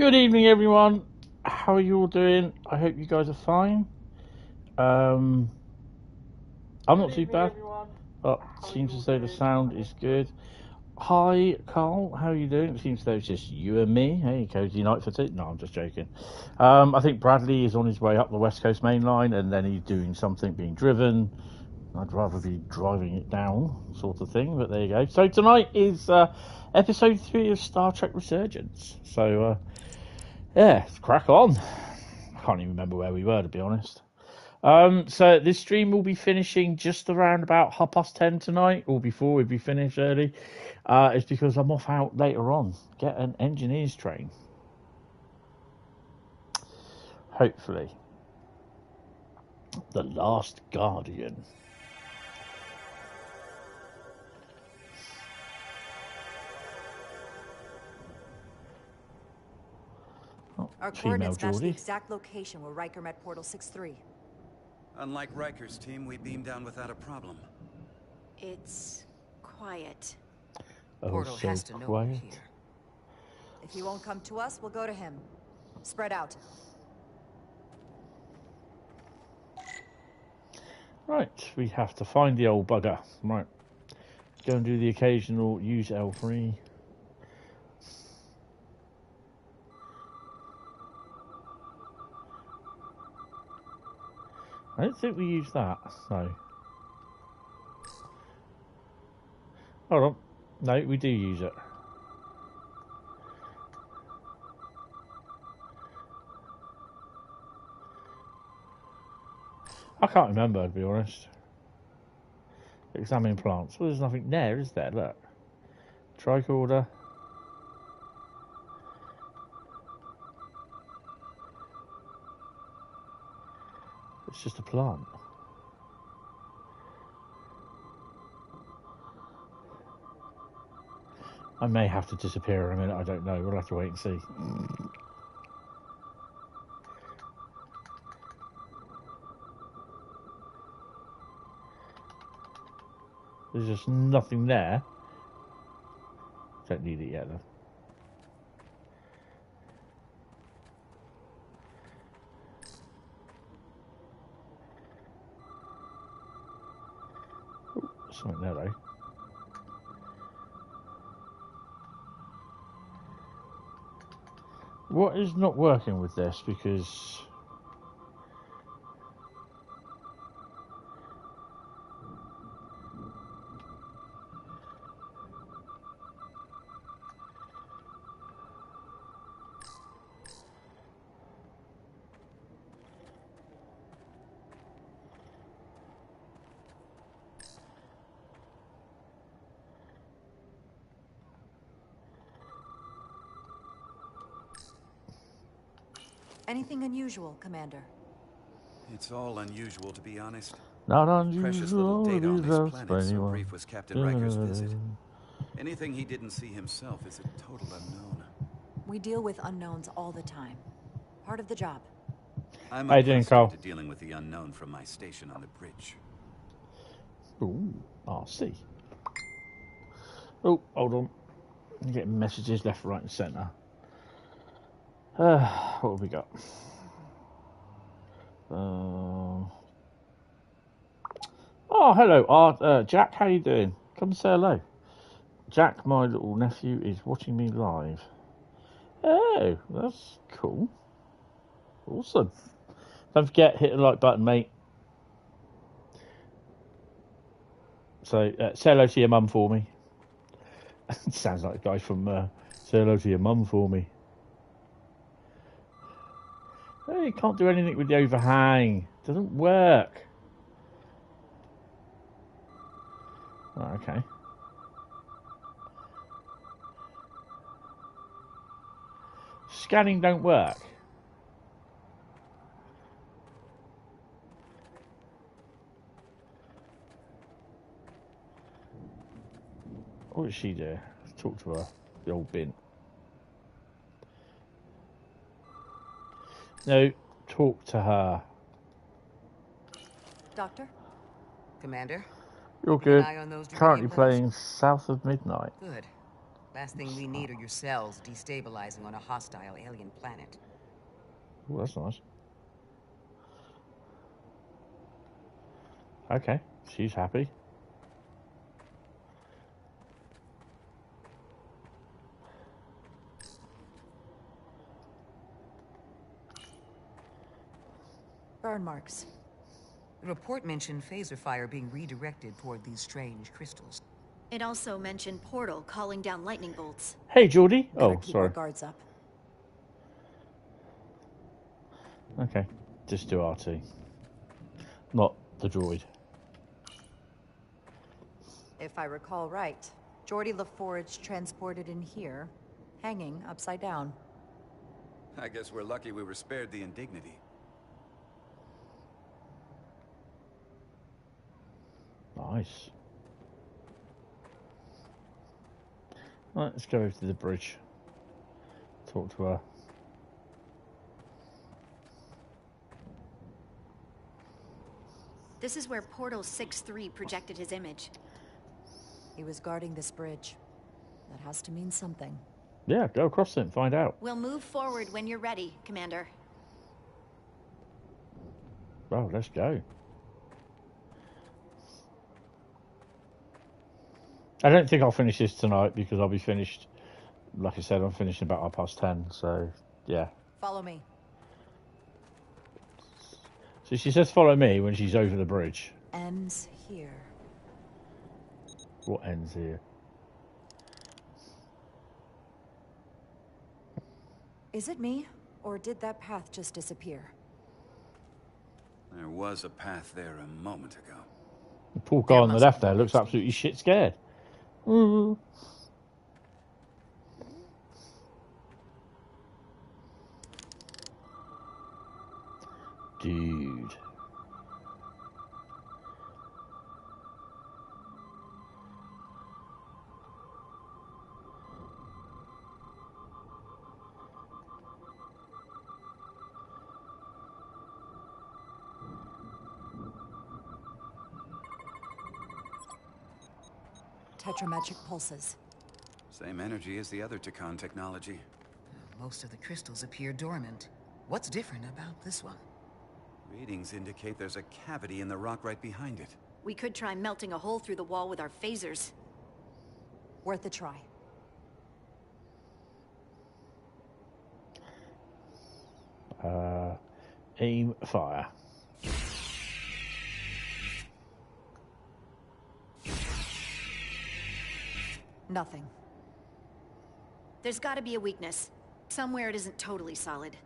Good evening, everyone. How are you all doing? I hope you guys are fine. I'm not too bad, but seems as though the sound is good. Hi, Carl. How are you doing? It seems as though it's just you and me. Hey, cozy night for tea. No, I'm just joking. I think Bradley is on his way up the West Coast main line, and then he's doing something, being driven. I'd rather be driving it down, sort of thing. But there you go. So tonight is episode 3 of Star Trek Resurgence. So yeah, let's crack on. I can't even remember where we were, to be honest. So this stream will be finishing just around about 10:30 tonight, or before we'd be finished early. It's because I'm off out later on, get an engineer's train. Hopefully. The Last Guardian. Our coordinates match the exact location where Riker met Portal 6-3. Unlike Riker's team, we beamed down without a problem. It's quiet. Portal so has to know quiet. we're here. If he won't come to us, we'll go to him. Spread out. Right, we have to find the old bugger. Right. Go and do the occasional use L3. I don't think we use that, no. Hold on. No, we do use it. I can't remember, to be honest. Examine plants. Well, there's nothing there, is there? Look. Tricorder. It's just a plant. I may have to disappear in a minute, I don't know. We'll have to wait and see. There's just nothing there. Don't need it yet, though. Ooh, something there, though. What is not working with this? Because Anything unusual, Commander? It's all unusual, to be honest. not unusual. Precious little data on this planet, so anyone. brief was Captain Riker's visit. Anything he didn't see himself is a total unknown. We deal with unknowns all the time. Part of the job. I'm How you doing, Carl? accustomed to dealing with the unknown from my station on the bridge. Ooh, RC. Oh, hold on. I'm getting messages left, right, and centre. What have we got? Oh, hello, Jack. How you doing? Come say hello. Jack, my little nephew, is watching me live. Oh, that's cool. Awesome. Don't forget, hit the like button, mate. So, say hello to your mum for me. Sounds like a guy from say hello to your mum for me. Hey, you can't do anything with the overhang. It doesn't work. Oh, okay. Scanning don't work. What does she do? Let's talk to her, the old bin. No, talk to her. Doctor? Commander? You're good. Eye on those Currently uranium playing levels? South of Midnight. Good. Last thing we need are your cells destabilizing on a hostile alien planet. Oh, that's nice. Okay, she's happy. Burn marks. The report mentioned phaser fire being redirected toward these strange crystals. It also mentioned Portal calling down lightning bolts. Hey, Geordie. Better Oh, keep sorry. our guards up. Okay, just do RT. Not the droid. If I recall right, Geordie LaForge transported in here, hanging upside down. I guess we're lucky we were spared the indignity. Nice. Right, let's go over to the bridge. Talk to her. This is where Portal 6-3 projected his image. He was guarding this bridge. That has to mean something. Yeah, go across it and find out. We'll move forward when you're ready, Commander. Well, let's go. I don't think I'll finish this tonight because I'll be finished. Like I said, I'm finishing about 10:30. So, yeah. Follow me. So she says follow me when she's over the bridge. Ends here. What ends here? Is it me, or did that path just disappear? There was a path there a moment ago. The poor guy on the left there looks absolutely shit scared. Ooh. Dude. Tetrametric pulses. Same energy as the other Recon technology. Most of the crystals appear dormant. What's different about this one? Readings indicate there's a cavity in the rock right behind it. We could try melting a hole through the wall with our phasers. Worth a try. Aim, fire. Nothing. There's gotta be a weakness. Somewhere it isn't totally solid.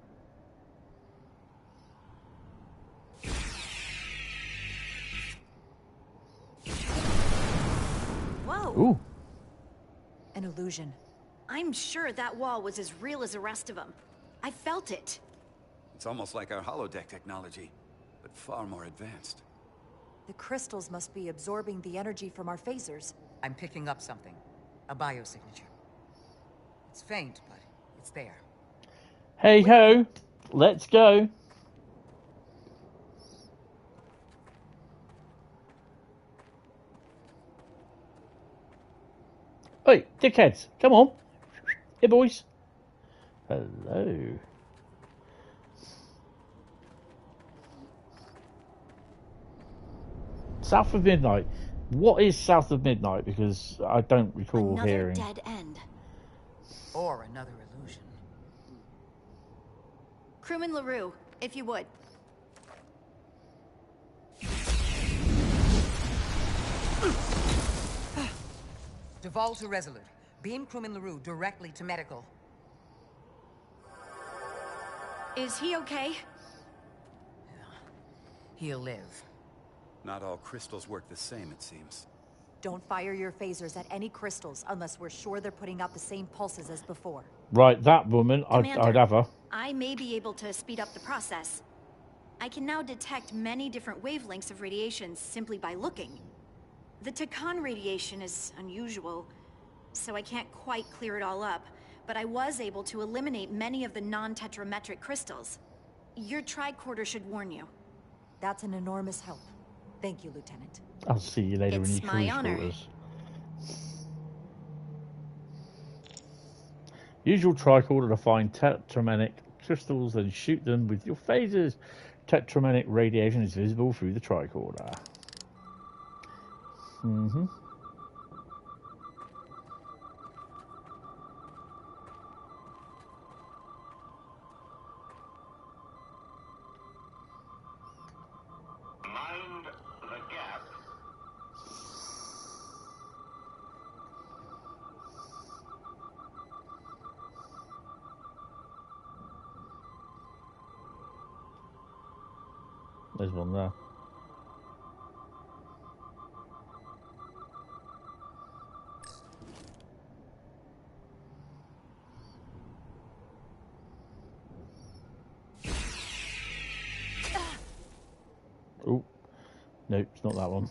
Whoa! Ooh. An illusion. I'm sure that wall was as real as the rest of them. I felt it. It's almost like our holodeck technology, but far more advanced. The crystals must be absorbing the energy from our phasers. I'm picking up something. A biosignature. It's faint, but it's there. Hey ho, let's go. Hey, dickheads, come on. Hey, boys. Hello. South of Midnight. What is South of Midnight? Because I don't recall Another hearing. dead end. Or another illusion. Crewman LaRue, if you would. Duval to Resolute. Beam crewman LaRue directly to medical. Is he okay? He'll live. Not all crystals work the same, it seems. Don't fire your phasers at any crystals unless we're sure they're putting out the same pulses as before. Right, that woman, Commander, I'd have her. I may be able to speed up the process. I can now detect many different wavelengths of radiation simply by looking. The Takan radiation is unusual, so I can't quite clear it all up, but I was able to eliminate many of the non-tetrametric crystals. Your tricorder should warn you. That's an enormous help. Thank you, Lieutenant. I'll see you later It's in your my cruise honor. quarters. Use your tricorder to find tetramenic crystals and shoot them with your phasers. Tetramenic radiation is visible through the tricorder. Mm-hmm. Mind the gap. There's one there. Oh, nope, it's not that one.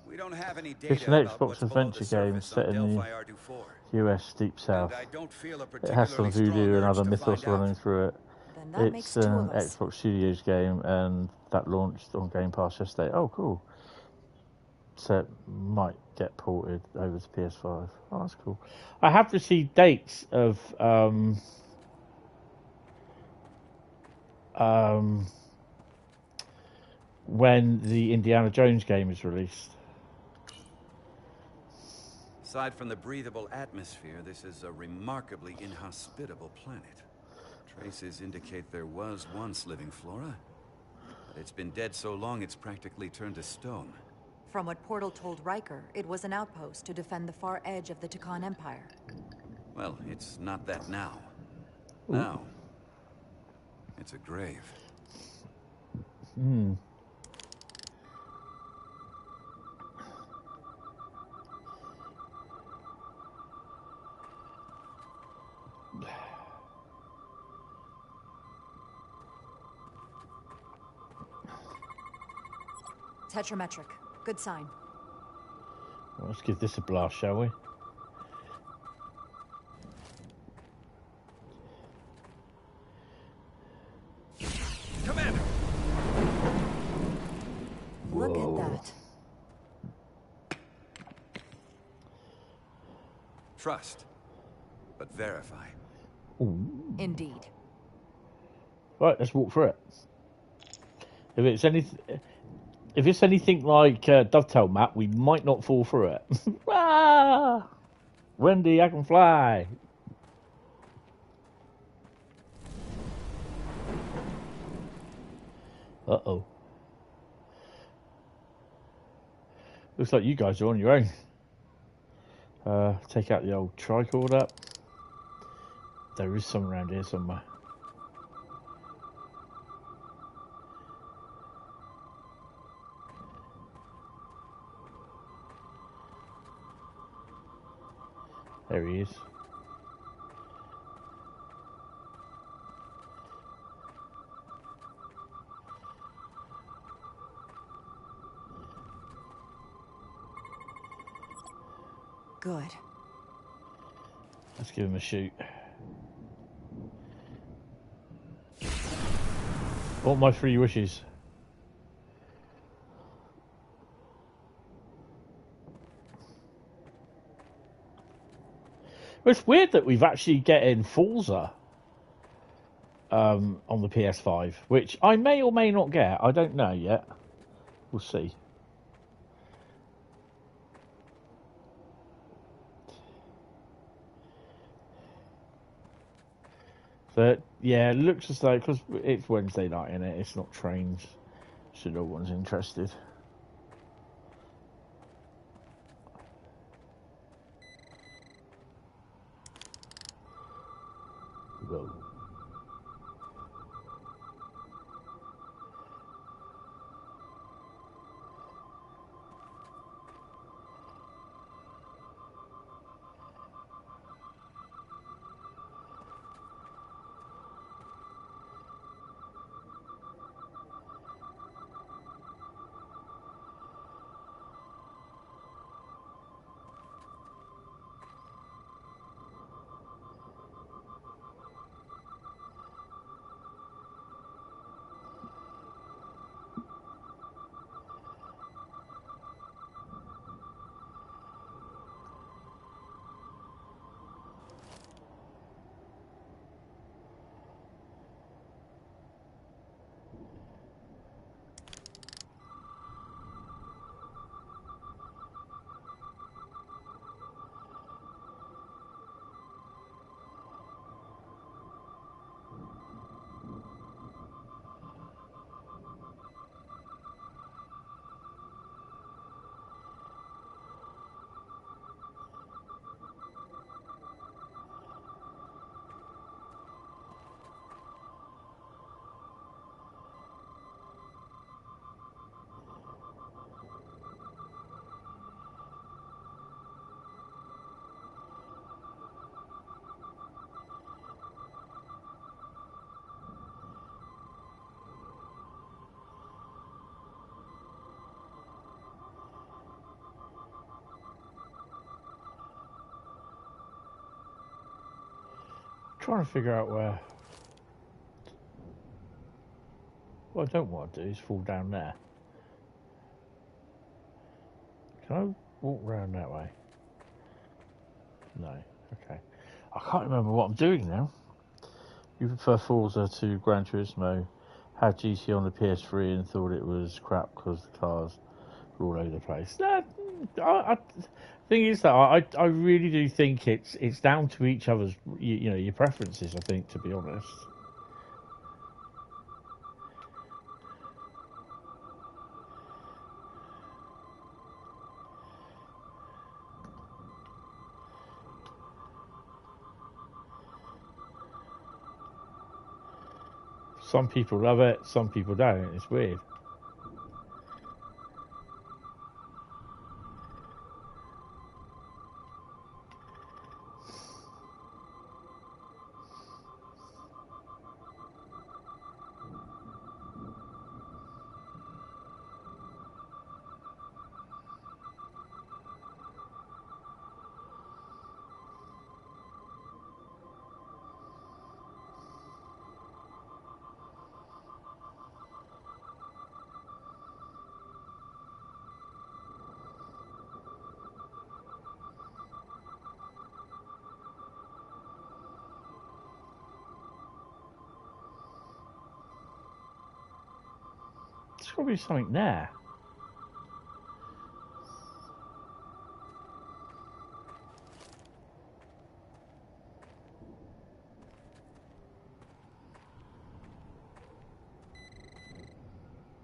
We don't have any data It's an about Xbox what's below adventure the game surface set on in the Delphi R24. US Deep South. And I don't feel a It has some particularly voodoo and strong other urge to mythos find out. running through it. Then that makes It's two an of us. Xbox Studios game, and that launched on Game Pass yesterday. Oh, cool. So it might get ported over to PS5. Oh, that's cool. I have received dates of when the Indiana Jones game is released. Aside from the breathable atmosphere, this is a remarkably inhospitable planet. Traces indicate there was once living flora, but it's been dead so long it's practically turned to stone. From what Portal told Riker, it was an outpost to defend the far edge of the Takan Empire. Well, it's not that now. Ooh. Now, it's a grave. Hmm. Tetrametric. Good sign. Well, let's give this a blast, shall we? Commander! Look Whoa. at that. Trust, but verify. Ooh. Indeed. Right, let's walk through it. If it's anything like Dovetail Map, we might not fall through it. Ah! Wendy, I can fly. Uh-oh. Looks like you guys are on your own. Take out the old tricorder. There is some around here somewhere. There he is. Good. Let's give him a shoot. What are my 3 wishes? It's weird that we've actually getting Forza on the PS5, which I may or may not get. I don't know yet. We'll see. But yeah, it looks as though, because it's Wednesday night in it, it's not trains, so no one's interested. Whoa. trying to figure out where. What I don't want to do is fall down there. Can I walk around that way? No. Okay. I can't remember what I'm doing now. You prefer Forza to Gran Turismo, had GT on the PS3 and thought it was crap because the cars were all over the place. Thing is that I really do think it's down to each other's you know your preferences. I think, to be honest. Some people love it, some people don't. It's weird. There's got to be something there.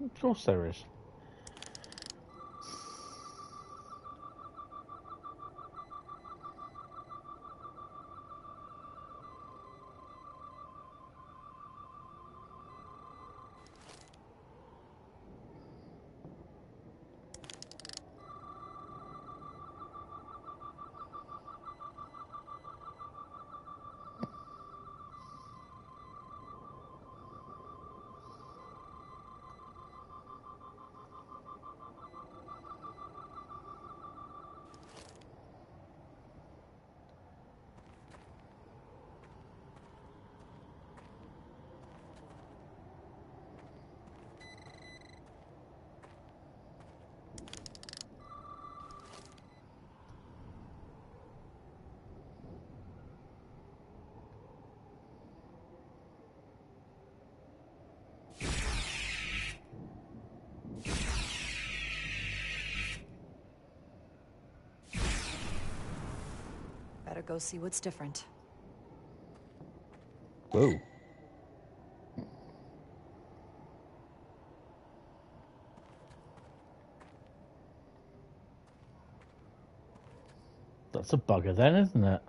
Of course there is. Better go see what's different. Whoa. That's a bugger then, isn't it?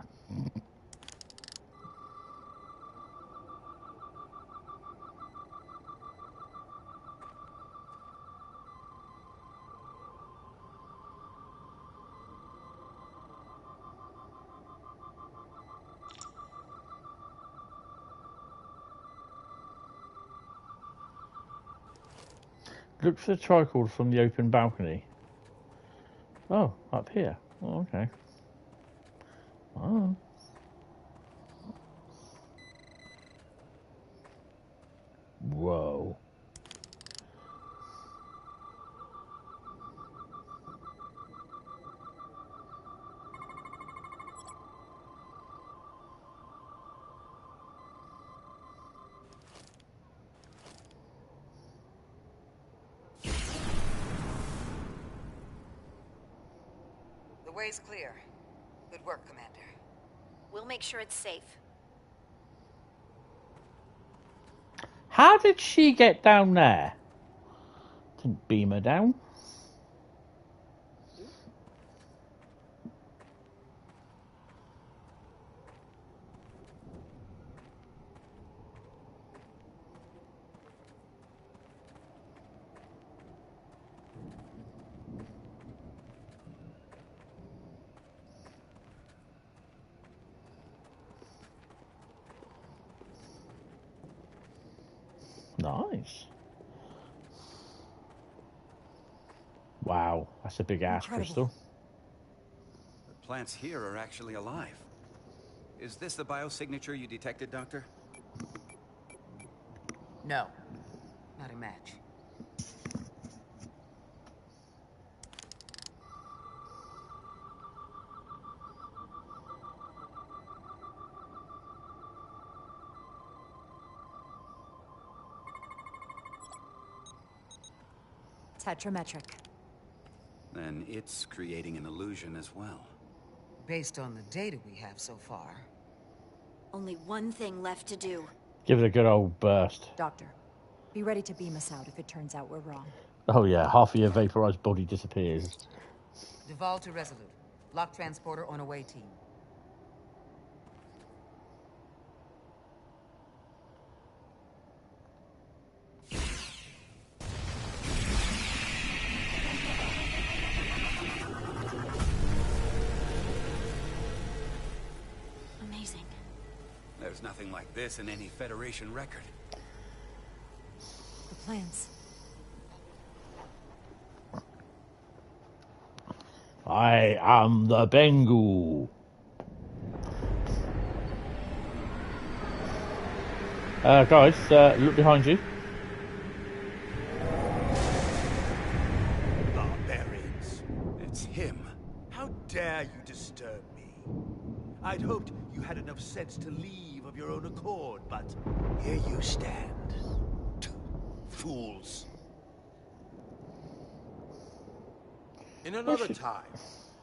Look for the tricord from the open balcony. Oh, up here. Oh, okay. Oh. Whoa. The way's clear. Good work, Commander. We'll make sure it's safe. How did she get down there? Didn't beam her down. Nice. Wow, that's a big ass Incredible. crystal. The plants here are actually alive. Is this the biosignature you detected, Doctor? No, not a match. Tetrametric. Then it's creating an illusion as well. Based on the data we have so far. Only one thing left to do. Give it a good old burst. Doctor, be ready to beam us out if it turns out we're wrong. Oh yeah, half of your vaporized body disappears. Duval to Resolute. Lock transporter on away team. Amazing. There's nothing like this in any Federation record. The plans. I am the Bengal. Guys, look behind you. Barbarians. It's him. How dare you disturb me? I'd hoped you had enough sense to leave of your own accord, but here you stand. Fools. In another time,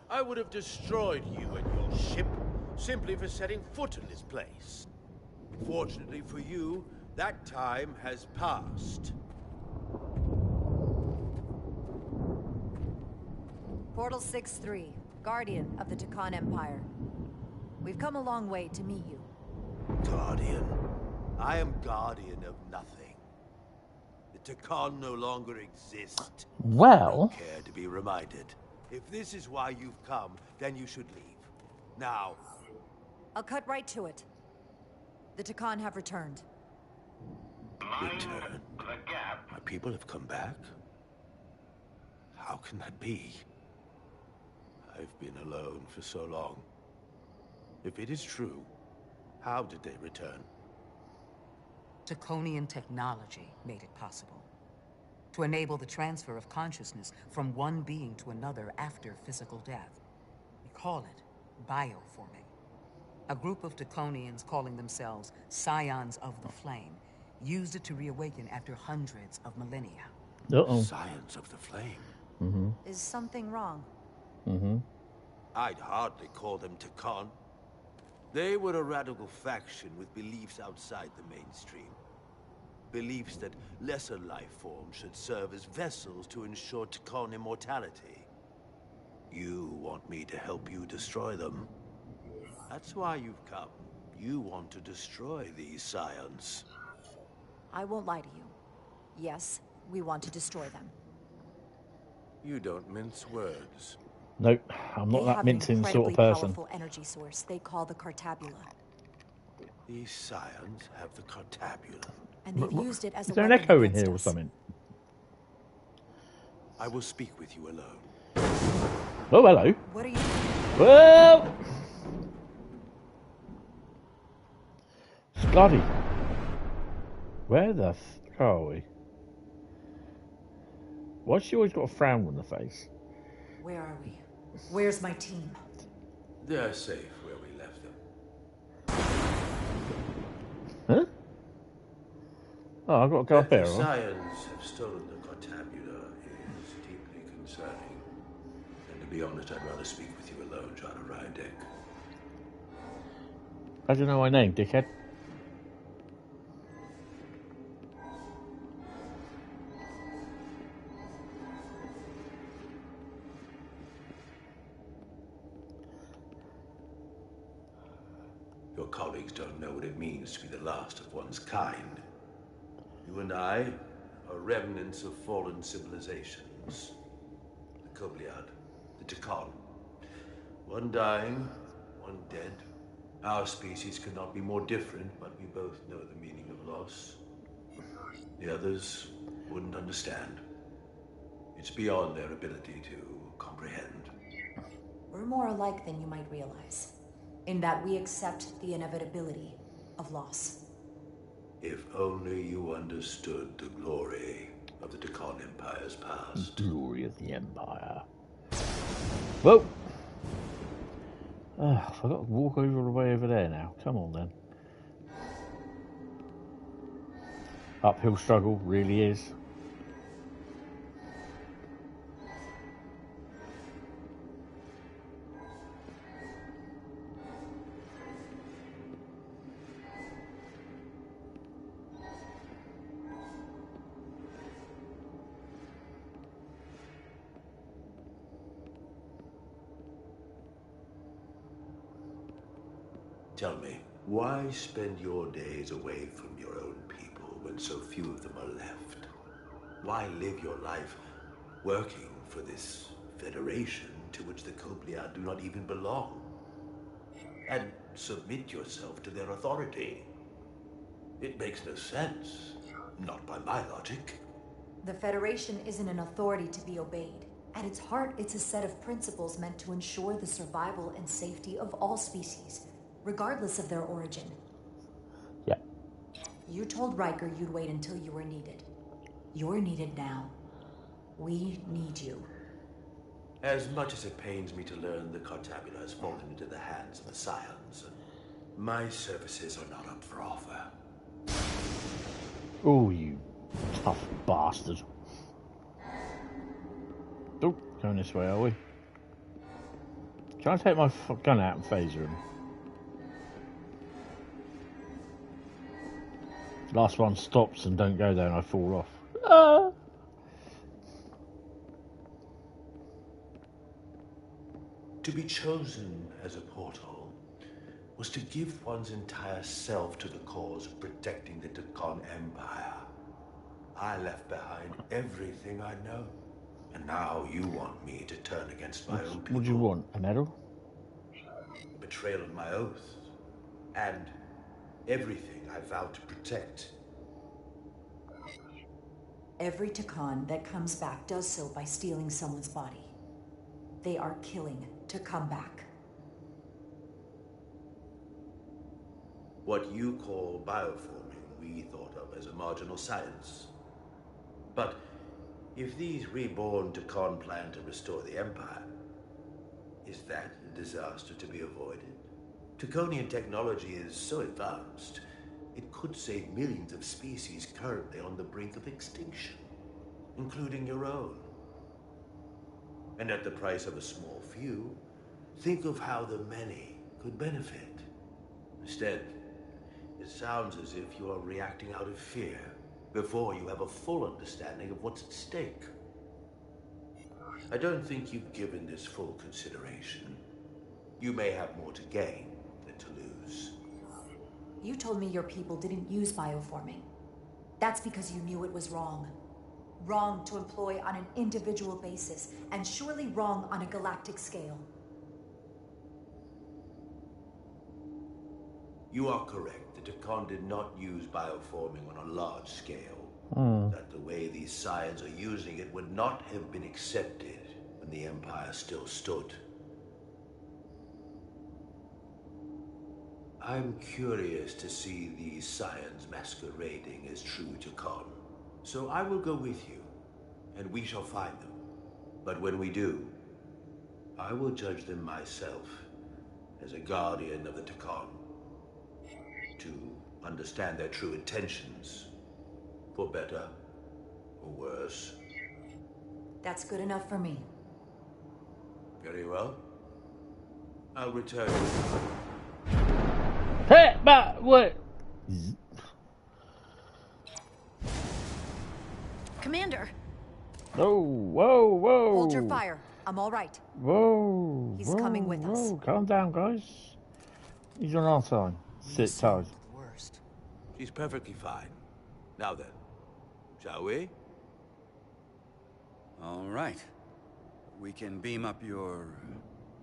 I would have destroyed you and your ship simply for setting foot in this place. Fortunately for you, that time has passed. Portal 6-3, Guardian of the Takan Empire. We've come a long way to meet you. Guardian? I am guardian of nothing. The Takan no longer exist. Well, Care to be reminded. If this is why you've come, then you should leave. Now. I'll cut right to it. The Takan have returned. Return? My people have come back? How can that be? I've been alone for so long. If it is true, how did they return? Taconian technology made it possible. To enable the transfer of consciousness from one being to another after physical death. We call it bioforming. A group of Taconians calling themselves Scions of the Flame used it to reawaken after hundreds of millennia. uh-oh. Science of the Flame. Is something wrong? I'd hardly call them Takan. They were a radical faction with beliefs outside the mainstream. Beliefs that lesser life forms should serve as vessels to ensure Takan immortality. You want me to help you destroy them? That's why you've come. You want to destroy these scions. I won't lie to you. Yes, we want to destroy them. You don't mince words. Nope, I'm not They that have mincing an sort of incredibly person. powerful energy source they call the Cartabula. These scions have the Cartabula. And they've used it as Is a there an weapon echo in against here or us. something? I will speak with you alone. Oh, hello. What are you... Whoa! Scotty. Where the f are we? Why's she always got a frown on the face? Where are we? Where's my team? They're safe where we left them. Huh? Oh, I've got to go up That here. the Huh? scions have stolen the Cartabula is deeply concerning. And to be honest, I'd rather speak with you alone, John Rydick. How do you know my name, dickhead? Your colleagues don't know what it means to be the last of one's kind. You and I are remnants of fallen civilizations. The Kobliad, the Takan. One dying, one dead. Our species cannot be more different, but we both know the meaning of loss. The others wouldn't understand. It's beyond their ability to comprehend. We're more alike than you might realize. in that we accept the inevitability of loss. If only you understood the glory of the Decon Empire's past. The glory of the Empire. Whoa! I've got to walk over the way over there now. Come on then. Uphill struggle, really is. Tell me, why spend your days away from your own people when so few of them are left? Why live your life working for this federation to which the Cobliar do not even belong? And submit yourself to their authority? It makes no sense. Not by my logic. The Federation isn't an authority to be obeyed. At its heart, it's a set of principles meant to ensure the survival and safety of all species, regardless of their origin. Yeah. You told Riker you'd wait until you were needed. You're needed now. We need you. As much as it pains me to learn the Cartabula has fallen into the hands of the Scions, my services are not up for offer. Oh, you tough bastard. Oh, going this way, are we? Can I take my gun out and phaser him? Last one stops and don't go there and I fall off. Ah! To be chosen as a portal was to give one's entire self to the cause of protecting the Decon Empire. I left behind everything I know. And now you want me to turn against my own people. What do you want? A medal? Betrayal of my oath. And everything I vowed to protect. Every Decon that comes back does so by stealing someone's body. They are killing to come back. What you call bioforming, we thought of as a marginal science. But if these reborn Decon plan to restore the Empire, is that a disaster to be avoided? Deconian technology is so advanced, it could save millions of species currently on the brink of extinction, including your own. And at the price of a small few, think of how the many could benefit. Instead, it sounds as if you are reacting out of fear before you have a full understanding of what's at stake. I don't think you've given this full consideration. You may have more to gain than to lose. You told me your people didn't use bioforming. That's because you knew it was wrong. Wrong to employ on an individual basis, and surely wrong on a galactic scale. You are correct. The Decon did not use bioforming on a large scale. That the way these Scions are using it would not have been accepted when the Empire still stood. I'm curious to see these Scions masquerading as true Decon. So I will go with you, and we shall find them. But when we do, I will judge them myself as a guardian of the Decon, to understand their true intentions, for better or worse. That's good enough for me. Very well. I'll return. Hey, but what? Commander! Oh, whoa, whoa. Hold your fire. I'm all right. Whoa. He's coming with us. Calm down, guys. He's on our side. Sit tight. Worst. She's perfectly fine. Now then, shall we? All right. We can beam up your...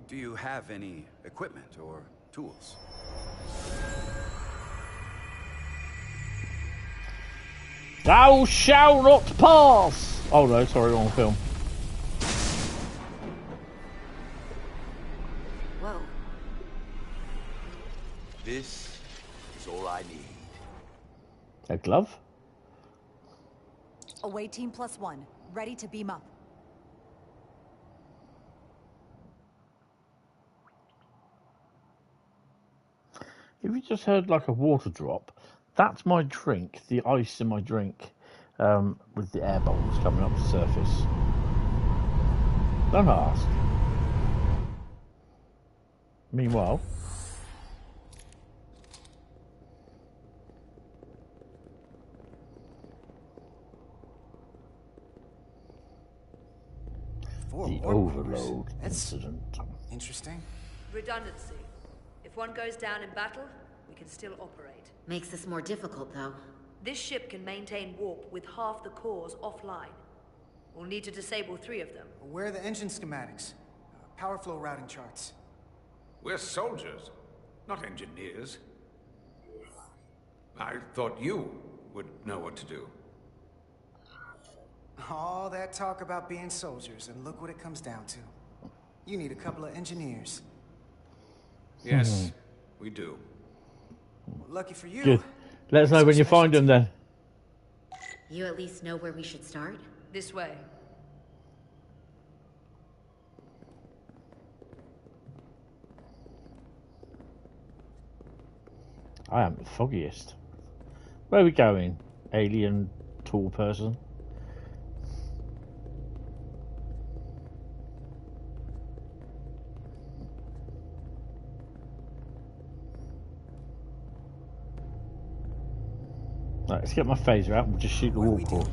Do you have any equipment or tools? Thou shalt not pass! Oh no, sorry, wrong film. Whoa. This is all I need. A glove? Away team +1. Ready to beam up. If you just heard like a water drop, that's my drink, the ice in my drink, with the air bubbles coming up the surface. Don't ask. Meanwhile, the overload incident. Interesting. Redundancy. If one goes down in battle, we can still operate. Makes this more difficult, though. This ship can maintain warp with half the cores offline. We'll need to disable 3 of them. Where are the engine schematics? Power flow routing charts. We're soldiers, not engineers. I thought you would know what to do. All that talk about being soldiers, and look what it comes down to. You need a couple of engineers. Yes, we do. Well, lucky for you. Good. Let us know when you find them then. You at least know where we should start? This way. I am the foggiest. Where are we going, alien tall person? Right, let's get my phaser out and we'll just shoot the wall core.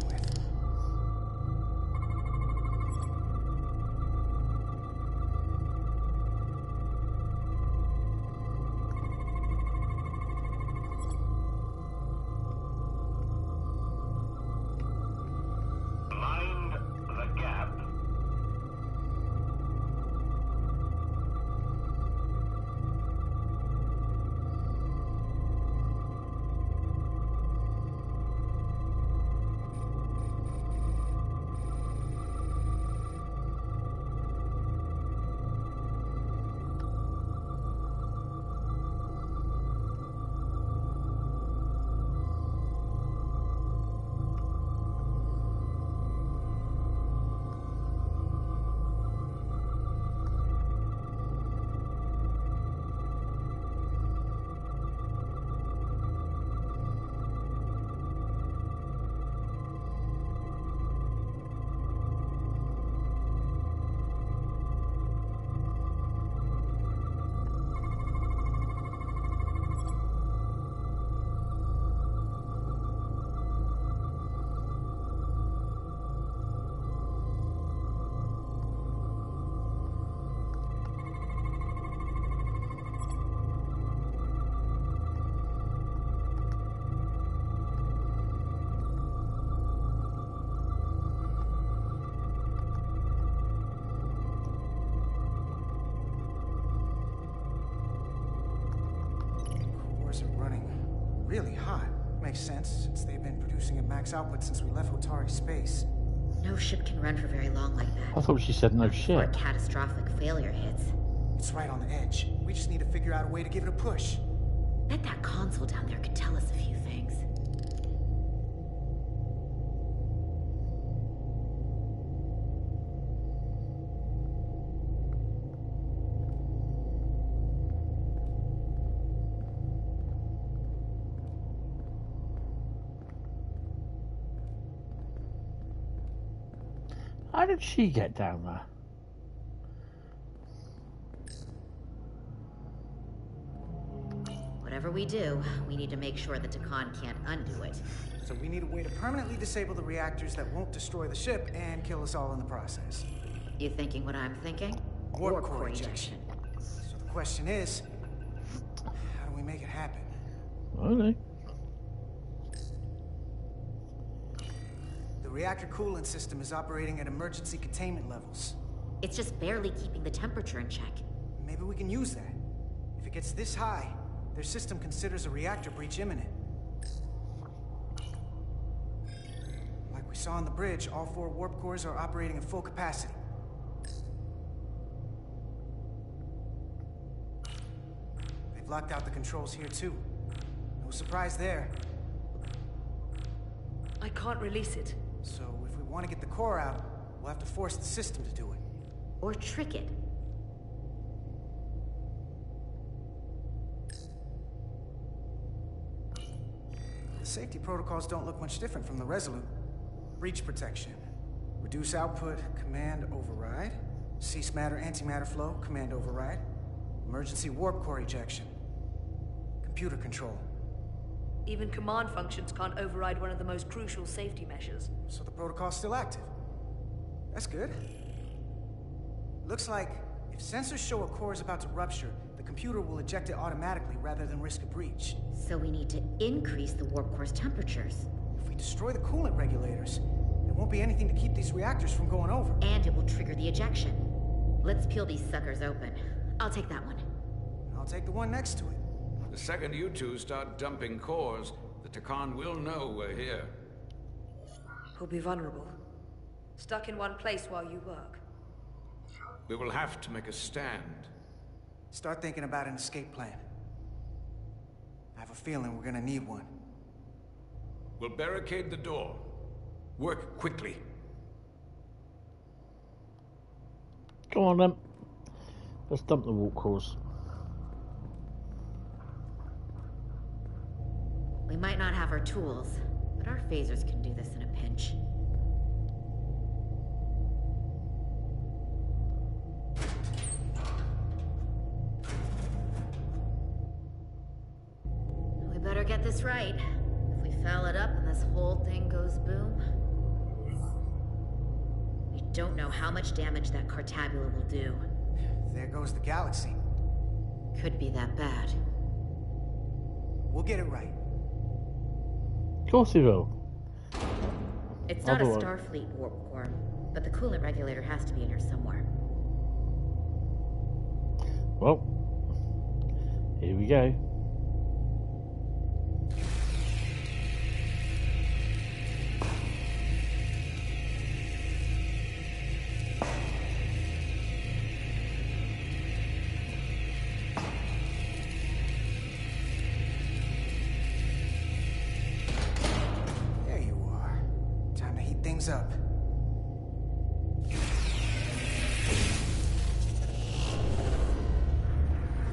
Really hot. Makes sense, since they've been producing at max output since we left Otari space. No ship can run for very long like that. I thought she said no shit. Before a catastrophic failure hits. It's right on the edge. We just need to figure out a way to give it a push. Bet that console down there could tell us a few things. How did she get down there? Whatever we do, we need to make sure the Takan can't undo it. So we need a way to permanently disable the reactors that won't destroy the ship and kill us all in the process. You thinking what I'm thinking? Warp core ejection. So the question is, how do we make it happen? Okay. The reactor coolant system is operating at emergency containment levels. It's just barely keeping the temperature in check. Maybe we can use that. If it gets this high, their system considers a reactor breach imminent. Like we saw on the bridge, all 4 warp cores are operating at full capacity. They've They've locked out the controls here too. No surprise there. I can't release it. So if we want to get the core out, we'll have to force the system to do it. Or trick it. The safety protocols don't look much different from the Resolute. Breach protection. Reduce output, command override. Cease matter, antimatter flow, command override. Emergency warp core ejection. Computer control. Even command functions can't override one of the most crucial safety measures. So the protocol's still active. That's good. Looks like if sensors show a core is about to rupture, the computer will eject it automatically rather than risk a breach. So we need to increase the warp core's temperatures. If we destroy the coolant regulators, there won't be anything to keep these reactors from going over. And it will trigger the ejection. Let's peel these suckers open. I'll take that one. I'll take the one next to it. The second you two start dumping cores, the Takan will know we're here. We'll be vulnerable. Stuck in one place while you work. We will have to make a stand. Start thinking about an escape plan. I have a feeling we're gonna need one. We'll barricade the door. Work quickly. Come on then. Let's dump the warp cores. We might not have our tools, but our phasers can do this in a pinch. We better get this right. If we foul it up and this whole thing goes boom... We don't know how much damage that Cartabula will do. There goes the galaxy. Could be that bad. We'll get it right. Of course he will. It's not a Otherwise- Starfleet warp core, but the coolant regulator has to be in here somewhere. Well, here we go. There you are. Time to heat things up.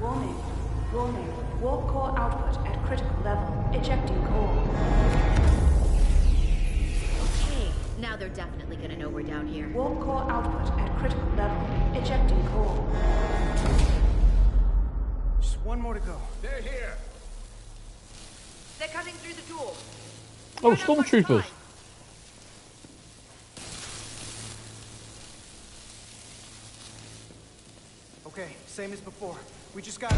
Warning. Warning. Warp core output at critical level. Ejecting core. Okay, now they're definitely gonna know we're down here. Warp core output at critical level. Ejecting core. Just one more to go. They're here. They're cutting through the door. Oh, stormtroopers. Okay, same as before. We just gotta...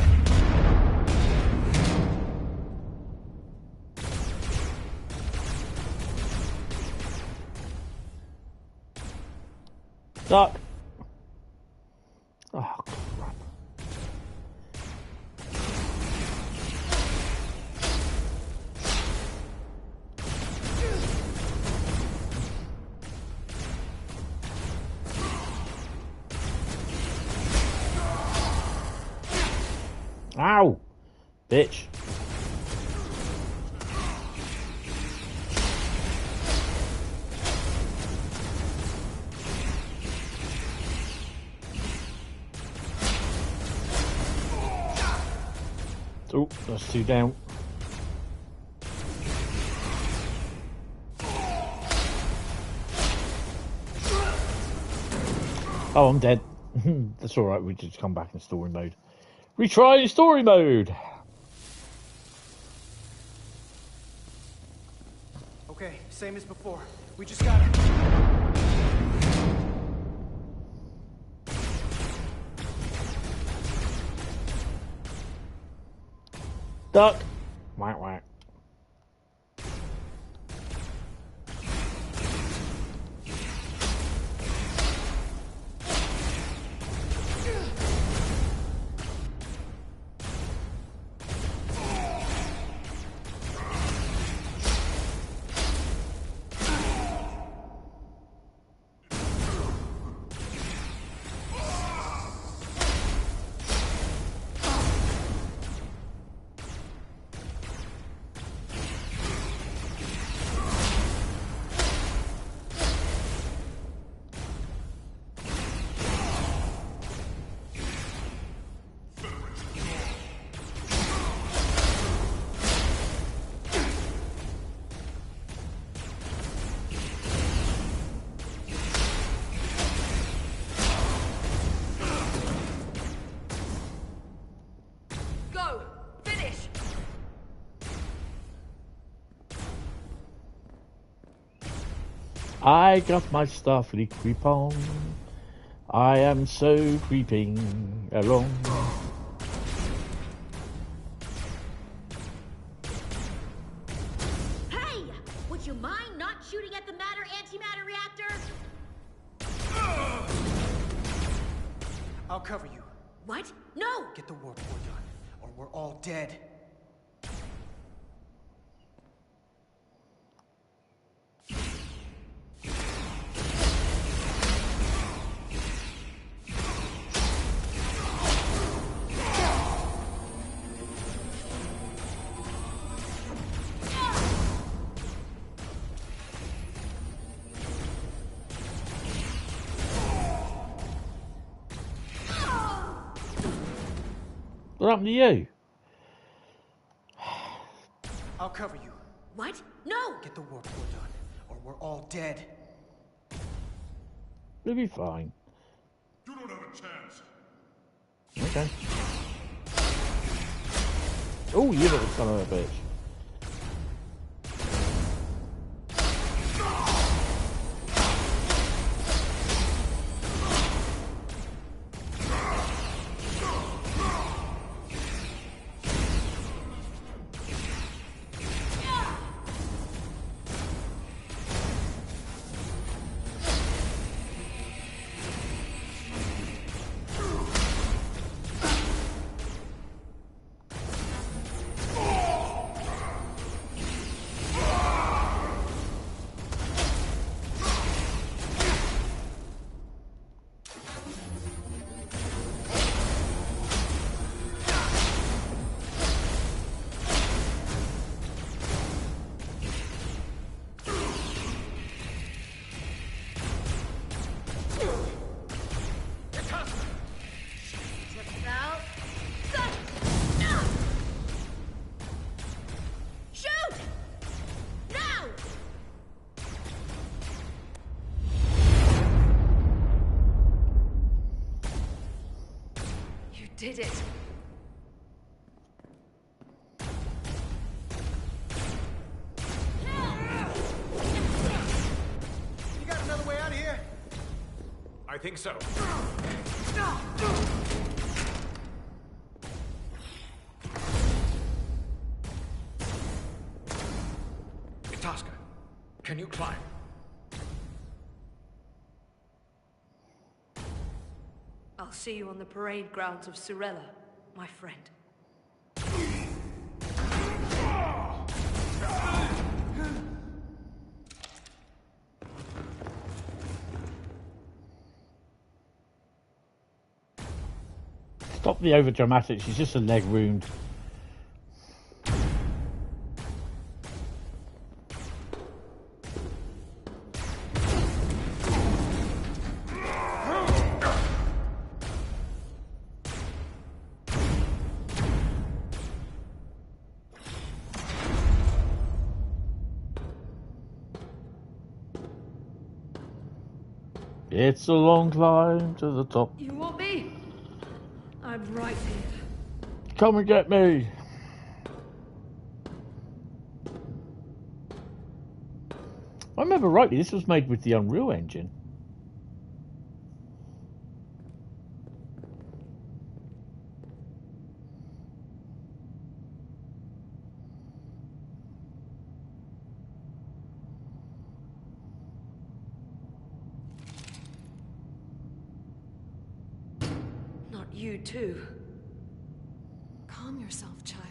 Duck. Oh, crap. Ow! Bitch. Oh, that's two down. Oh, I'm dead. That's alright, we just come back in story mode. Retry story mode! Okay, same as before. We just gotta... Duck! Whack whack. I got my Starfleet creep on. I am so creeping along. Hey! Would you mind not shooting at the matter-antimatter reactor? I'll cover you. What? No! Get the warp core done, or we're all dead. What happened to you? I'll cover you. What? No! Get the warp core done, or we're all dead. You'll be fine. You don't have a chance. Okay. Oh, you little son of a bitch. Did it. You got another way out of here? I think so. Itasca, can you climb? I'll see you on the parade grounds of Surella, my friend. Stop the over dramatics, she's just a leg wound. It's a long climb to the top. You want me? I'm right here. Come and get me. I remember rightly, this was made with the Unreal Engine. Not you too. Calm yourself, child.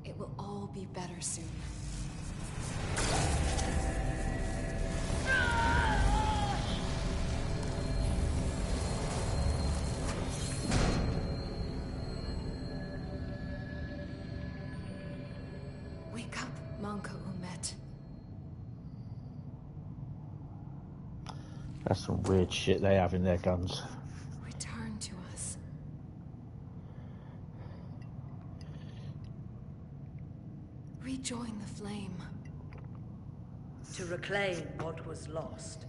It will all be better soon. Wake up, Manka Umet. That's some weird shit they have in their guns. Return to us. Rejoin the flame. To reclaim what was lost.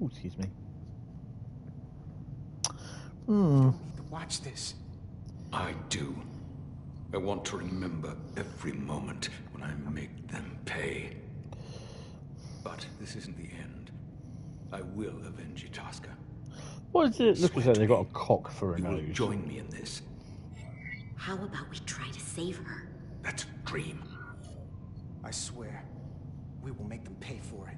Oh, excuse me. You don't need to watch this. I do. I want to remember every moment when I make them pay. But this isn't the end. I will avenge Itasca. What does it look as though they got a cock for a You will nose? join me in this. How about we try to save her? That's a dream. I swear, we will make them pay for it.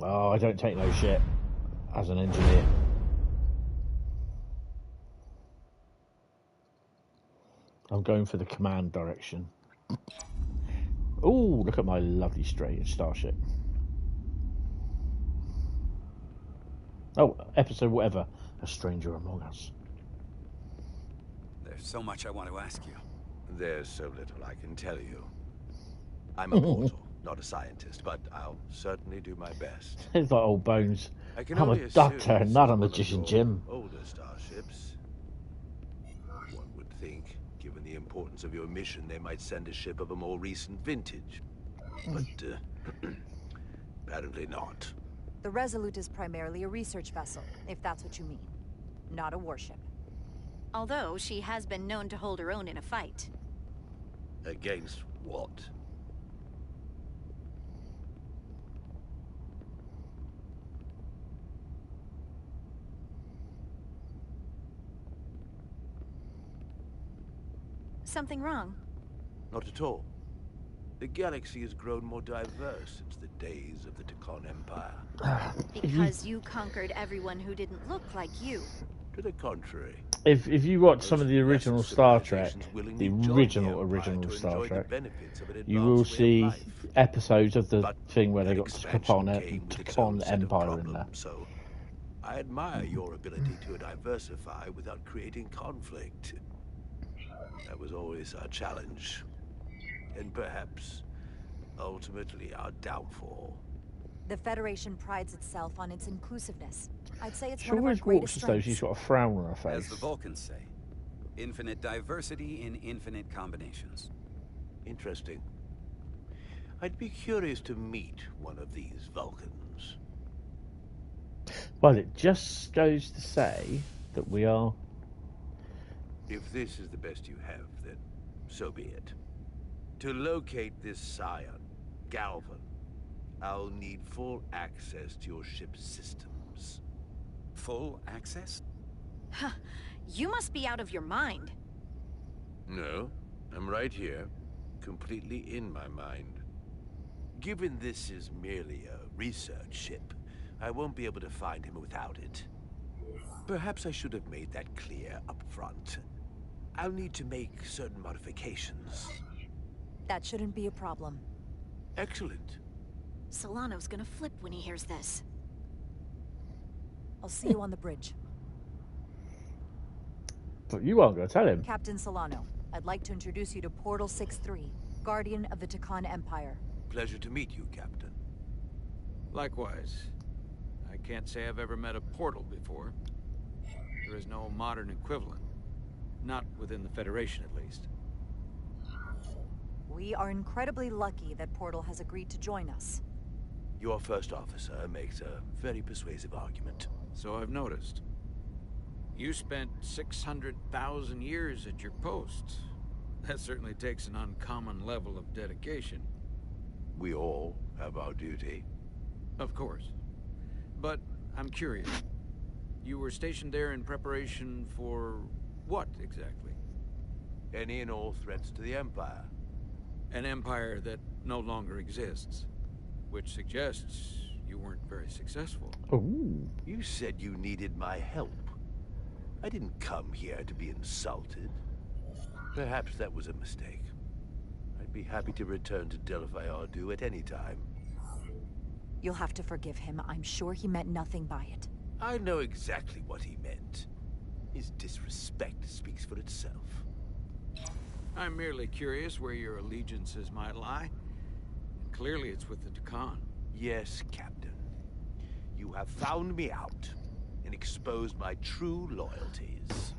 Oh, I don't take no shit as an engineer. I'm going for the command direction. Oh, look at my lovely strange starship. Oh, episode whatever. A Stranger Among Us. There's so much I want to ask you. There's so little I can tell you. I'm a mortal, not a scientist, but I'll certainly do my best. It's like old bones. I can I'm only a assume doctor, this not is a one of magician, your Jim. Older starships. One would think, given the importance of your mission, they might send a ship of a more recent vintage. But apparently not. The Resolute is primarily a research vessel, if that's what you mean. Not a warship. Although she has been known to hold her own in a fight. Against what? Something wrong? Not at all. The galaxy has grown more diverse since the days of the Tekon Empire. Because you conquered everyone who didn't look like you. To the contrary. If you watch some of the original Lesser Star Trek, civilizations the willingly joined the original Empire to Star enjoy the Trek, benefits of an you will advanced way see of life. episodes of the But thing where they that got expansion came with its own Tekon set of Empire in there. problems, so I admire your ability to diversify without creating conflict. That was always our challenge. And perhaps, ultimately, our downfall. The Federation prides itself on its inclusiveness. I'd say it's She one of our always greatest walks as though strengths. she's got a frown on her face. As the Vulcans say, infinite diversity in infinite combinations. Interesting. I'd be curious to meet one of these Vulcans. Well, it just goes to say that we are... If this is the best you have, then so be it. To locate this scion, Galvan, I'll need full access to your ship's systems. Full access? Huh. You must be out of your mind. No, I'm right here, completely in my mind. Given this is merely a research ship, I won't be able to find him without it. Perhaps I should have made that clear up front. I'll need to make certain modifications. That shouldn't be a problem. Excellent. Solano's gonna flip when he hears this. I'll see you on the bridge. But you aren't going to tell him. Captain Solano, I'd like to introduce you to Portal 6-3, Guardian of the Tekon Empire. Pleasure to meet you, Captain. Likewise. I can't say I've ever met a portal before. There is no modern equivalent. Not within the Federation, at least. We are incredibly lucky that Portal has agreed to join us. Your first officer makes a very persuasive argument. So I've noticed. You spent 600,000 years at your post. That certainly takes an uncommon level of dedication. We all have our duty. Of course. But I'm curious. You were stationed there in preparation for what, exactly? Any and all threats to the Empire. An empire that no longer exists. Which suggests you weren't very successful. Ooh. You said you needed my help. I didn't come here to be insulted. Perhaps that was a mistake. I'd be happy to return to Delphi Ardu at any time. You'll have to forgive him. I'm sure he meant nothing by it. I know exactly what he meant. His disrespect speaks for itself. I'm merely curious where your allegiances might lie. And clearly it's with the Tekon. Yes, Captain. You have found me out and exposed my true loyalties.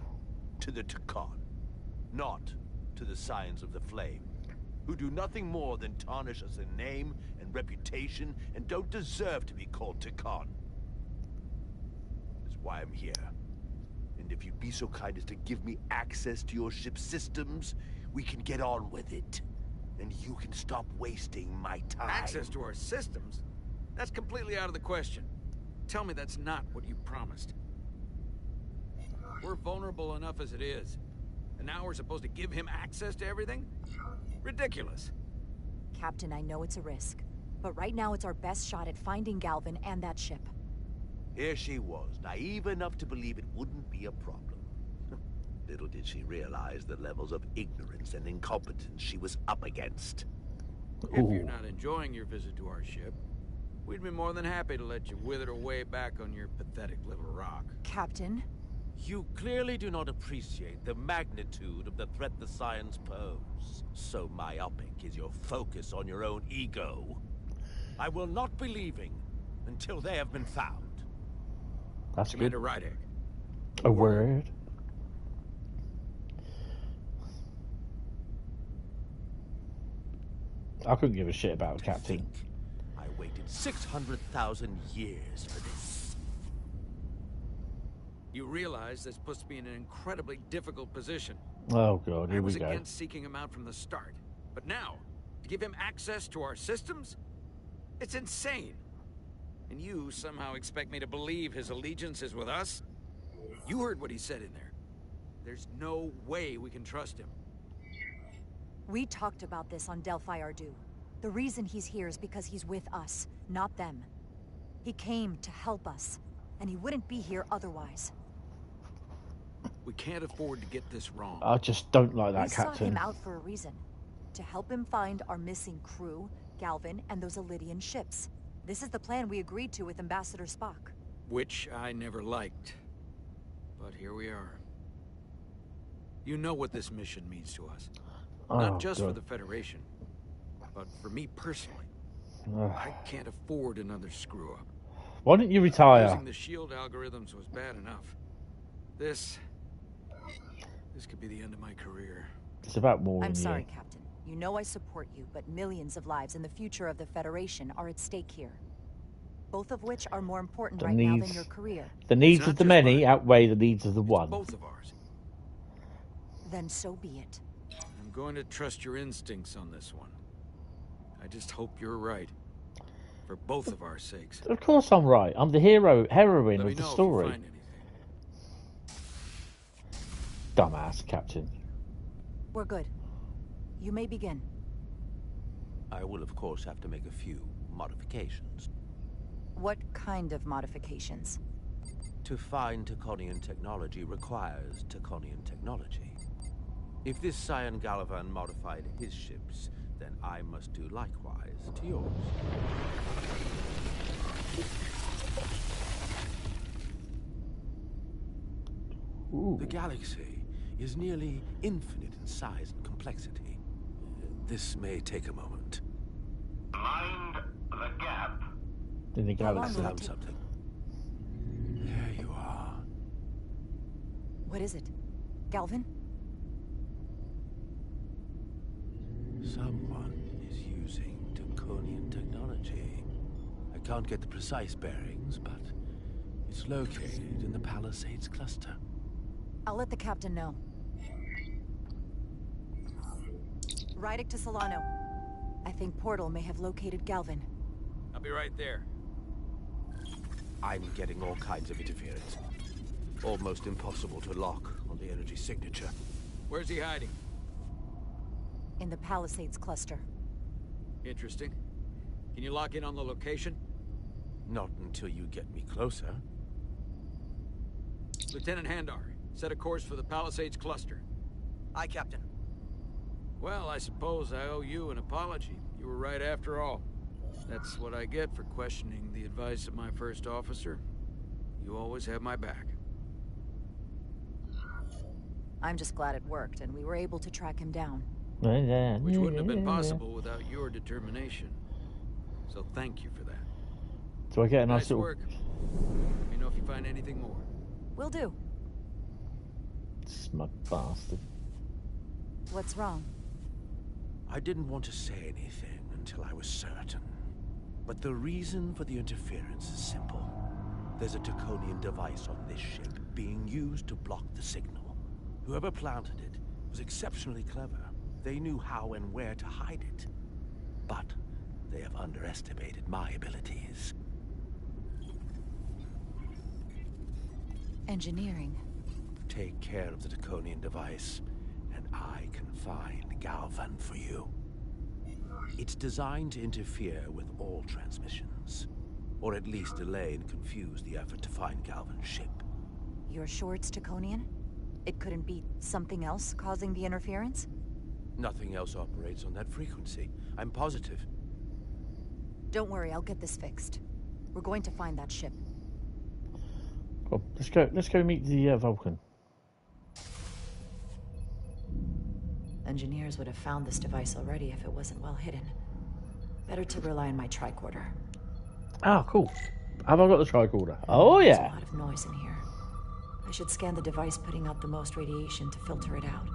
To the Tekon. Not to the Scions of the Flame. who do nothing more than tarnish us in name and reputation and don't deserve to be called Tekon. That's why I'm here. And if you'd be so kind as to give me access to your ship's systems, we can get on with it. And you can stop wasting my time. Access to our systems? That's completely out of the question. Tell me that's not what you promised. We're vulnerable enough as it is. And now we're supposed to give him access to everything? Ridiculous. Captain, I know it's a risk. But right now it's our best shot at finding Galvin and that ship. Here she was, naive enough to believe it wouldn't be a problem. Little did she realize the levels of ignorance and incompetence she was up against. If you're not enjoying your visit to our ship, we'd be more than happy to let you wither away back on your pathetic little rock. Captain? You clearly do not appreciate the magnitude of the threat the Scions pose. So myopic is your focus on your own ego. I will not be leaving until they have been found. That's Commander good. Rydek. A word. I couldn't give a shit about a captain. I waited 600,000 years for this. You realize this puts me in an incredibly difficult position. Oh god, here I we was go. against seeking him out from the start. But now, to give him access to our systems? It's insane. And you somehow expect me to believe his allegiance is with us? You heard what he said in there. There's no way we can trust him. We talked about this on Delphi Ardu. The reason he's here is because he's with us, not them. He came to help us, and he wouldn't be here otherwise. We can't afford to get this wrong. I just don't like that We sought captain. him out for a reason. To help him find our missing crew, Galvin, and those Elydian ships. This is the plan we agreed to with Ambassador Spock. Which I never liked. But here we are. You know what this mission means to us. Not just for the Federation, but for me personally. I can't afford another screw-up. Why don't you retire? Using the shield algorithms was bad enough. This could be the end of my career. It's about more than I'm sorry, you. Captain. You know I support you, but millions of lives and the future of the Federation are at stake here. Both of which are more important The right now needs- than your career. The needs of the many outweigh the needs of the one. Both of ours. Then so be it. I'm going to trust your instincts on this one. I just hope you're right. For both of our sakes. Of course I'm right. I'm the heroine Let me of the know story. if you find anything. Dumbass captain. We're good. You may begin. I will, of course, have to make a few modifications. What kind of modifications? To find Tekonian technology requires Tekonian technology. If this Scion Gallivan modified his ships, then I must do likewise to yours. Ooh. The galaxy is nearly infinite in size and complexity. This may take a moment. Mind the gap. In the I galaxy. found something. There you are. What is it? Galvin? Someone is using Tekonian technology. I can't get the precise bearings, but it's located in the Palisades cluster. I'll let the captain know. Rydek to Solano. I think Portal may have located Galvin. I'll be right there. I'm getting all kinds of interference. Almost impossible to lock on the energy signature. Where's he hiding? In the Palisades cluster. Interesting. Can you lock in on the location? Not until you get me closer. Lieutenant Handar, set a course for the Palisades cluster. Aye, Captain. Well, I suppose I owe you an apology. You were right after all. That's what I get for questioning the advice of my first officer. You always have my back. I'm just glad it worked, and we were able to track him down. Which wouldn't have been possible without your determination. So thank you for that. Do I get a nice Nice little... work. Let me know if you find anything more. Will do. Smug bastard. What's wrong? I didn't want to say anything until I was certain. But the reason for the interference is simple. There's a Taconian device on this ship being used to block the signal. Whoever planted it was exceptionally clever. They knew how and where to hide it. But they have underestimated my abilities. Engineering. Take care of the Taconian device, and I can find Galvan for you. It's designed to interfere with all transmissions, or at least delay and confuse the effort to find Galvan's ship. You're sure it's Taconian? It couldn't be something else causing the interference? Nothing else operates on that frequency. I'm positive. Don't worry, I'll get this fixed. We're going to find that ship. Cool. Let's go meet the Vulcan. Engineers would have found this device already if it wasn't well hidden. Better to rely on my tricorder. Ah, cool. Have I got the tricorder? Oh, yeah. There's a lot of noise in here. I should scan the device putting out the most radiation to filter it out.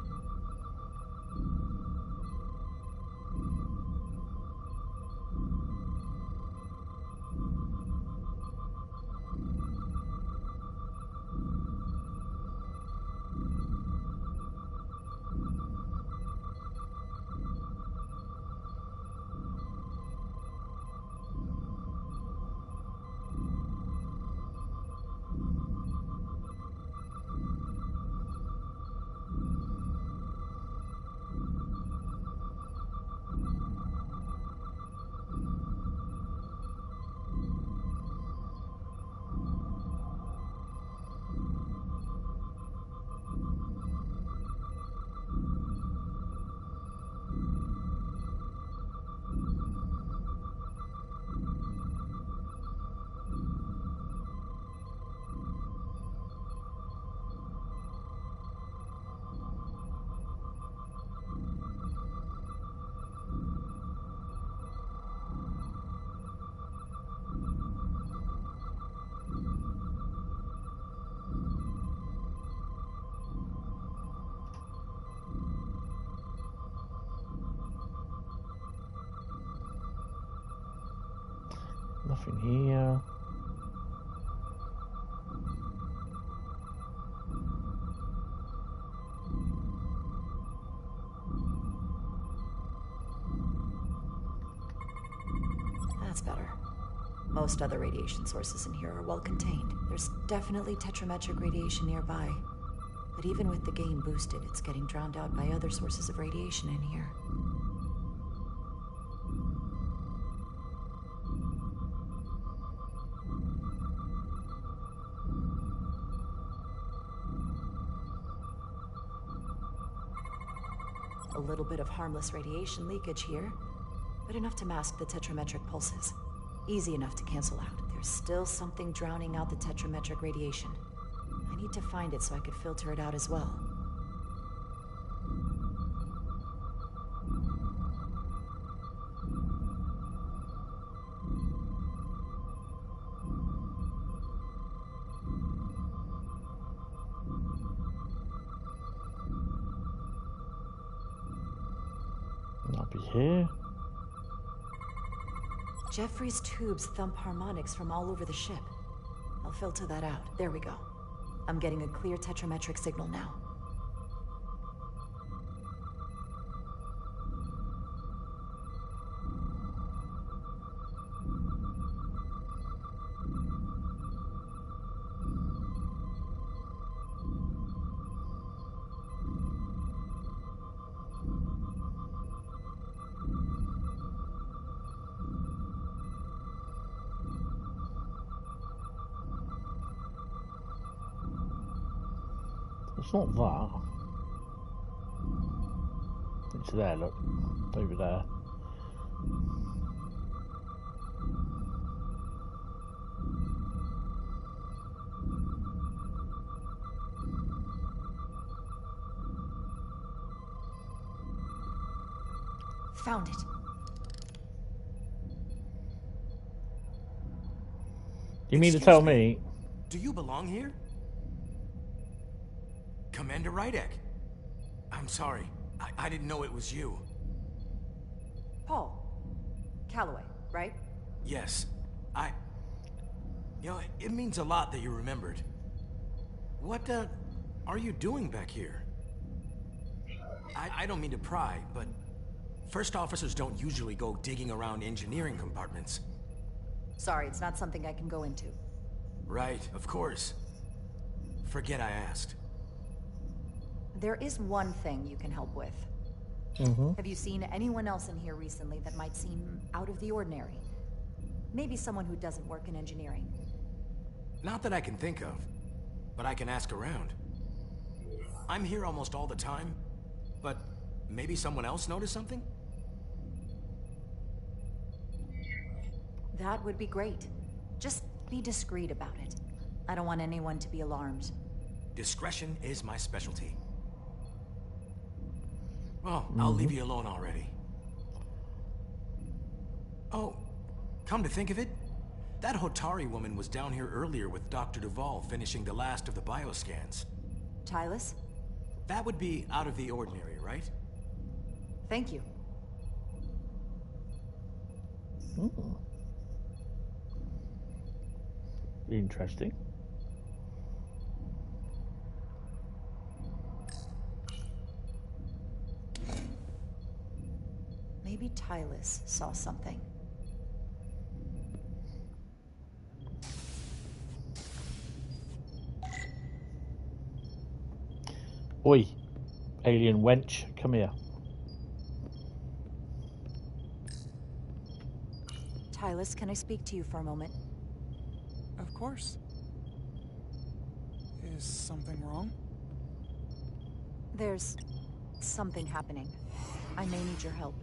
Nothing here. That's better. Most other radiation sources in here are well contained. There's definitely tetrametric radiation nearby. But even with the gain boosted, it's getting drowned out by other sources of radiation in here. A little bit of harmless radiation leakage here, but enough to mask the tetrametric pulses. Easy enough to cancel out. There's still something drowning out the tetrametric radiation. I need to find it so I could filter it out as well. Not be here. Jeffrey's tubes thump harmonics from all over the ship. I'll filter that out. There we go. I'm getting a clear tetrametric signal now. It's not that. It's there, look. Over there. Found it. You mean to tell me? Do you belong here? Commander Rydek. I'm sorry. I didn't know it was you. Paul. Calloway, right? Yes. You know, it means a lot that you remembered. What, are you doing back here? I don't mean to pry, but first officers don't usually go digging around engineering compartments. Sorry, it's not something I can go into. Right, of course. Forget I asked. There is one thing you can help with. Have you seen anyone else in here recently that might seem out of the ordinary? Maybe someone who doesn't work in engineering. Not that I can think of, but I can ask around. I'm here almost all the time, but maybe someone else noticed something? That would be great. Just be discreet about it. I don't want anyone to be alarmed. Discretion is my specialty. Well, I'll leave you alone already. Oh, come to think of it, that Hotari woman was down here earlier with Dr. Duvall finishing the last of the bioscans. Tylus? That would be out of the ordinary, right? Thank you. Interesting. Maybe Tylus saw something. Oi, alien wench, come here. Tylus, can I speak to you for a moment? Of course. Is something wrong? There's something happening. I may need your help.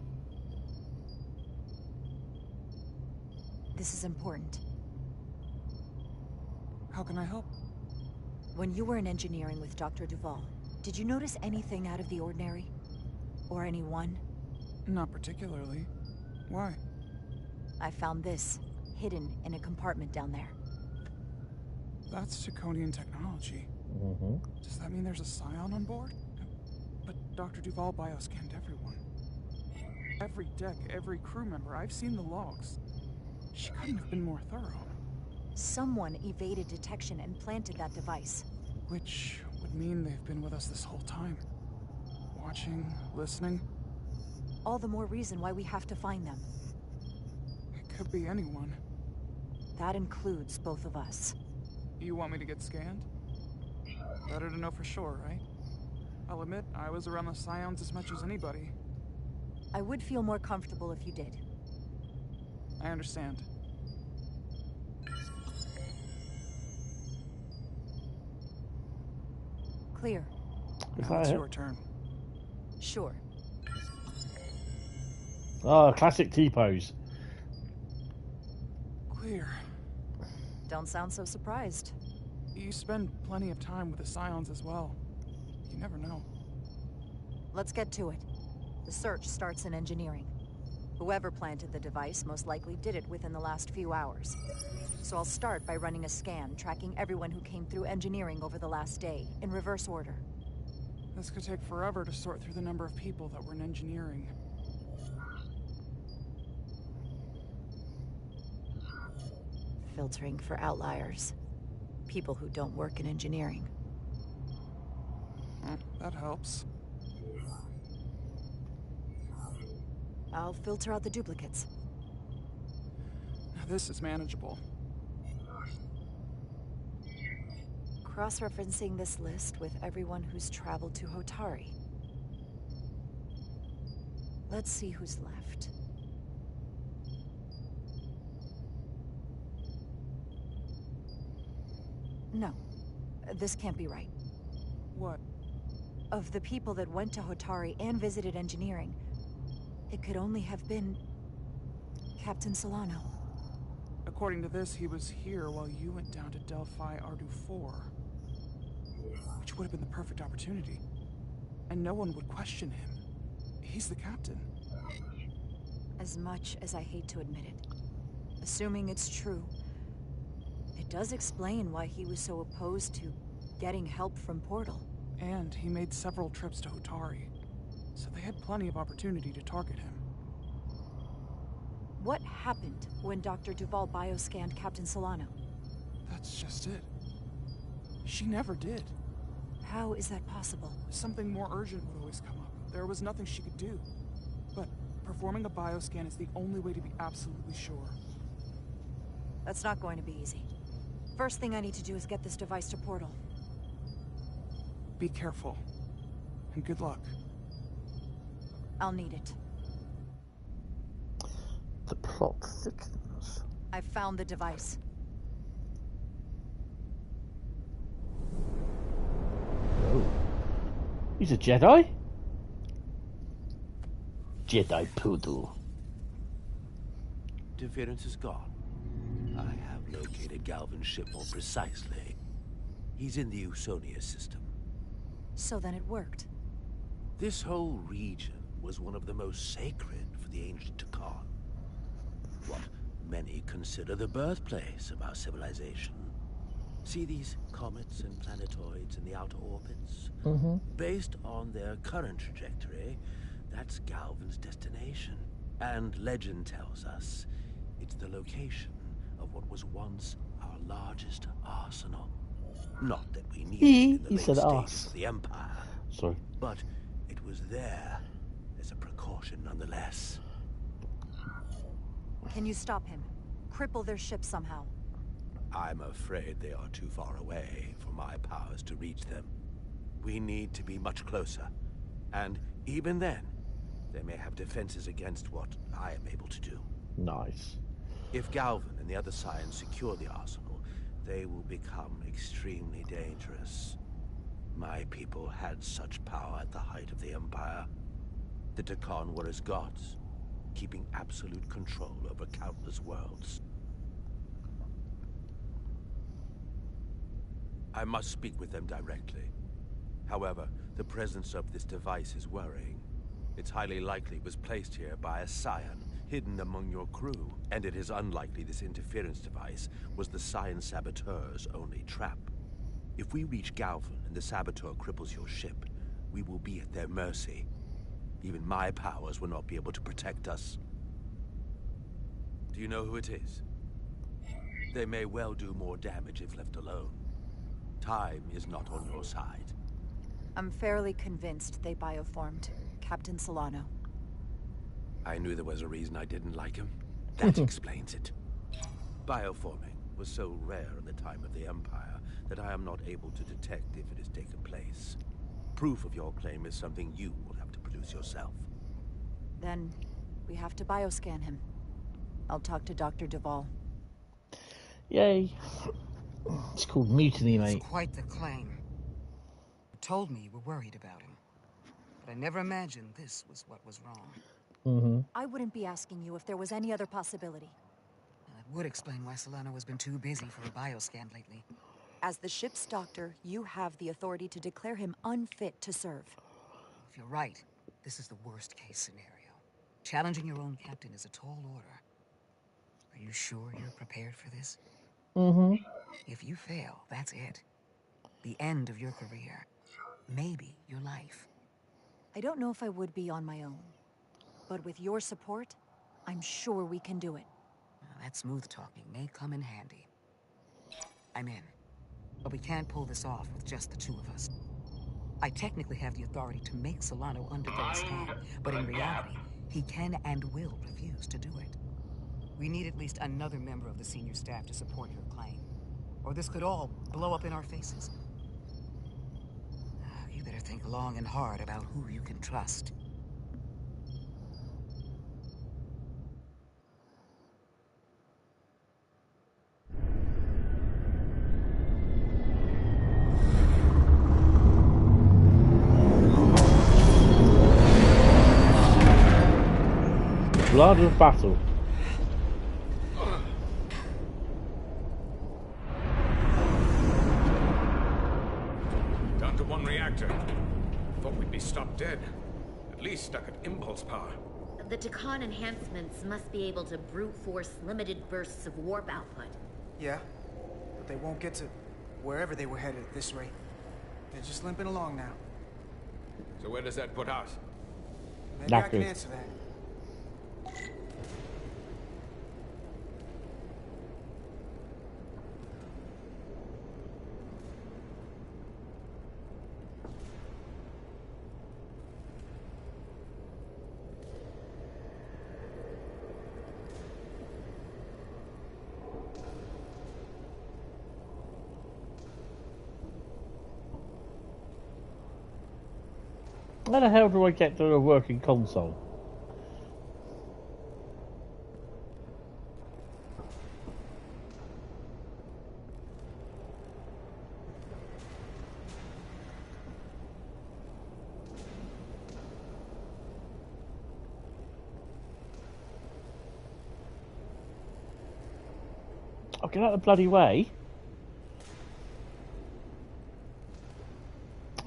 This is important. How can I help? When you were in engineering with Dr. Duvall, did you notice anything out of the ordinary? Or anyone? Not particularly. Why? I found this, hidden in a compartment down there. That's Draconian technology. Does that mean there's a scion on board? But Dr. Duvall bioscanned everyone. Every deck, every crew member. I've seen the logs. She couldn't have been more thorough. Someone evaded detection and planted that device. Which would mean they've been with us this whole time. Watching, listening. All the more reason why we have to find them. It could be anyone. That includes both of us. You want me to get scanned? Better to know for sure, right? I'll admit, I was around the Scions as much as anybody. I would feel more comfortable if you did. I understand. Clear. Now it's your turn. Sure. Oh, classic T-pose. Clear. Don't sound so surprised. You spend plenty of time with the Scions as well. You never know. Let's get to it. The search starts in engineering. Whoever planted the device most likely did it within the last few hours. So I'll start by running a scan, tracking everyone who came through engineering over the last day, in reverse order. This could take forever to sort through the number of people that were in engineering. Filtering for outliers. People who don't work in engineering. That helps. I'll filter out the duplicates. This is manageable. Cross-referencing this list with everyone who's traveled to Hotari. Let's see who's left. No, this can't be right. What? Of the people that went to Hotari and visited engineering, it could only have been Captain Solano. According to this, he was here while you went down to Delphi Ardu 4. Which would have been the perfect opportunity. And no one would question him. He's the captain. As much as I hate to admit it, assuming it's true, it does explain why he was so opposed to getting help from Portal. And he made several trips to Hotari, so they had plenty of opportunity to target him. What happened when Dr. Duval bioscanned Captain Solano? That's just it. She never did. How is that possible? Something more urgent would always come up. There was nothing she could do. But performing a bioscan is the only way to be absolutely sure. That's not going to be easy. First thing I need to do is get this device to Portal. Be careful. And good luck. I'll need it. The plot thickens. I've found the device. Oh. He's a Jedi? Jedi poodle. Interference is gone. I have located Galvin's ship more precisely. He's in the Usonia system. So then it worked. This whole region was one of the most sacred for the ancient Takan. What many consider the birthplace of our civilization. See these comets and planetoids in the outer orbits? Based on their current trajectory, that's Galvin's destination. And legend tells us it's the location of what was once our largest arsenal. Not that we needed it in the late stages of the Empire. Sorry. But it was there as a precaution nonetheless. Can you stop him? Cripple their ship somehow. I'm afraid they are too far away for my powers to reach them. We need to be much closer. And even then, they may have defenses against what I am able to do. Nice. If Galvin and the other Scions secure the arsenal, they will become extremely dangerous. My people had such power at the height of the Empire. The Takan were as gods, keeping absolute control over countless worlds. I must speak with them directly. However, the presence of this device is worrying. It's highly likely it was placed here by a Scion, hidden among your crew. And it is unlikely this interference device was the Scion saboteur's only trap. If we reach Galvin and the saboteur cripples your ship, we will be at their mercy. Even my powers will not be able to protect us. Do you know who it is? They may well do more damage if left alone. Time is not on your side. I'm fairly convinced they bioformed Captain Solano. I knew there was a reason I didn't like him. That explains it. Bioforming was so rare in the time of the Empire that I am not able to detect if it has taken place. Proof of your claim is something you will have to produce yourself. Then we have to bioscan him. I'll talk to Dr. Duval. Yay. It's called mutiny, mate. It's quite the claim. You told me you were worried about him. But I never imagined this was what was wrong. I wouldn't be asking you if there was any other possibility. Well, it would explain why Solano has been too busy for a bioscan lately. As the ship's doctor, you have the authority to declare him unfit to serve. If you're right, this is the worst case scenario. Challenging your own captain is a tall order. Are you sure you're prepared for this? If you fail, that's it. The end of your career. Maybe your life. I don't know if I would be on my own. But with your support, I'm sure we can do it. Well, that smooth talking may come in handy. I'm in. But we can't pull this off with just the two of us. I technically have the authority to make Solano undergo a scan, but in reality, he can and will refuse to do it. We need at least another member of the senior staff to support your claim. Or this could all blow up in our faces. You better think long and hard about who you can trust. Blood of battle. Down to one reactor. Thought we'd be stopped dead. At least stuck at impulse power. The Takan enhancements must be able to brute force limited bursts of warp output. Yeah, but they won't get to wherever they were headed at this rate. They're just limping along now. So where does that put us? Maybe I can answer that. How the hell do I get to a working console? Oh, get out of the bloody way.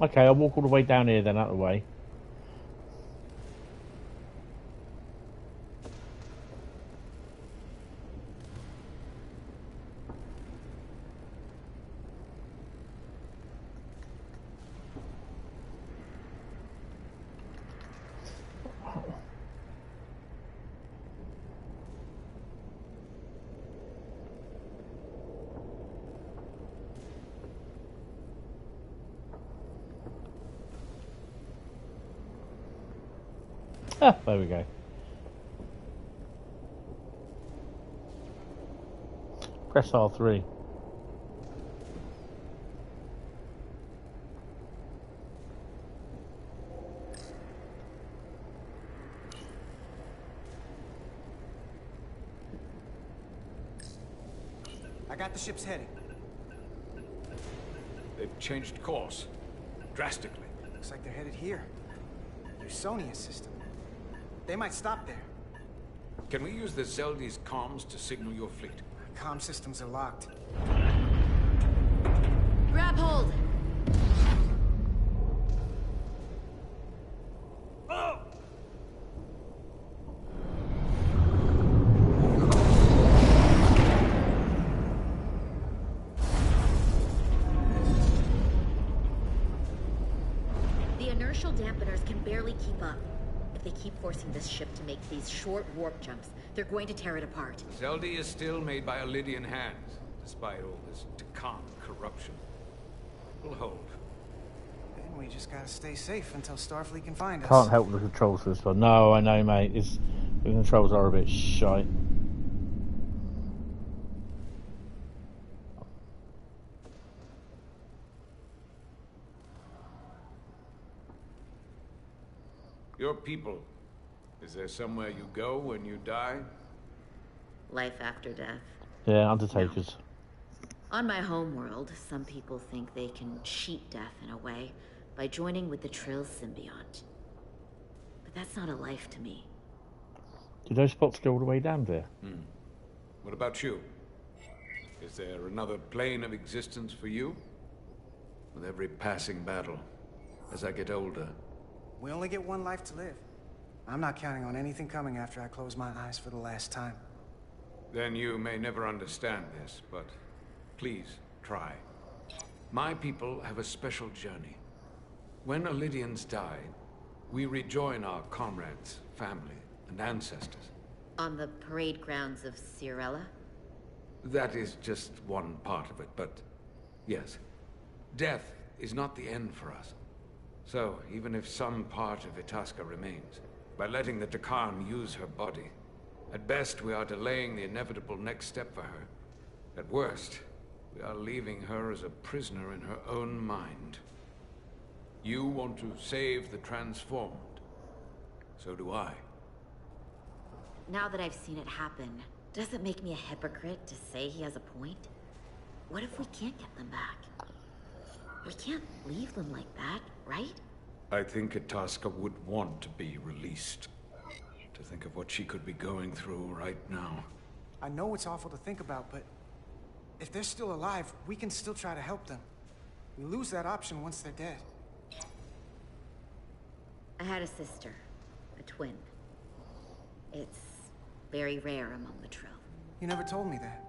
Okay, I'll walk all the way down here then, out of the way. Ah, there we go. Press R3. I got the ship's heading. They've changed course. Drastically. Looks like they're headed here. Your Sony system. They might stop there. Can we use the Zeldy's comms to signal your fleet? Comm systems are locked. Grab hold! Oh! The inertial dampeners can barely keep up. If they keep forcing this ship to make these short warp jumps, they're going to tear it apart. Zeldy is still made by Lydian hands, despite all this Takan corruption. We'll hold. Then we just gotta stay safe until Starfleet can find us. Can't help with the controls for this one. No, I know, mate. The controls are a bit shite. Your people. Is there somewhere you go when you die? Life after death. Yeah, Undertakers. On my homeworld, some people think they can cheat death in a way by joining with the Trill symbiont. But that's not a life to me. Do those spots go all the way down there? What about you? Is there another plane of existence for you? With every passing battle, as I get older, We only get one life to live. I'm not counting on anything coming after I close my eyes for the last time. then you may never understand this, but please try. My people have a special journey. When Lydians die, we rejoin our comrades, family, and ancestors. On the parade grounds of Cirella? That is just one part of it, but yes. Death is not the end for us. So, even if some part of Itasca remains, by letting the Takan use her body, at best we are delaying the inevitable next step for her. At worst, we are leaving her as a prisoner in her own mind. You want to save the transformed. So do I. Now that I've seen it happen, does it make me a hypocrite to say he has a point? What if we can't get them back? We can't leave them like that, right? I think Itasca would want to be released. To think of what she could be going through right now. I know it's awful to think about, but if they're still alive, we can still try to help them. We lose that option once they're dead. I had a sister, a twin. It's very rare among the Trill. You never told me that.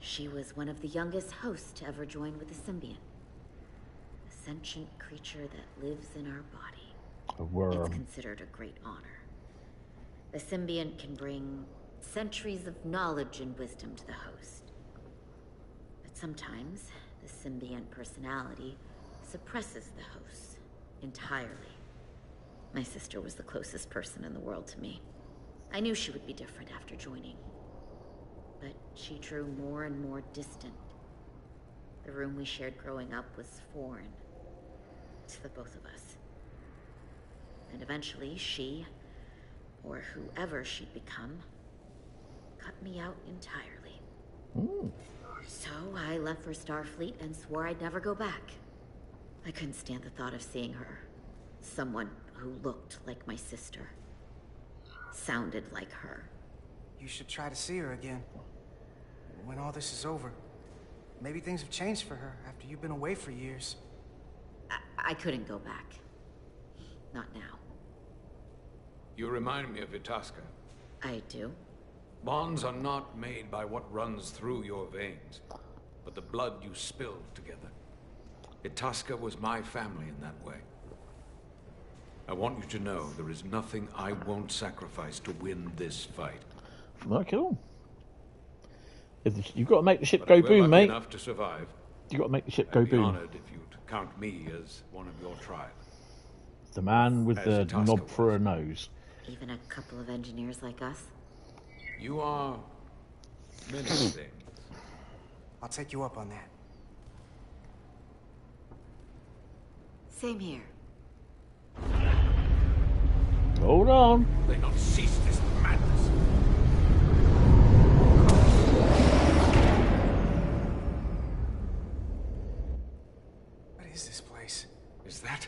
She was one of the youngest hosts to ever join with the symbiont. A sentient creature that lives in our body. A worm. It's considered a great honor. The symbiont can bring centuries of knowledge and wisdom to the host. But sometimes, the symbiont personality suppresses the host entirely. My sister was the closest person in the world to me. I knew she would be different after joining. But she drew more and more distant. The room we shared growing up was foreign to the both of us. And eventually she, or whoever she'd become, cut me out entirely. So I left for Starfleet and swore I'd never go back. I couldn't stand the thought of seeing her. Someone who looked like my sister. Sounded like her. You should try to see her again. When all this is over. Maybe things have changed for her after you've been away for years. I couldn't go back. Not now. You remind me of Itasca. I do? Bonds are not made by what runs through your veins, but the blood you spilled together. Itasca was my family in that way. I want you to know there is nothing I won't sacrifice to win this fight. Right, cool. You've got to make the ship go boom, mate. Enough to survive. You've got to make the ship go boom. I'd be honored if you'd count me as one of your tribe. The man with the knob for a nose. Even a couple of engineers like us? You are many things. I'll take you up on that. Same here. Hold on. They not cease this madness. What is this place? Is that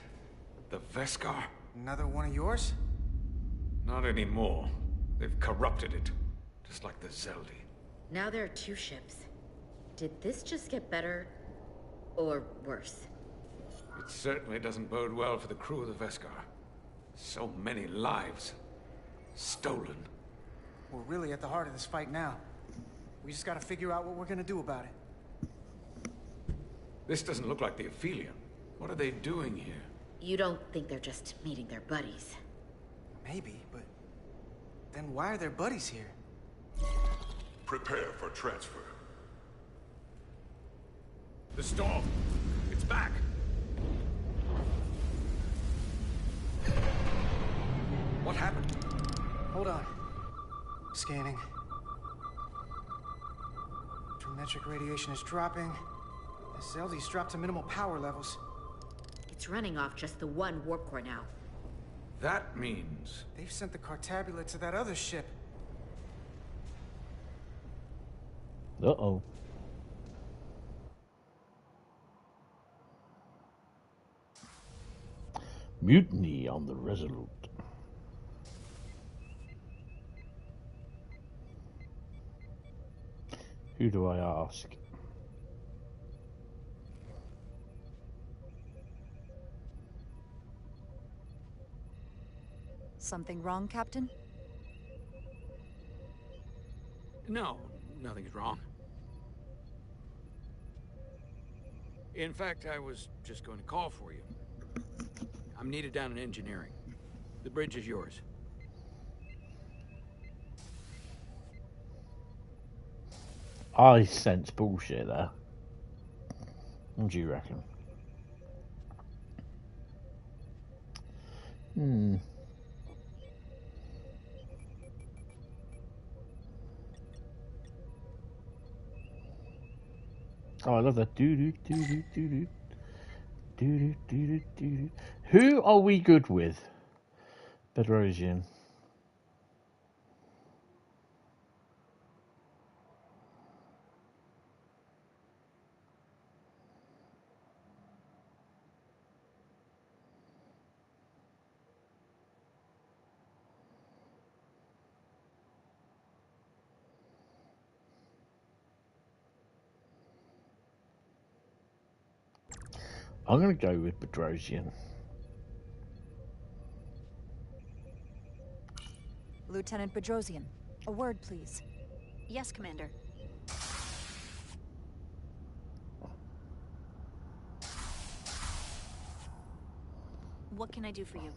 the Veskar? Another one of yours? Not anymore. They've corrupted it, just like the Zeldi. Now there are 2 ships. Did this just get better or worse? It certainly doesn't bode well for the crew of the Veskar. So many lives stolen. We're really at the heart of this fight now. We just gotta figure out what we're gonna do about it. This doesn't look like the Aphelion. What are they doing here? You don't think they're just meeting their buddies? Maybe, but then why are their buddies here? Prepare for transfer. The storm! It's back! What happened? Hold on. Scanning. Metric radiation is dropping. The Zeldi's dropped to minimal power levels. It's running off just the one warp core now. That means... They've sent the Cartabula to that other ship. Uh-oh. Mutiny on the Resolute. Who do I ask? Something wrong, Captain? No, nothing's wrong. In fact, I was just going to call for you. I'm needed down in engineering. The bridge is yours. I sense bullshit there. What do you reckon? Oh, I love that. Who are we good with? Bedrosian. I'm going to go with Bedrosian. Lieutenant Bedrosian, a word, please. Yes, Commander. What can I do for you?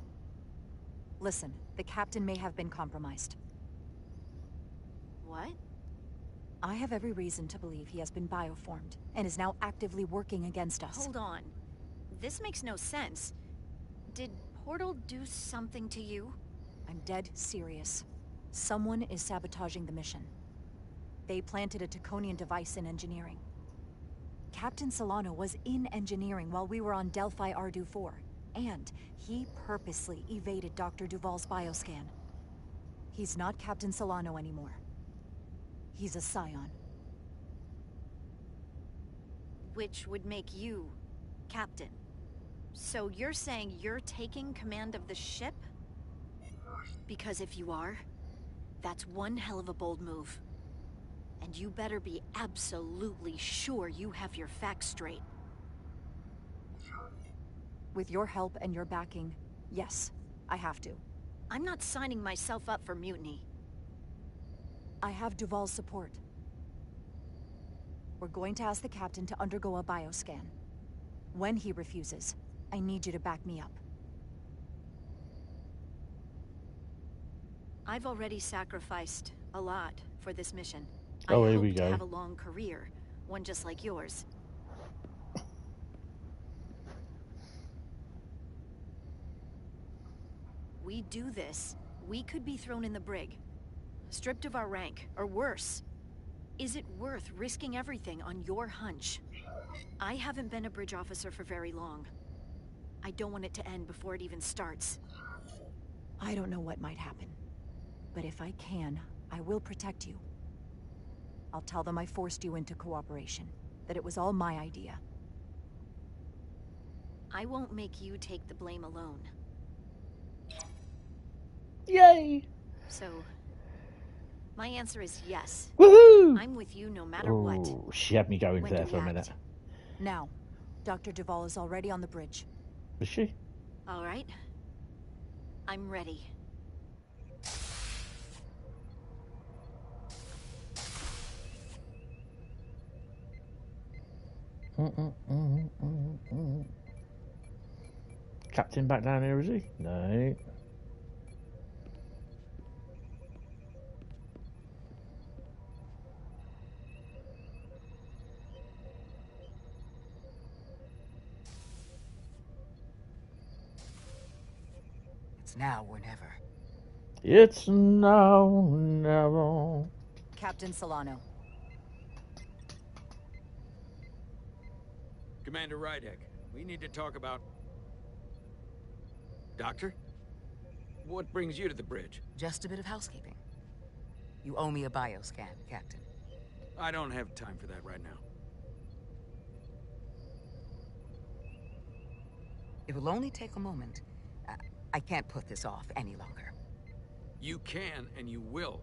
Listen, the captain may have been compromised. What? I have every reason to believe he has been bioformed and is now actively working against us. Hold on. This makes no sense. Did Portal do something to you? I'm dead serious. Someone is sabotaging the mission. They planted a Taconian device in engineering. Captain Solano was in engineering while we were on Delphi Ardu 4, and he purposely evaded Dr. Duval's bioscan. He's not Captain Solano anymore. He's a Scion. Which would make you Captain. So you're saying you're taking command of the ship? Because if you are, that's one hell of a bold move. And you better be absolutely sure you have your facts straight. With your help and your backing, yes, I have to. I'm not signing myself up for mutiny. I have Duval's support. We're going to ask the captain to undergo a bioscan. When he refuses, I need you to back me up. I've already sacrificed a lot for this mission. Oh, I here hope we to go. have a long career, one just like yours. We do this, we could be thrown in the brig, stripped of our rank, or worse. Is it worth risking everything on your hunch? I haven't been a bridge officer for very long. I don't want it to end before it even starts. I don't know what might happen, but if I can, I will protect you. I'll tell them I forced you into cooperation, that it was all my idea. I won't make you take the blame alone. Yay! So, my answer is yes. Woohoo! I'm with you no matter what. Oh, she had me going When there do for we a minute. act? Now, Dr. Duval is already on the bridge. Is she? All right. I'm ready. Captain back down here, is he? No. It's now or never. It's now or never. Captain Solano. Commander Rydek, we need to talk about... Doctor? What brings you to the bridge? Just a bit of housekeeping. You owe me a bioscan, Captain. I don't have time for that right now. It will only take a moment. I can't put this off any longer. You can, and you will.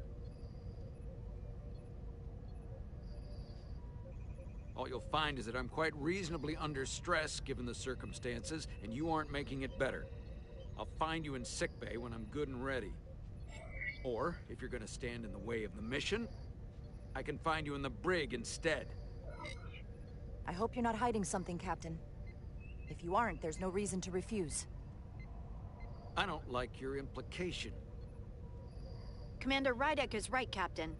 All you'll find is that I'm quite reasonably under stress given the circumstances, and you aren't making it better. I'll find you in sickbay when I'm good and ready. Or, if you're gonna stand in the way of the mission, I can find you in the brig instead. I hope you're not hiding something, Captain. If you aren't, there's no reason to refuse. I don't like your implication. Commander Rydek is right, Captain.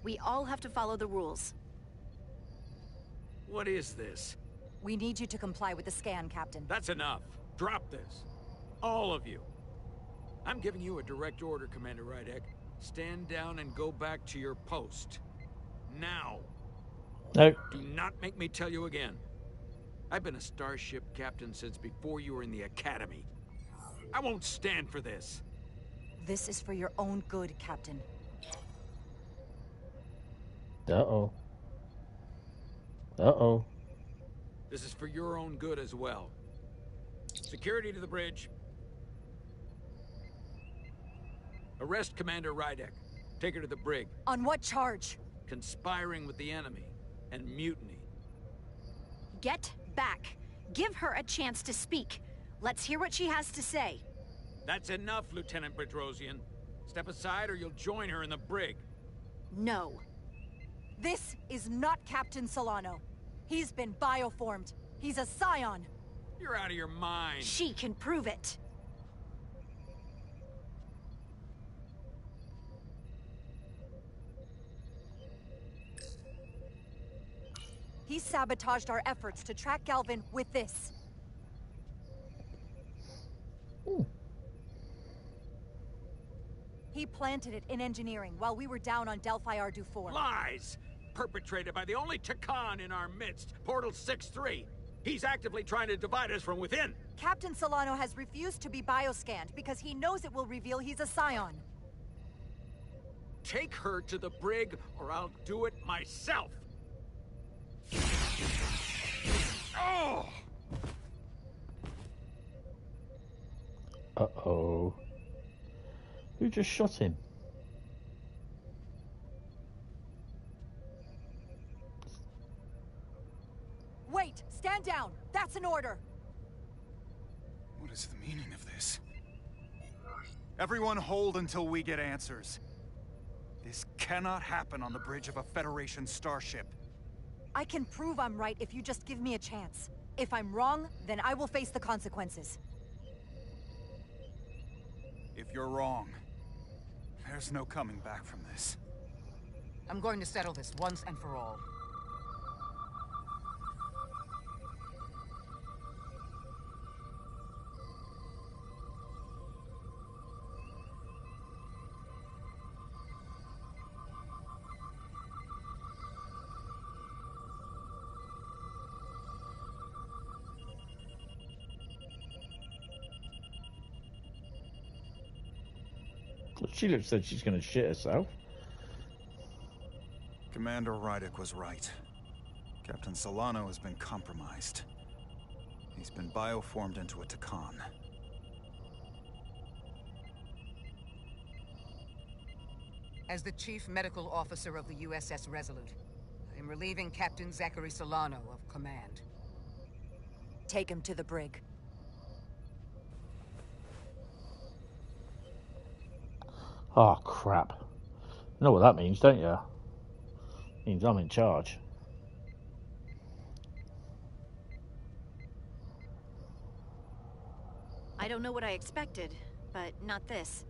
We all have to follow the rules. What is this? We need you to comply with the scan, Captain. That's enough. Drop this. All of you. I'm giving you a direct order, Commander Rydek. Stand down and go back to your post. Now. No. Do not make me tell you again. I've been a starship captain since before you were in the academy. I won't stand for this. This is for your own good, Captain. Uh-oh. Uh-oh. This is for your own good as well. Security to the bridge. Arrest Commander Rydek. Take her to the brig. On what charge? Conspiring with the enemy and mutiny. Get back. Give her a chance to speak. Let's hear what she has to say. That's enough, Lieutenant Bedrosian. Step aside or you'll join her in the brig. No. This is not Captain Solano. He's been bioformed. He's a Scion. You're out of your mind. She can prove it. He sabotaged our efforts to track Galvin with this. He planted it in engineering while we were down on Delphi Ardu 4. Lies! Perpetrated by the only Takan in our midst, Portal 6-3. He's actively trying to divide us from within. Captain Solano has refused to be bioscanned because he knows it will reveal he's a Scion. Take her to the brig, or I'll do it myself! Oh! Uh-oh. Who just shot him? Wait! Stand down! That's an order! What is the meaning of this? Everyone hold until we get answers. This cannot happen on the bridge of a Federation starship. I can prove I'm right if you just give me a chance. If I'm wrong, then I will face the consequences. If you're wrong, there's no coming back from this. I'm going to settle this once and for all. She looks like she's going to shit herself. Commander Rydick was right. Captain Solano has been compromised. He's been bioformed into a Takan. As the Chief Medical Officer of the USS Resolute, I am relieving Captain Zachary Solano of command. Take him to the brig. Oh, crap. You know what that means, don't you? It means I'm in charge. I don't know what I expected, but not this.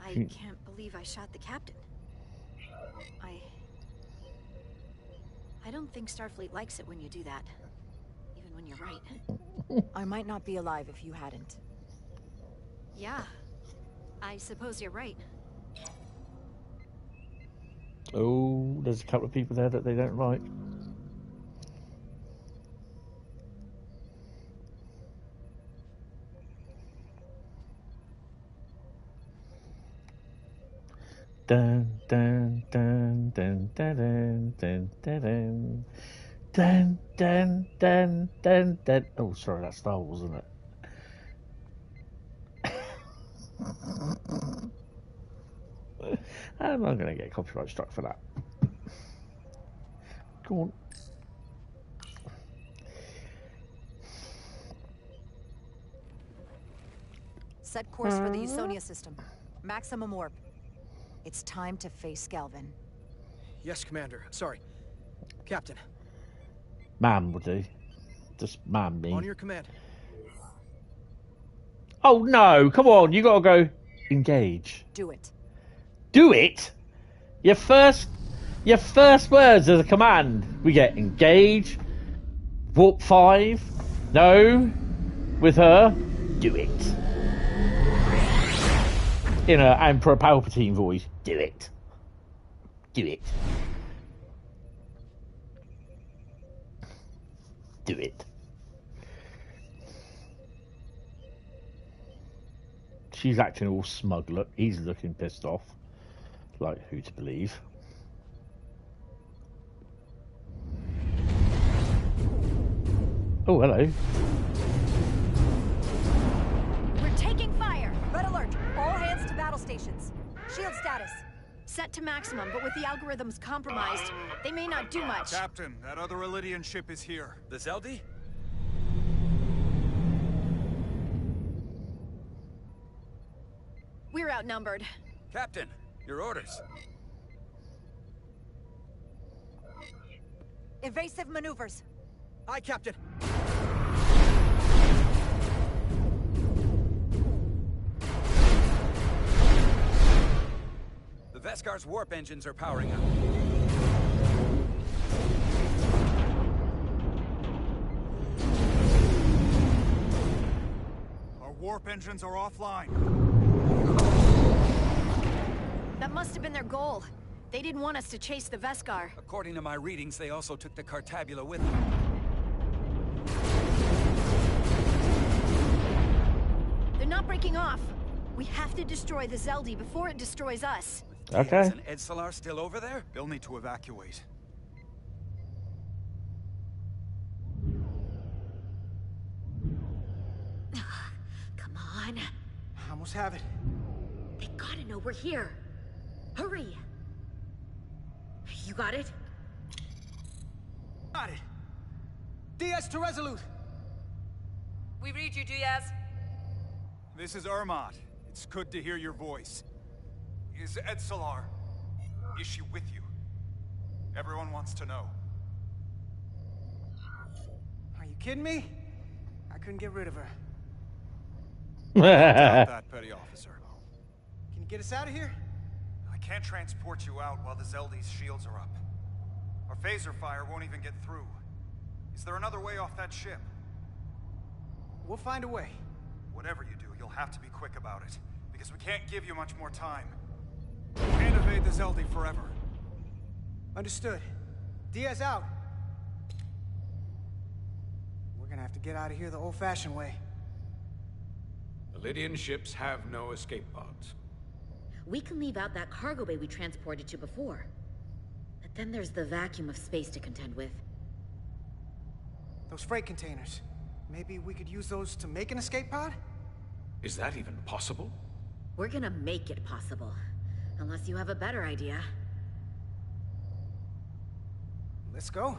I can't believe I shot the captain. I don't think Starfleet likes it when you do that. Even when you're right. I might not be alive if you hadn't. Yeah. I suppose you're right. Oh, there's a couple of people there that they don't like. Dun dun dun dun dun dun dun dun dun dun dun dun. Oh, sorry, that's Star Wars, isn't it? I'm not going to get copyright struck for that. Go on. Set course for the Usonia system. Maximum warp. It's time to face Galvin. Yes, Commander. Sorry. Captain. Ma'am would do. Just ma'am me. On your command. Oh no, come on, you gotta go engage. Do it. Do it? Your first words as a command. We get engage, warp 5, no, with her, do it. In a Emperor Palpatine voice, do it. Do it. Do it. She's acting all smug. Look, he's looking pissed off. Like, who to believe? Oh, hello. We're taking fire. Red alert. All hands to battle stations. Shield status. Set to maximum, but with the algorithms compromised, they may not do much. Captain, that other Elydian ship is here. The Zeldi? We're outnumbered. Captain, your orders. Evasive maneuvers. Aye, Captain. The Vescar's warp engines are powering up. Our warp engines are offline. That must have been their goal. They didn't want us to chase the Vescar. According to my readings, they also took the Cartabula with them. breaking off. We have to destroy the Zeldi before it destroys us. Okay. Is an Edsalar still over there? They'll need to evacuate. Come on. I almost have it. They gotta know we're here. Hurry. You got it? Got it. Diaz to Resolute. We read you, Diaz. This is Ermot. It's good to hear your voice. Is Edsalar? Is she with you? Everyone wants to know. Are you kidding me? I couldn't get rid of her. Doubt that, petty officer. Can you get us out of here? I can't transport you out while the Zeldi's shields are up. Our phaser fire won't even get through. Is there another way off that ship? We'll find a way. Whatever you do, you'll have to be quick about it, because we can't give you much more time. We can't evade the Zeldi forever. Understood. Diaz out. We're gonna have to get out of here the old-fashioned way. The Lydian ships have no escape pods. We can leave out that cargo bay we transported to before. But then there's the vacuum of space to contend with. Those freight containers. Maybe we could use those to make an escape pod? Is that even possible? We're gonna make it possible. Unless you have a better idea. Let's go.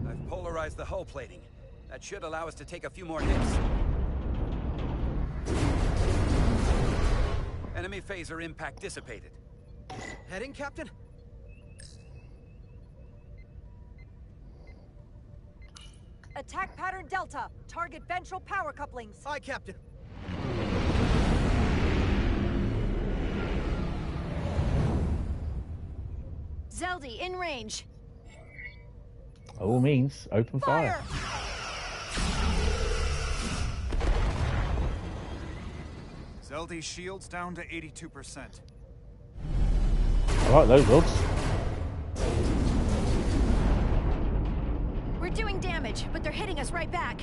I've polarized the hull plating. That should allow us to take a few more hits. Enemy phaser impact dissipated. Heading, Captain? Attack pattern Delta. Target ventral power couplings. Aye, Captain. Zeldi, in range. All means, open fire. Zeldi's shields down to 82%. I like those odds. We're doing damage, but they're hitting us right back.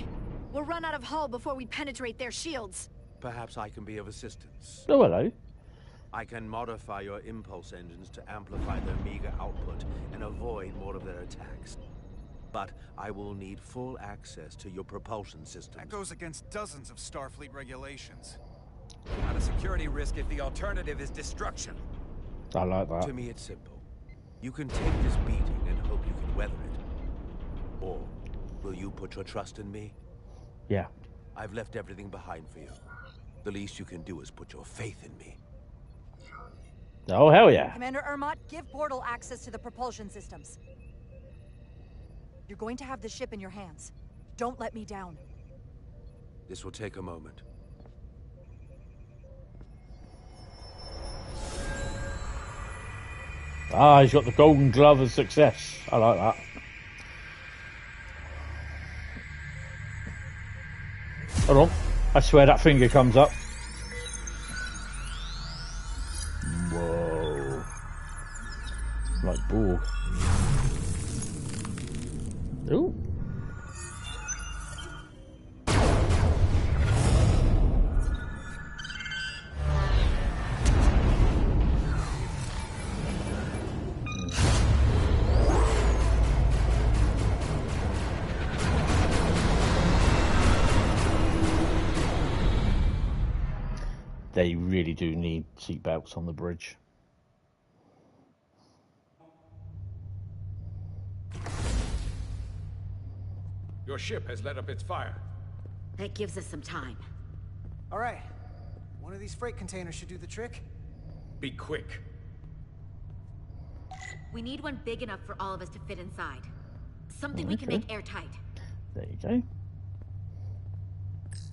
We'll run out of hull before we penetrate their shields. Perhaps I can be of assistance. Oh, hello. I can modify your impulse engines to amplify their meager output and avoid more of their attacks. But I will need full access to your propulsion systems. That goes against dozens of Starfleet regulations. Not a security risk if the alternative is destruction. I like that. To me, it's simple. You can take this beating and hope you can weather it. Or will you put your trust in me? Yeah. I've left everything behind for you. The least you can do is put your faith in me. Oh, hell yeah. Commander Ermot, give Bortle access to the propulsion systems. You're going to have the ship in your hands. Don't let me down. This will take a moment. Ah, he's got the golden glove of success. I like that. Hold on. I swear that finger comes up. Whoa. Like Borg. Ooh. They really do need seatbelts on the bridge. Your ship has let up its fire. That gives us some time. All right. One of these freight containers should do the trick. Be quick. We need one big enough for all of us to fit inside. Something we can make airtight. There you go.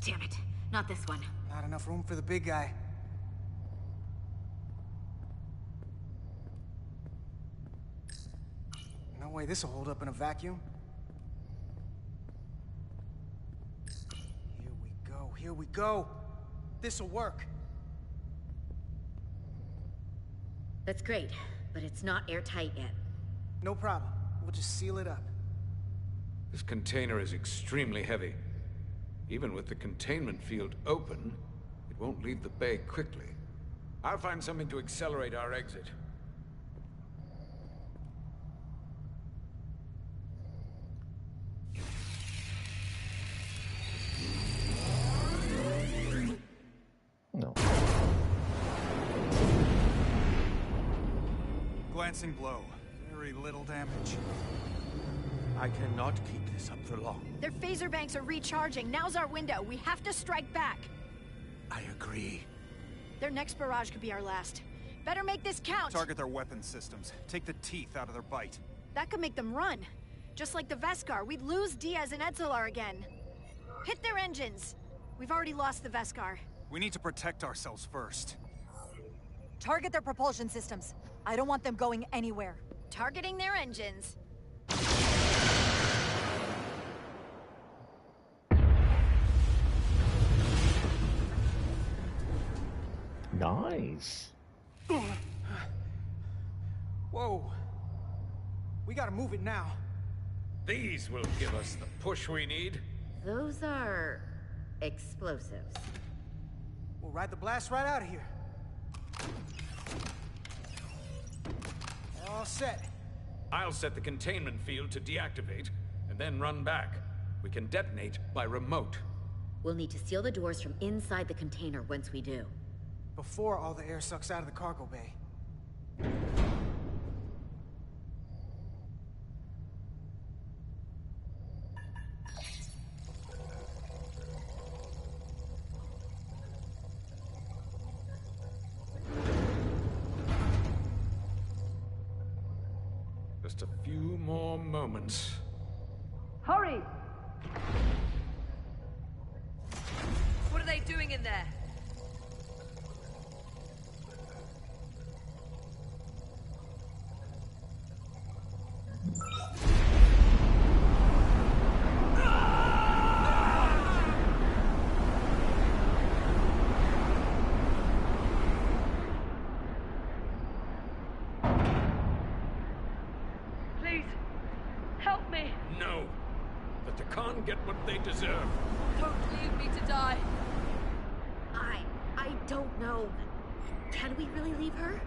Damn it. Not this one. Not enough room for the big guy. No way this'll hold up in a vacuum. Here we go, here we go. This'll work. That's great, but it's not airtight yet. No problem. We'll just seal it up. This container is extremely heavy. Even with the containment field open, it won't leave the bay quickly. I'll find something to accelerate our exit. No. Glancing blow. Very little damage. I cannot keep this up for long. Their phaser banks are recharging. Now's our window. We have to strike back. I agree. Their next barrage could be our last. Better make this count. Target their weapon systems. Take the teeth out of their bite. That could make them run. Just like the Veskar, we'd lose Diaz and Etzelar again. Hit their engines. We've already lost the Veskar. We need to protect ourselves first. Target their propulsion systems. I don't want them going anywhere. Targeting their engines. Nice. Whoa. We gotta move it now. These will give us the push we need. Those are explosives. We'll ride the blast right out of here. All set. I'll set the containment field to deactivate, and then run back. We can detonate by remote. We'll need to seal the doors from inside the container once we do. Before all the air sucks out of the cargo bay. Just a few more moments. Hurry! What are they doing in there? Please, help me. No. Let the Khan get what they deserve. Don't leave me to die. I don't know. Can we really leave her?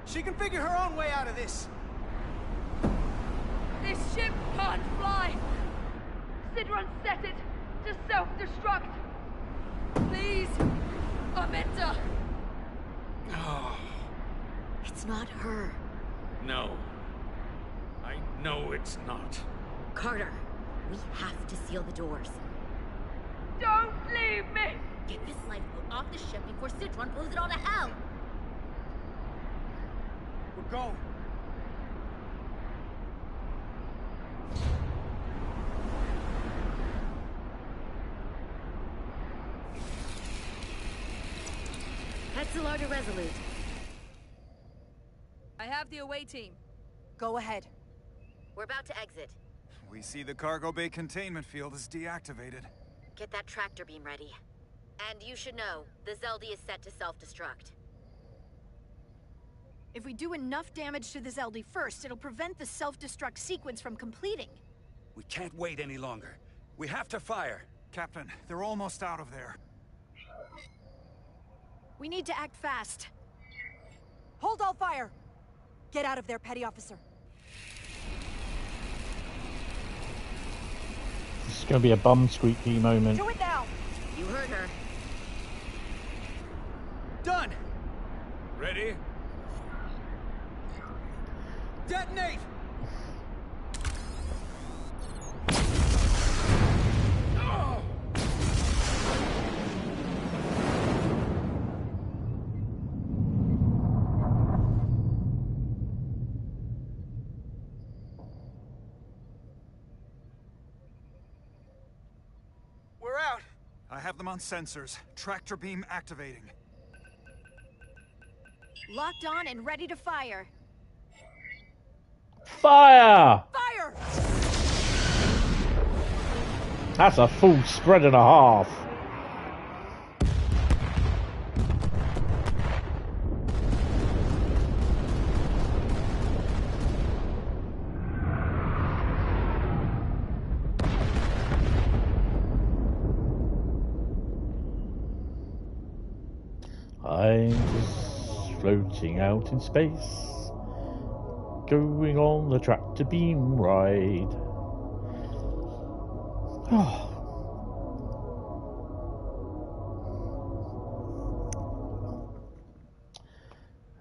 She can figure her own way out of this. This ship can't fly. Sidron set it to self-destruct. Please, Amenta. Oh, It's not her. no. I know it's not. Carter, we have to seal the doors. Don't leave me. Get this lifeboat off the ship before Sidron blows it all to hell. We're going. Etzelar to Resolute. I have the away team. Go ahead. We're about to exit. We see the cargo bay containment field is deactivated. Get that tractor beam ready. And you should know, the Zeldy is set to self-destruct. If we do enough damage to the Zeldy first, it'll prevent the self-destruct sequence from completing. We can't wait any longer. We have to fire. Captain, they're almost out of there. We need to act fast. Hold all fire! Get out of there, Petty Officer. This is going to be a bum squeaky moment. Do it now! You heard her. Done! Ready? Detonate! We're out. I have them on sensors. Tractor beam activating. Locked on and ready to fire. Fire! Fire! That's a full spread and a half. I'm just floating out in space, going on the tractor beam ride. Oh.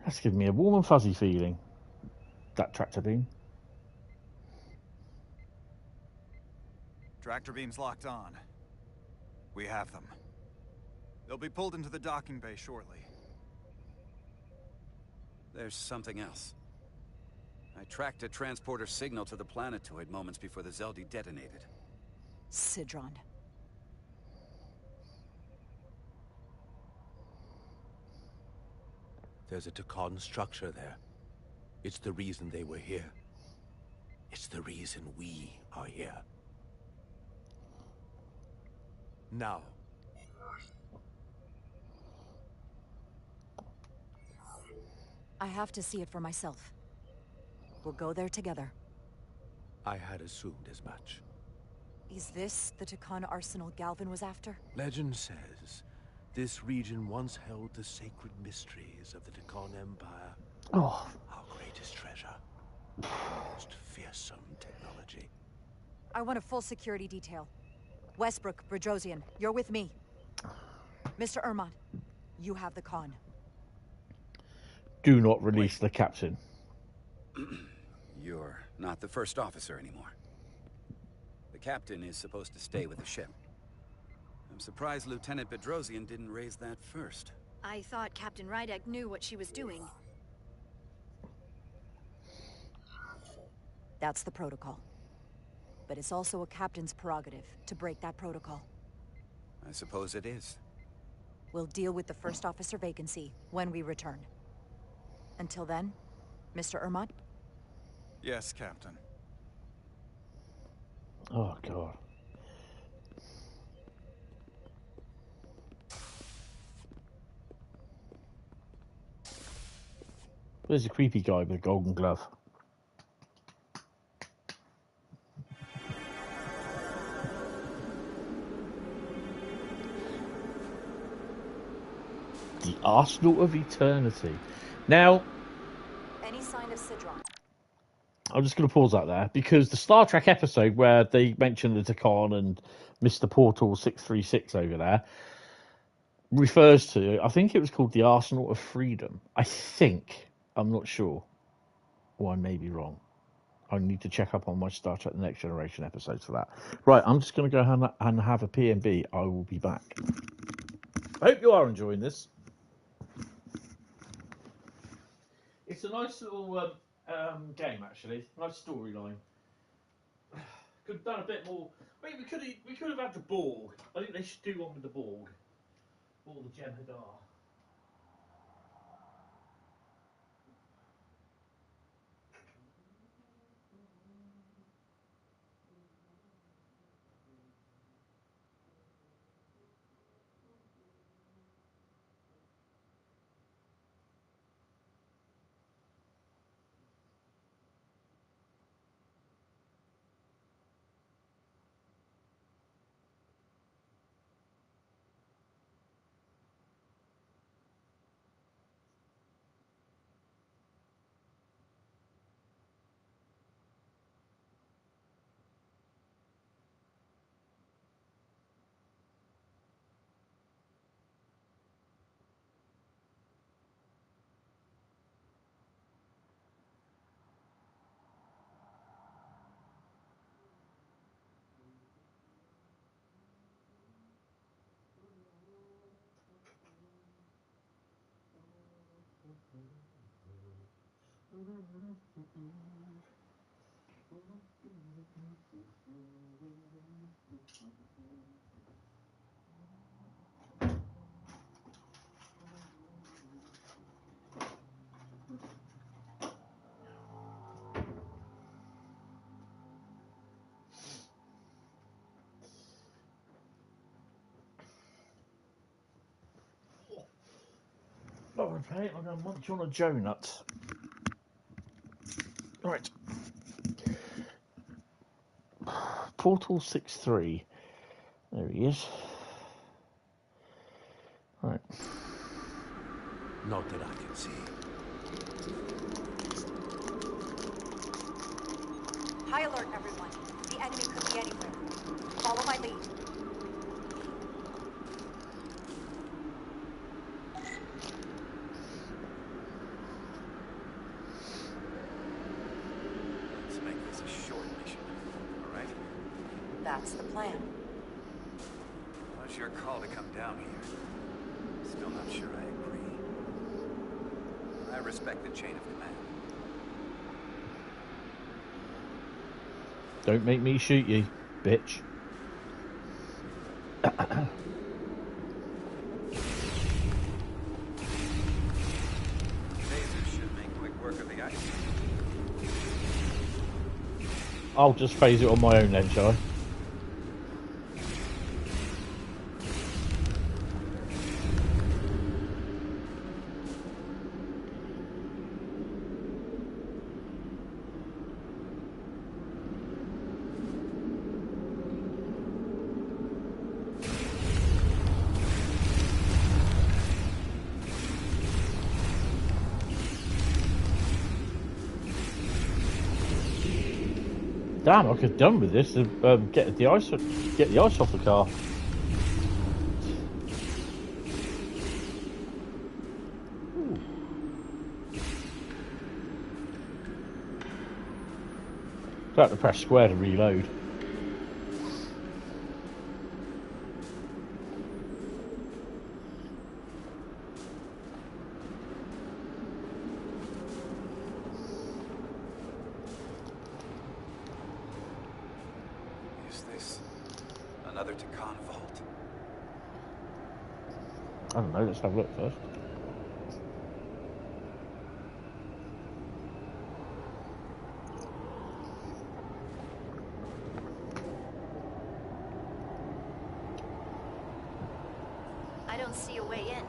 That's giving me a warm and fuzzy feeling, that tractor beam. Tractor beam's locked on. We have them. They'll be pulled into the docking bay shortly. There's something else. I tracked a transporter signal to the planetoid moments before the Zeldi detonated. Sidron. There's a Takon structure there. It's the reason they were here. It's the reason we are here. Now. I have to see it for myself. We'll go there together. I had assumed as much. Is this the Takon arsenal Galvin was after? Legend says this region once held the sacred mysteries of the Takon Empire. Oh. Our greatest treasure. Most fearsome technology. I want a full security detail. Westbrook, Bridrosian, you're with me. Mr. Ermont, you have the con. Do not release the captain. You're not the first officer anymore. The captain is supposed to stay with the ship. I'm surprised Lieutenant Bedrosian didn't raise that first. I thought Captain Rydek knew what she was doing. That's the protocol. But it's also a captain's prerogative to break that protocol. I suppose it is. We'll deal with the first officer vacancy when we return. Until then, Mr. Ermont? Yes, Captain. Oh, God. There's a creepy guy with a golden glove. The Arsenal of Eternity. Now, any sign of Sidron? I'm just going to pause that there because the Star Trek episode where they mentioned the Takon and Mr. Portal 636 over there refers to, I think it was called the Arsenal of Freedom. I think. I'm not sure. Or I may be wrong. I need to check up on my Star Trek The Next Generation episodes for that. Right, I'm just going to go and have a P&B. I will be back. I hope you are enjoying this. It's a nice little game, actually. Nice storyline. Could have done a bit more. I mean, we could have had the Borg. I think they should do one with the Borg. Or the Jem'Hadar. Okay, I'm going to munch on a Joe nut. Right. Portal 6-3. There he is. Right. Not that I can see. High alert, everyone. The enemy could be anywhere. Follow my lead. Let's make this a short mission, all right? That's the plan. It was your call to come down here. Still not sure I agree. I respect the chain of command. Don't make me shoot you, bitch. Lasers should make quick work of the ice. I'll just phase it on my own then, shall I? Damn, I could have done with this and get the ice off the car. Ooh. I have to press square to reload. Another Takan vault. I don't know, let's have a look first. I don't see a way in.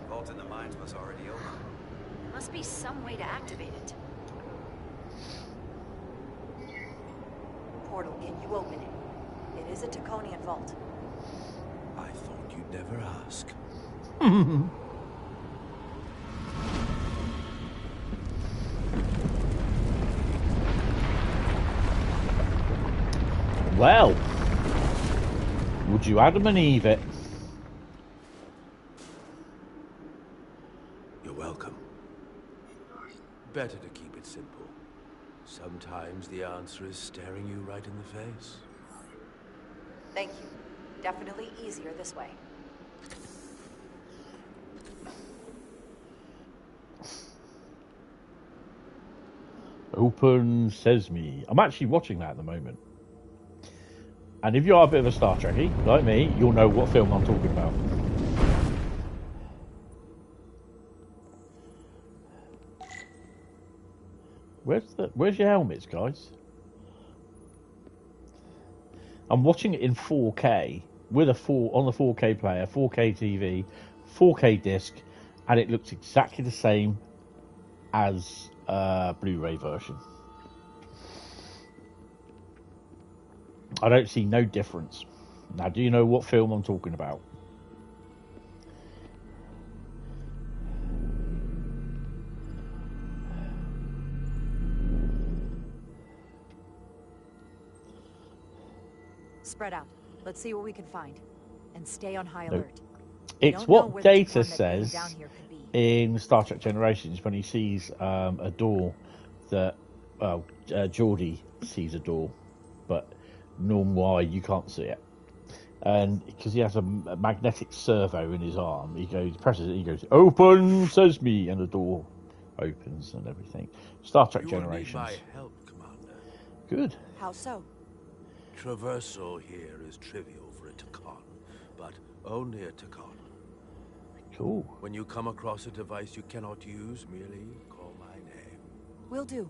The vault in the mines was already open. There must be some way to activate it. Portal, can you open it? It is a Taconian vault. I thought you'd never ask. Well, would you Adam and Eve it? You're welcome. Better to keep it simple. Sometimes the answer is staring you right in the face. Thank you. Definitely easier this way. Open Sesame. I'm actually watching that at the moment. And if you are a bit of a Star Trekkie, like me, you'll know what film I'm talking about. Where's your helmets, guys? I'm watching it in 4K with on the 4K player, 4K TV, 4K disc, and it looks exactly the same as Blu-ray version. I don't see no difference. Now, do you know what film I'm talking about? Spread out. Let's see what we can find. And stay on high alert. It's what Data says in Star Trek Generations when he sees a door that, well, Geordi sees a door, but normal you can't see it. And because he has a magnetic servo in his arm, he presses it, he goes, "Open Sesame," and the door opens and everything. Star Trek Generations. You need my help, Commander. Good. How so? Traversal here is trivial for a Takan, but only a Takan. Cool. When you come across a device you cannot use, merely call my name. Will do.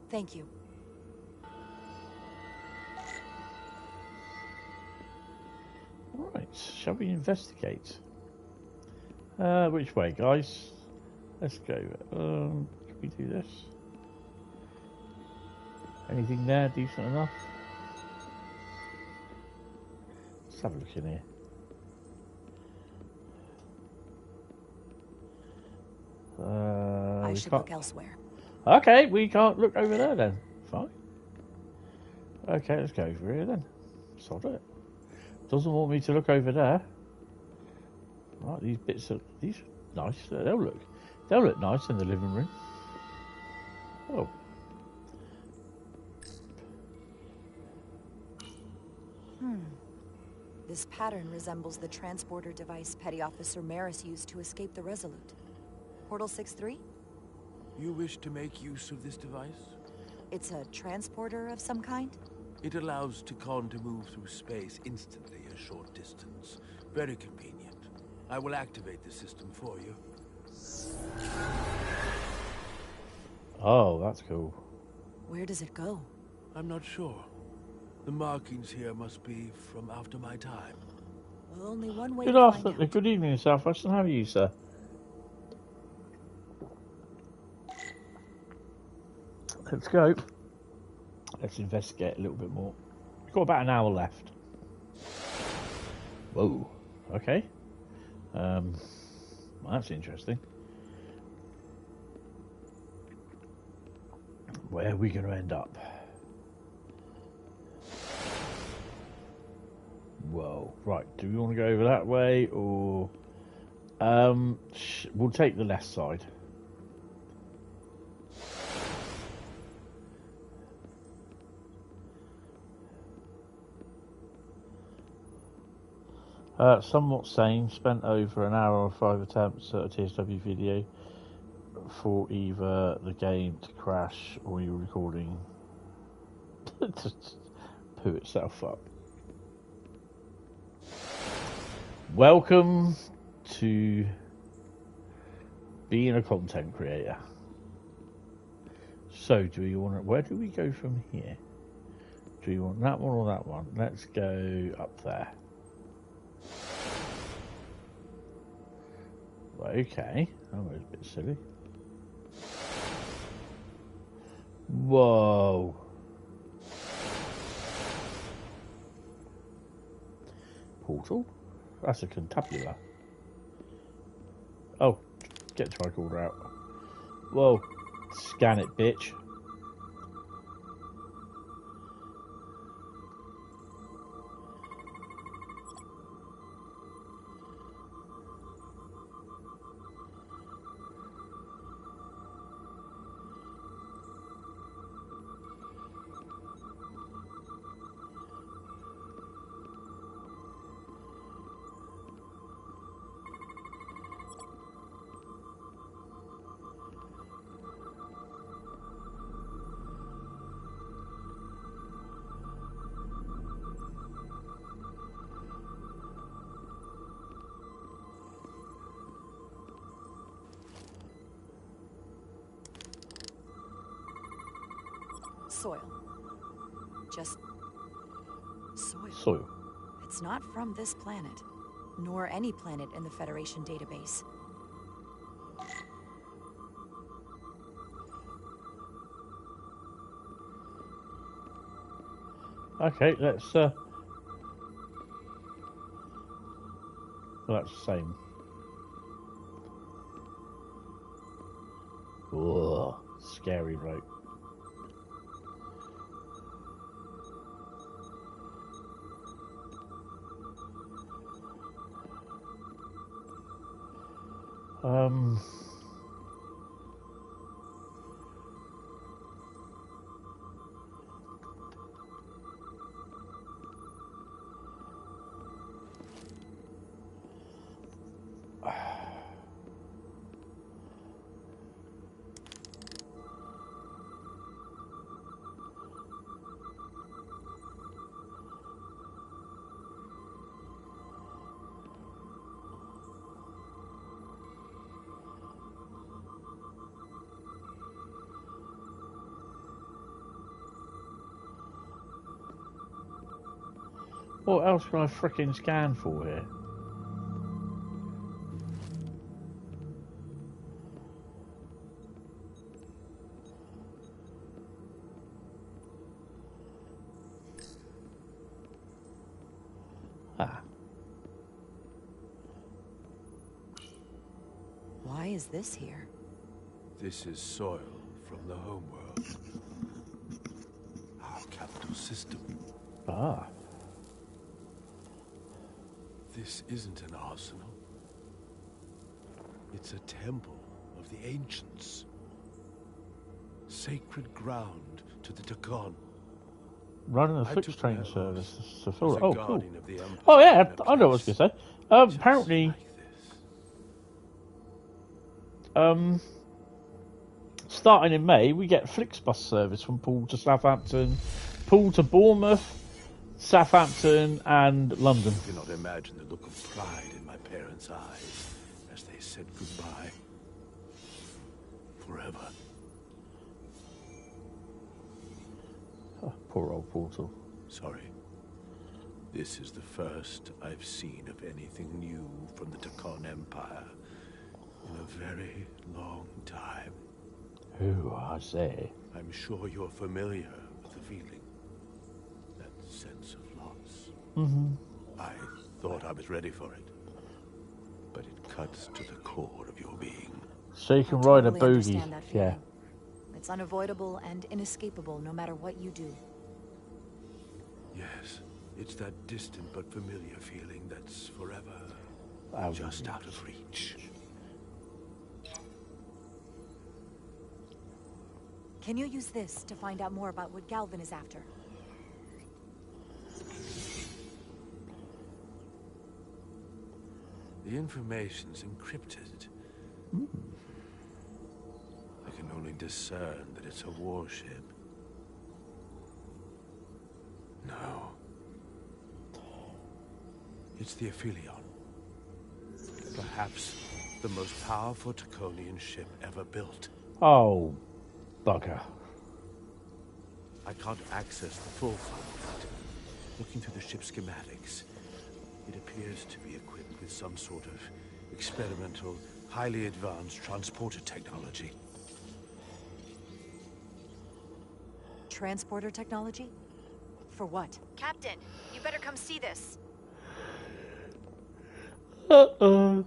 Thank you. Right, shall we investigate? Which way, guys? Let's go. Can we do this? Anything there decent enough? Let's have a look in here. I we should can't. look elsewhere. Okay, we can't look over there then. Fine. Okay, let's go over here then. Sod it. Doesn't want me to look over there. Right, these bits are nice. They'll look nice in the living room. Oh. This pattern resembles the transporter device Petty Officer Maris used to escape the Resolute. Portal 6-3? You wish to make use of this device? It's a transporter of some kind? It allows Ticon to move through space instantly a short distance. Very convenient. I will activate the system for you. Oh, that's cool. Where does it go? I'm not sure. The markings here must be from after my time. Well, only one way Good to find afternoon. out. Good evening, Southwestern. How are you, sir? Let's go. Let's investigate a little bit more. We've got about an hour left. Whoa. Okay. Well, that's interesting. Where are we going to end up? Whoa. Right. Do we want to go over that way or... we'll take the left side. Somewhat same. Spent over an hour and 5 attempts at a TSW video for either the game to crash or your recording to poo itself up. Welcome to being a content creator. So, do we want to, where do we go from here? Do you want that one or that one? Let's go up there. Okay, that was a bit silly. Whoa. Portal? That's a contabula. Oh, get tricorder out. Whoa, scan it, bitch. Soil. Just soil. Soil. It's not from this planet, nor any planet in the Federation database. Okay, let's well, that's the same. Whoa, scary bloke. What else can I frickin' scan for here? Ah. Why is this here? This is soil from the homeworld. Our capital system. Ah. This isn't an arsenal. It's a temple of the ancients. Sacred ground to the Takon. Running a I fixed took train that service. as Oh, a cool. guardian of the Empire Oh, yeah, in a I know what I was going place to say. Apparently, starting in May, we get Flixbus service from Poole to Southampton, Poole to Bournemouth, Southampton, and London. I cannot imagine the look of pride in my parents' eyes as they said goodbye. Forever. Oh, poor old Portal. Sorry. This is the first I've seen of anything new from the Takon Empire in a very long time. Ooh, I say. I'm sure you're familiar with the feeling. That sense of loss. Mm-hmm. I thought I was ready for it. But it cuts to the core of your being. So you can ride a Totally bogey. understand that feeling. Yeah. It's unavoidable and inescapable no matter what you do. Yes, it's that distant but familiar feeling that's forever just out of reach. Can you use this to find out more about what Galvin is after? The information's encrypted. I can only discern that it's a warship. No. It's the Aphelion. Perhaps the most powerful Taconian ship ever built. Oh, bugger. I can't access the full file, but looking through the ship's schematics, it appears to be equipped with some sort of experimental, highly advanced transporter technology. Transporter technology? For what? Captain, you better come see this. Uh-oh.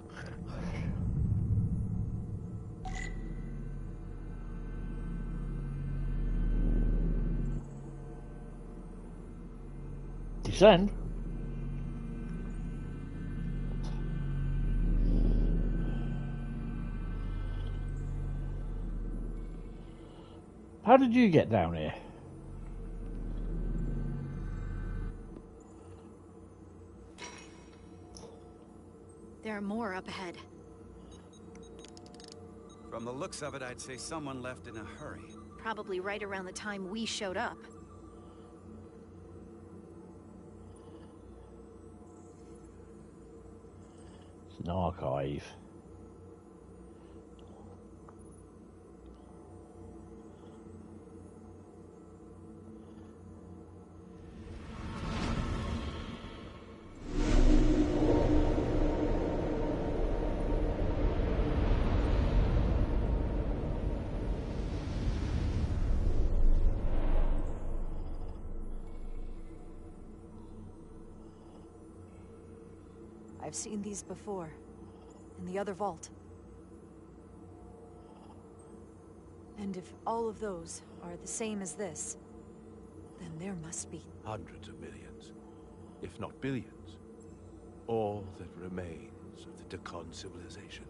Descend? How did you get down here? There are more up ahead. From the looks of it, I'd say someone left in a hurry. Probably right around the time we showed up. It's an archive. I've seen these before. In the other vault. And if all of those are the same as this, then there must be Hundreds of millions, if not billions. All that remains of the Takon civilization.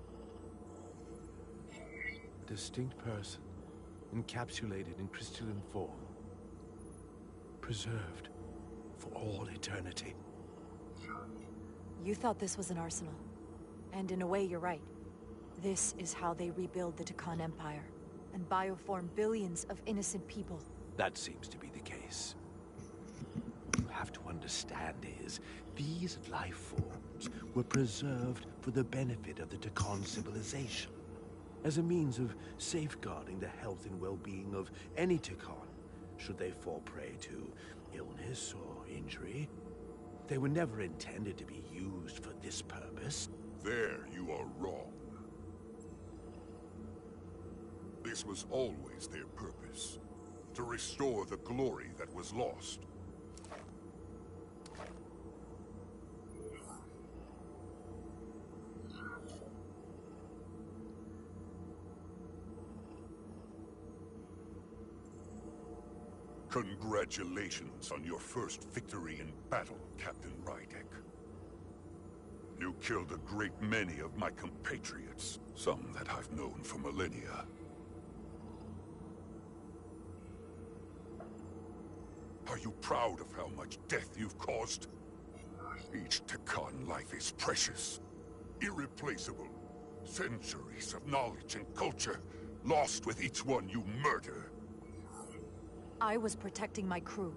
A distinct person, encapsulated in crystalline form. Preserved for all eternity. You thought this was an arsenal. And in a way, you're right. This is how they rebuild the Takon Empire, and bioform billions of innocent people. That seems to be the case. What you have to understand is, these life forms were preserved for the benefit of the Takon civilization, as a means of safeguarding the health and well-being of any Takon, should they fall prey to illness or injury. They were never intended to be used for this purpose. There you are wrong. This was always their purpose, to restore the glory that was lost. Congratulations on your first victory in battle, Captain Rydek. You killed a great many of my compatriots, some that I've known for millennia. Are you proud of how much death you've caused? Each Tekon life is precious, irreplaceable. Centuries of knowledge and culture, lost with each one you murder. I was protecting my crew.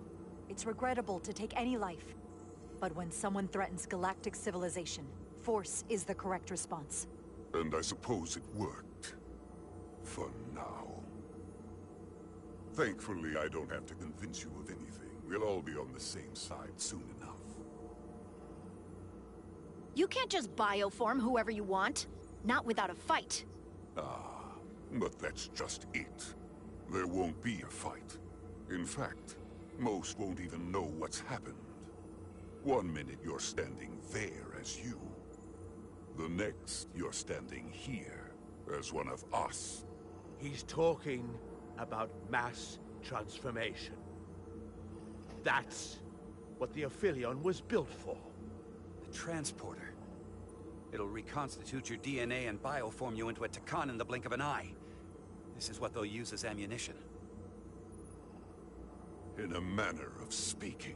It's regrettable to take any life. But when someone threatens galactic civilization, force is the correct response. And I suppose it worked. For now. Thankfully, I don't have to convince you of anything. We'll all be on the same side soon enough. You can't just bioform whoever you want. Not without a fight. Ah, but that's just it. There won't be a fight. In fact, most won't even know what's happened. One minute you're standing there as you. The next, you're standing here as one of us. He's talking about mass transformation. That's what the Aphelion was built for. The transporter. It'll reconstitute your DNA and bioform you into a Tekon in the blink of an eye. This is what they'll use as ammunition. In a manner of speaking,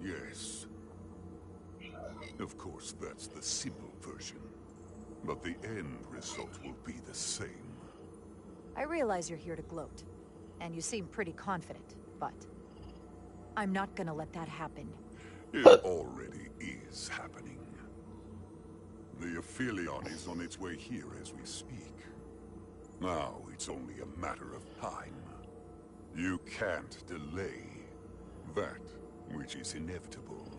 yes. Of course, that's the simple version. But the end result will be the same. I realize you're here to gloat, and you seem pretty confident, but I'm not gonna let that happen. It already is happening. The Aphelion is on its way here as we speak. Now it's only a matter of time. You can't delay that which is inevitable.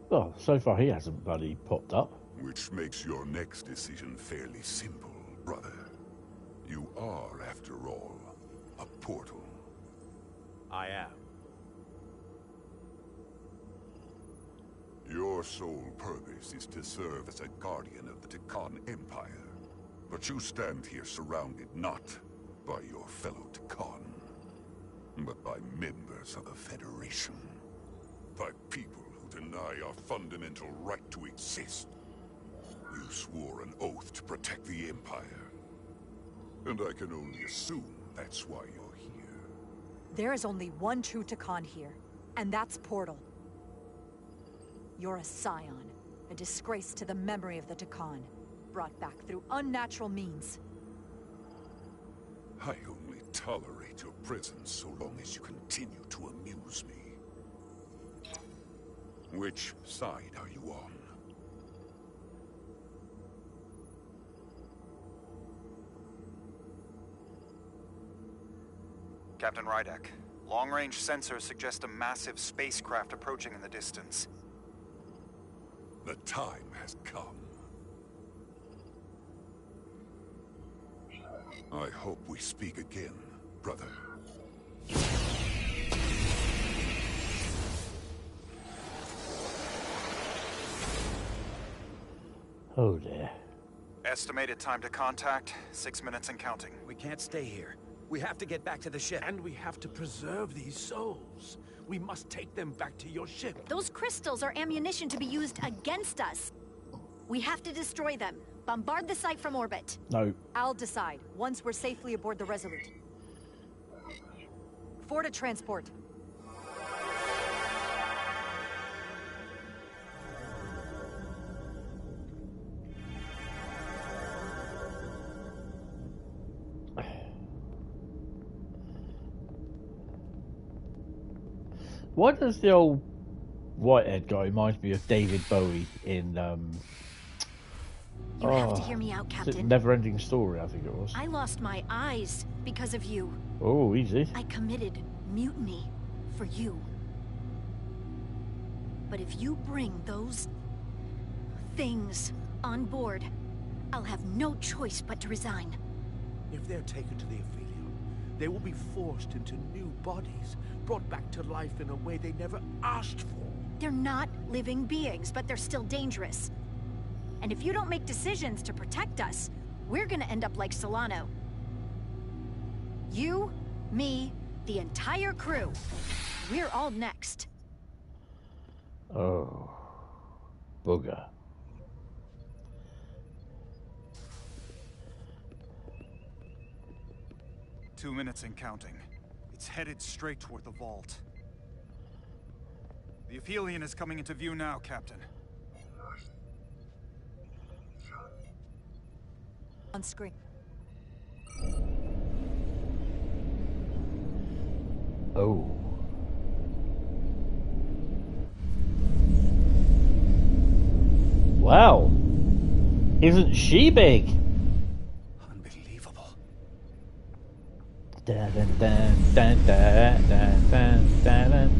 Well, so far he hasn't bloody popped up. Which makes your next decision fairly simple, brother. You are, after all, a portal. I am. Your sole purpose is to serve as a guardian of the Tekon Empire. But you stand here surrounded not by your fellow Tekon, but by members of the Federation. By people who deny our fundamental right to exist. You swore an oath to protect the Empire. And I can only assume that's why you're here. There is only one true Tekon here, and that's Portal. You're a scion, a disgrace to the memory of the Tekon, brought back through unnatural means. I only tolerate your presence so long as you continue to amuse me. Which side are you on? Captain Rydek, long-range sensors suggest a massive spacecraft approaching in the distance. The time has come. I hope we speak again, brother. Oh dear. Estimated time to contact, 6 minutes and counting. We can't stay here. We have to get back to the ship. And we have to preserve these souls. We must take them back to your ship. Those crystals are ammunition to be used against us. We have to destroy them. Bombard the site from orbit. No. I'll decide, once we're safely aboard the Resolute. 4 to transport. Why does the old white-haired guy remind me of David Bowie in You have to hear me out, is it Captain. Never-Ending Story, I think it was. I lost my eyes because of you. Oh, easy. I committed mutiny for you. But if you bring those things on board, I'll have no choice but to resign. If they're taken to the Aphelion, they will be forced into new bodies, brought back to life in a way they never asked for. They're not living beings, but they're still dangerous. And if you don't make decisions to protect us, we're gonna end up like Solano. You, me, The entire crew. We're all next. Oh, bugger. Two minutes and counting. It's headed straight toward the vault. The Aphelion is coming into view now, Captain. On screen. Oh. Wow. Isn't she big? Unbelievable. Dun, dun, dun, dun, dun, dun, dun, dun, dun,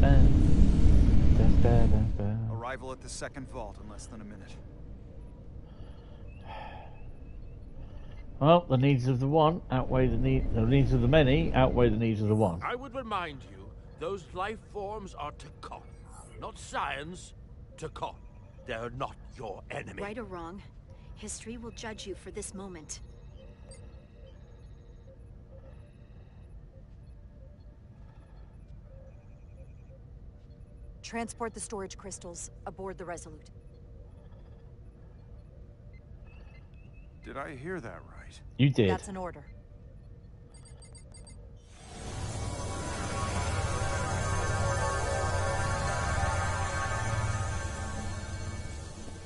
dun, dun, dun. Arrival at the second vault in less than a minute. Well, the needs of the one outweigh the needs of the many outweigh the needs of the one. I would remind you, those life forms are Takon, not science. Takon. They're not your enemy. Right or wrong, history will judge you for this moment. Transport the storage crystals aboard the Resolute. Did I hear that right? You did. That's an order.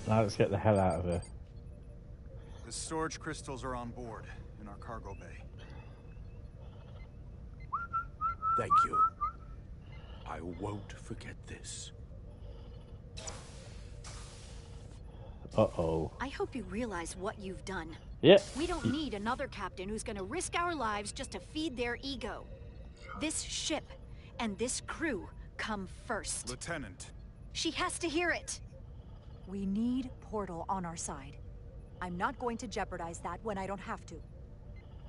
Now let's get the hell out of here. The storage crystals are on board in our cargo bay. Thank you. I won't forget this. Uh-oh. I hope you realize what you've done. Yeah. We don't need another captain who's gonna risk our lives just to feed their ego. This ship and this crew come first. Lieutenant. She has to hear it. We need Portal on our side. I'm not going to jeopardize that when I don't have to.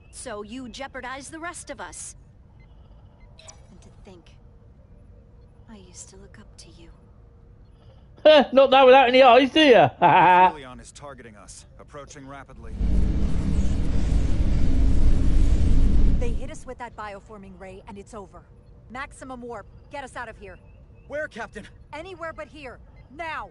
So you jeopardize the rest of us. And to think, I used to look up to you. Not that without any eyes, do you? Aphelion is targeting us, approaching rapidly. They hit us with that bioforming ray, and it's over. Maximum warp. Get us out of here. Where, Captain? Anywhere but here. Now!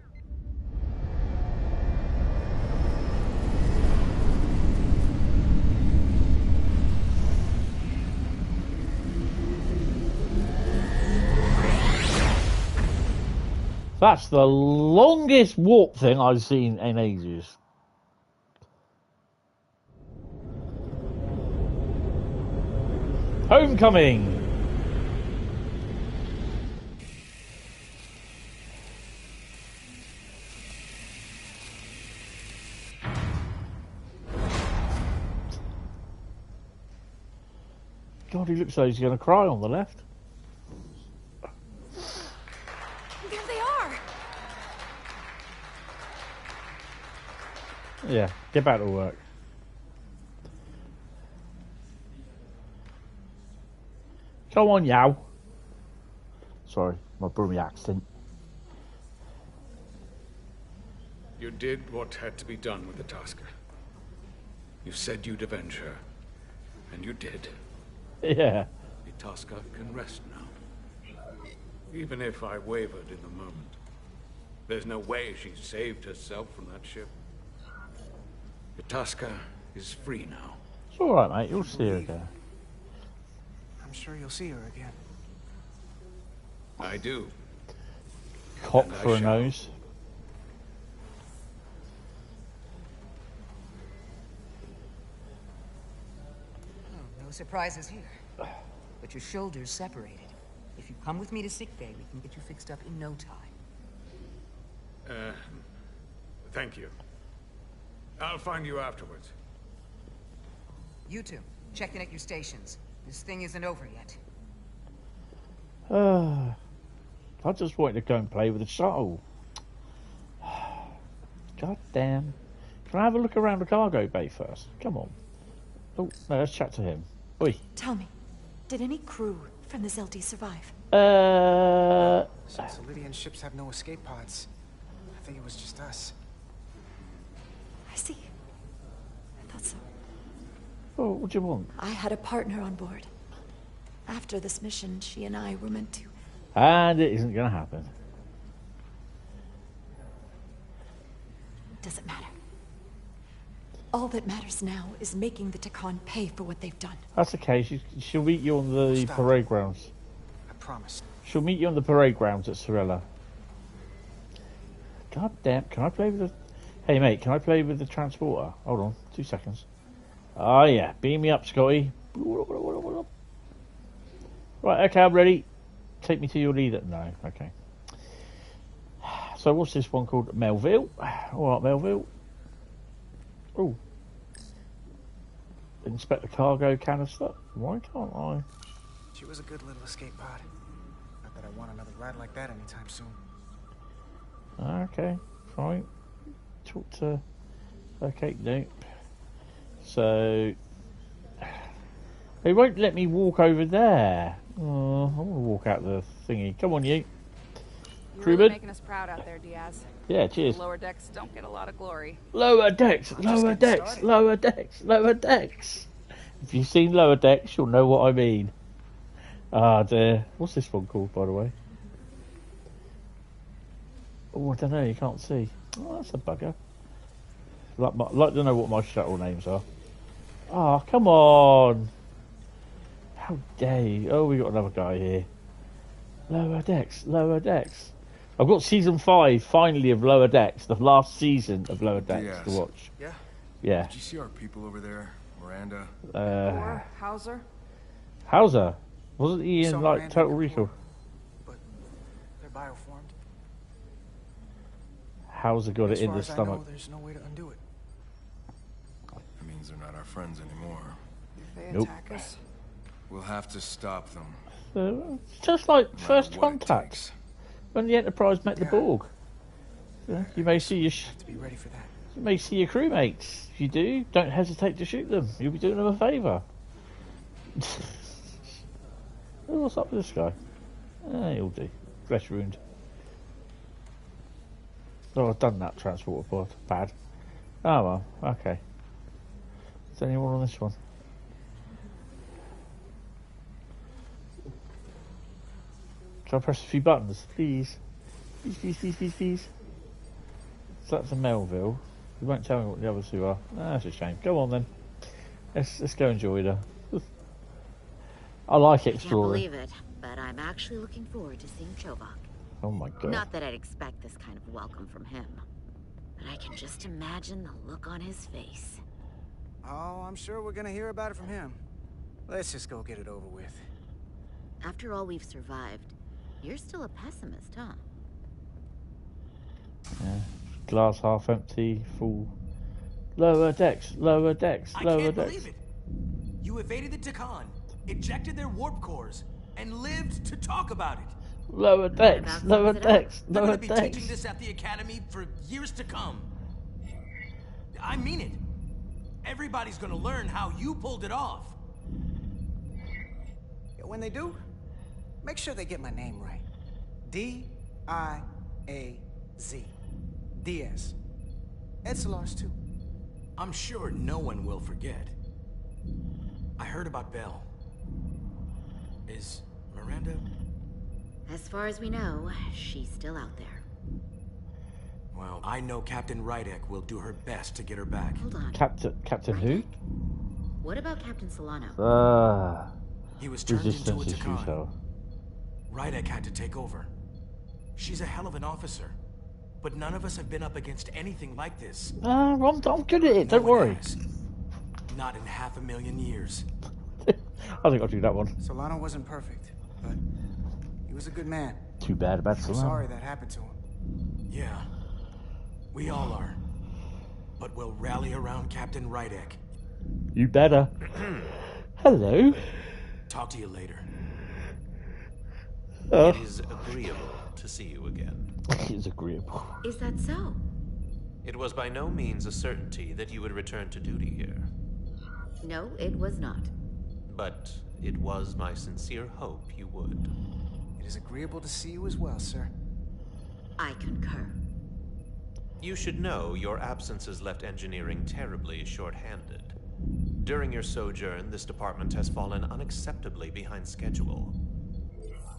That's the longest warp thing I've seen in ages. Homecoming! God, he looks like he's going to cry on the left. There they are! Yeah, get back to work. Come on, yow. Sorry, my Brummy accent. You did what had to be done with the Tasker. You said you'd avenge her, and you did. Yeah. The Tasker can rest now. Even if I wavered in the moment, there's no way she saved herself from that ship. The Tasker is free now. It's alright, mate. You'll see her again. I'm sure you'll see her again. I do. Cock And I for a shall. nose. Oh, no surprises here. But your shoulders separated. If you come with me to sickbay, we can get you fixed up in no time. Thank you. I'll find you afterwards. You two, check in at your stations. This thing isn't over yet. I just wanted to go and play with the shuttle. God damn. Can I have a look around the cargo bay first? Come on. Oh, no, let's chat to him. Oi. Tell me, did any crew from the Zelti survive? Since the Lydian ships have no escape pods, I think it was just us. I see. I thought so. Oh, what do you want? I had a partner on board. After this mission, she and I were meant to. And it isn't going to happen. Doesn't matter. All that matters now is making the Takan pay for what they've done. That's okay. She'll meet you on the parade grounds. I promise. She'll meet you on the parade grounds at Sorella. God damn, can I play with the... Hey mate, can I play with the transporter? Hold on, 2 seconds. Oh yeah, beam me up, Scotty. Right, okay, I'm ready. Take me to your leader. No, okay. So what's this one called? Melville. Alright, Melville. Oh. Inspect the cargo canister. Why can't I? She was a good little escape pod. Not that I want another ride like that anytime soon. Okay, fine. Talk to... Okay, nope. So... They won't let me walk over there. Oh, I want to walk out the thingy. Come on, you. You're Crewman. really making us proud out there, Diaz. Yeah, cheers. The lower decks don't get a lot of glory. Lower decks, lower decks, lower decks, lower decks. If you've seen Lower Decks, you'll know what I mean. Ah, dear. What's this one called, by the way? Oh, I don't know. You can't see. Oh, that's a bugger. Like to know what my shuttle names are. Oh, come on. How dare you? Oh, we got another guy here. Lower Decks, Lower Decks. I've got season 5 finally of Lower Decks, the last season of Lower Decks to watch. Yeah? Yeah. Did you see our people over there? Miranda? Or Hauser? Hauser? Wasn't he in, Saw like, Miranda Total before. Recall? But they're bioformed. Hauser got it in the As far as I stomach. know, there's no way to undo it. That means they're not our friends anymore. If they Nope. attack us, We'll have to stop them. Just like No matter First what it Contact, takes. when the Enterprise met the Borg. Yeah, you may see your Have to be ready for that. you may see your crewmates. If you do, don't hesitate to shoot them. You'll be doing them a favour. Oh, what's up with this guy? He'll do. Flesh wound. Oh, I've done that transporter pod. Bad. Oh well, okay. Is there anyone on this one? Can I press a few buttons, please? Please, please, please, please, please. So that's a Melville. You won't tell me what the others two are. Ah, that's a shame. Go on then. Let's go enjoy her. I like Can't exploring. believe it, but I'm actually looking forward to seeing Chobok. Oh my god. Not that I'd expect this kind of welcome from him, but I can just imagine the look on his face. Oh, I'm sure we're gonna hear about it from him. Let's just go get it over with. After all we've survived, you're still a pessimist, huh? Yeah. Glass half empty, full. Lower decks, lower decks, I lower can't decks. believe it. You evaded the Takan, ejected their warp cores, and lived to talk about it. Lower decks, lower decks, They're lower going to be teaching decks. this at the academy for years to come. I mean it. Everybody's going to learn how you pulled it off. Yeah, when they do, make sure they get my name right. D-I-A-Z. Diaz. Edsalars too. I'm sure no one will forget. I heard about Belle. Is Miranda... As far as we know, she's still out there. Well, I know Captain Rydek will do her best to get her back. Hold on. Captain who? What about Captain Solano? He was turned into a Resistance is Takan. futile. Rydek had to take over. She's a hell of an officer. But none of us have been up against anything like this. I'm good at it, don't worry. Not in 500,000 years. I think I'll do that one. Solano wasn't perfect, but he was a good man. Too bad about I'm Solano. sorry that happened to him. Yeah, we all are. But we'll rally around Captain Rydek. You better. Hello. Talk to you later. It is agreeable to see you again. It's agreeable. Is that so? It was by no means a certainty that you would return to duty here. No, it was not. But it was my sincere hope you would. It is agreeable to see you as well, sir. I concur. You should know your absence has left engineering terribly short-handed. During your sojourn, this department has fallen unacceptably behind schedule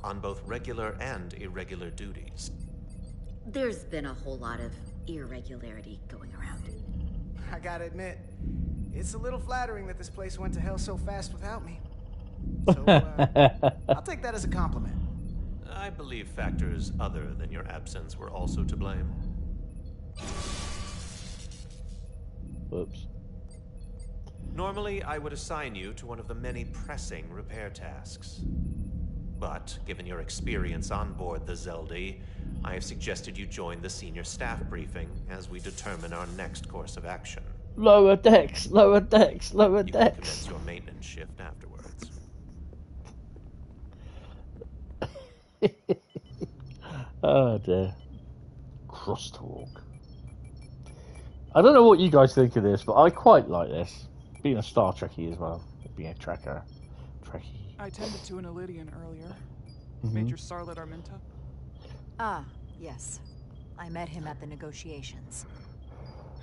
on both regular and irregular duties. There's been a whole lot of irregularity going around. I gotta admit, it's a little flattering that this place went to hell so fast without me. So, I'll take that as a compliment. I believe factors other than your absence were also to blame. Whoops. Normally, I would assign you to one of the many pressing repair tasks. But, given your experience on board the Zeldy, I have suggested you join the senior staff briefing as we determine our next course of action. Lower decks, lower decks, lower You decks. can commence your maintenance shift afterwards. Oh dear. Crosstalk. I don't know what you guys think of this, but I quite like this. Being a Star Trekkie as well. Being a Trekkie. I tended to an Ilidian earlier. Mhm. Major Starlet Arminta. Ah, yes. I met him at the negotiations.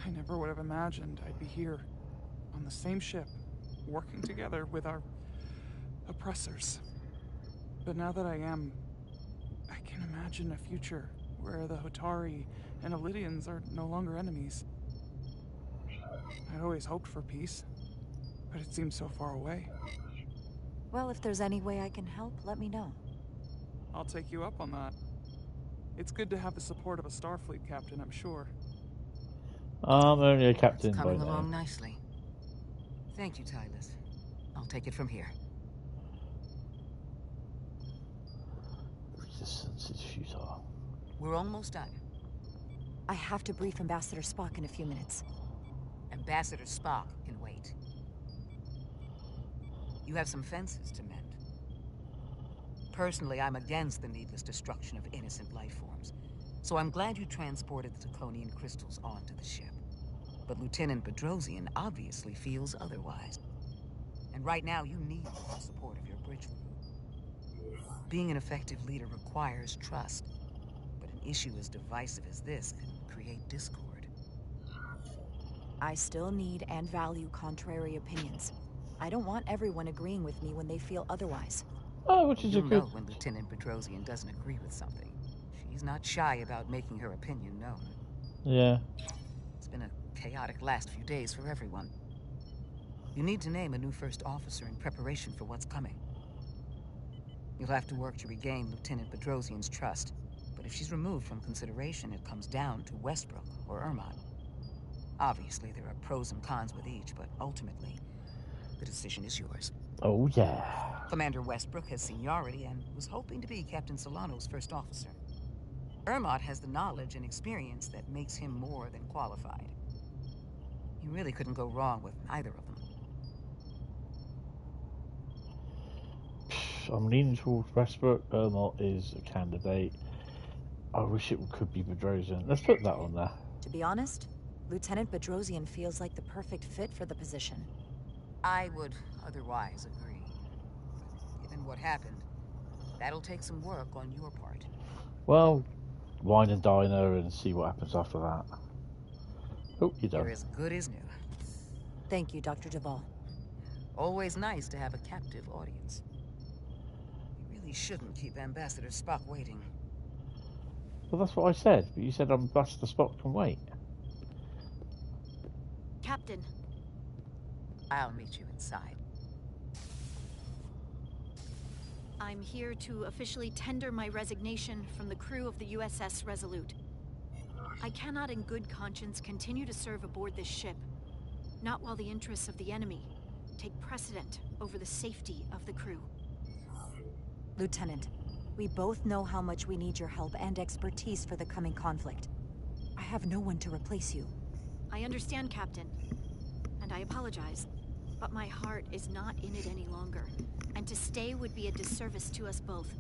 I never would have imagined I'd be here, on the same ship, working together with our oppressors. But now that I am, I can imagine a future where the Hotari and Ilidians are no longer enemies. I'd always hoped for peace, but it seems so far away. Well, if there's any way I can help, let me know. I'll take you up on that. It's good to have the support of a Starfleet captain, I'm sure. I'm only a captain by Coming now. along nicely. Thank you, Tylus. I'll take it from here. Resistance is futile. We're almost done. I have to brief Ambassador Spock in a few minutes. Ambassador Spock can wait. You have some fences to mend. Personally, I'm against the needless destruction of innocent life forms, so I'm glad you transported the Taconian crystals onto the ship. But Lieutenant Bedrosian obviously feels otherwise. And right now, you need the full support of your bridge crew. Being an effective leader requires trust, but an issue as divisive as this can create discord. I still need and value contrary opinions. I don't want everyone agreeing with me when they feel otherwise. Oh, which is a You'll good... know when Lieutenant Bedrosian doesn't agree with something. She's not shy about making her opinion known. Yeah. It's been a chaotic last few days for everyone. You need to name a new first officer in preparation for what's coming. You'll have to work to regain Lieutenant Bedrosian's trust, but if she's removed from consideration, it comes down to Westbrook or Ermot. Obviously, there are pros and cons with each, but ultimately, the decision is yours. Oh, yeah. Commander Westbrook has seniority and was hoping to be Captain Solano's first officer. Ermot has the knowledge and experience that makes him more than qualified. You really couldn't go wrong with either of them. I'm leaning towards Westbrook. Ermot is a candidate. I wish it could be Bedrosian. Let's put that on there. To be honest, Lieutenant Bedrosian feels like the perfect fit for the position. I would otherwise agree. Given what happened, that'll take some work on your part. Well, wine and dine her and see what happens after that. Oh, you're done. You're as good as new. Thank you, Dr. Duvall. Always nice to have a captive audience. You really shouldn't keep Ambassador Spock waiting. Well, that's what I said, but you said Ambassador Spock can wait. Captain. I'll meet you inside. I'm here to officially tender my resignation from the crew of the USS Resolute. I cannot in good conscience continue to serve aboard this ship, not while the interests of the enemy take precedent over the safety of the crew. Lieutenant, we both know how much we need your help and expertise for the coming conflict. I have no one to replace you. I understand, Captain, and I apologize, but my heart is not in it any longer, and to stay would be a disservice to us both.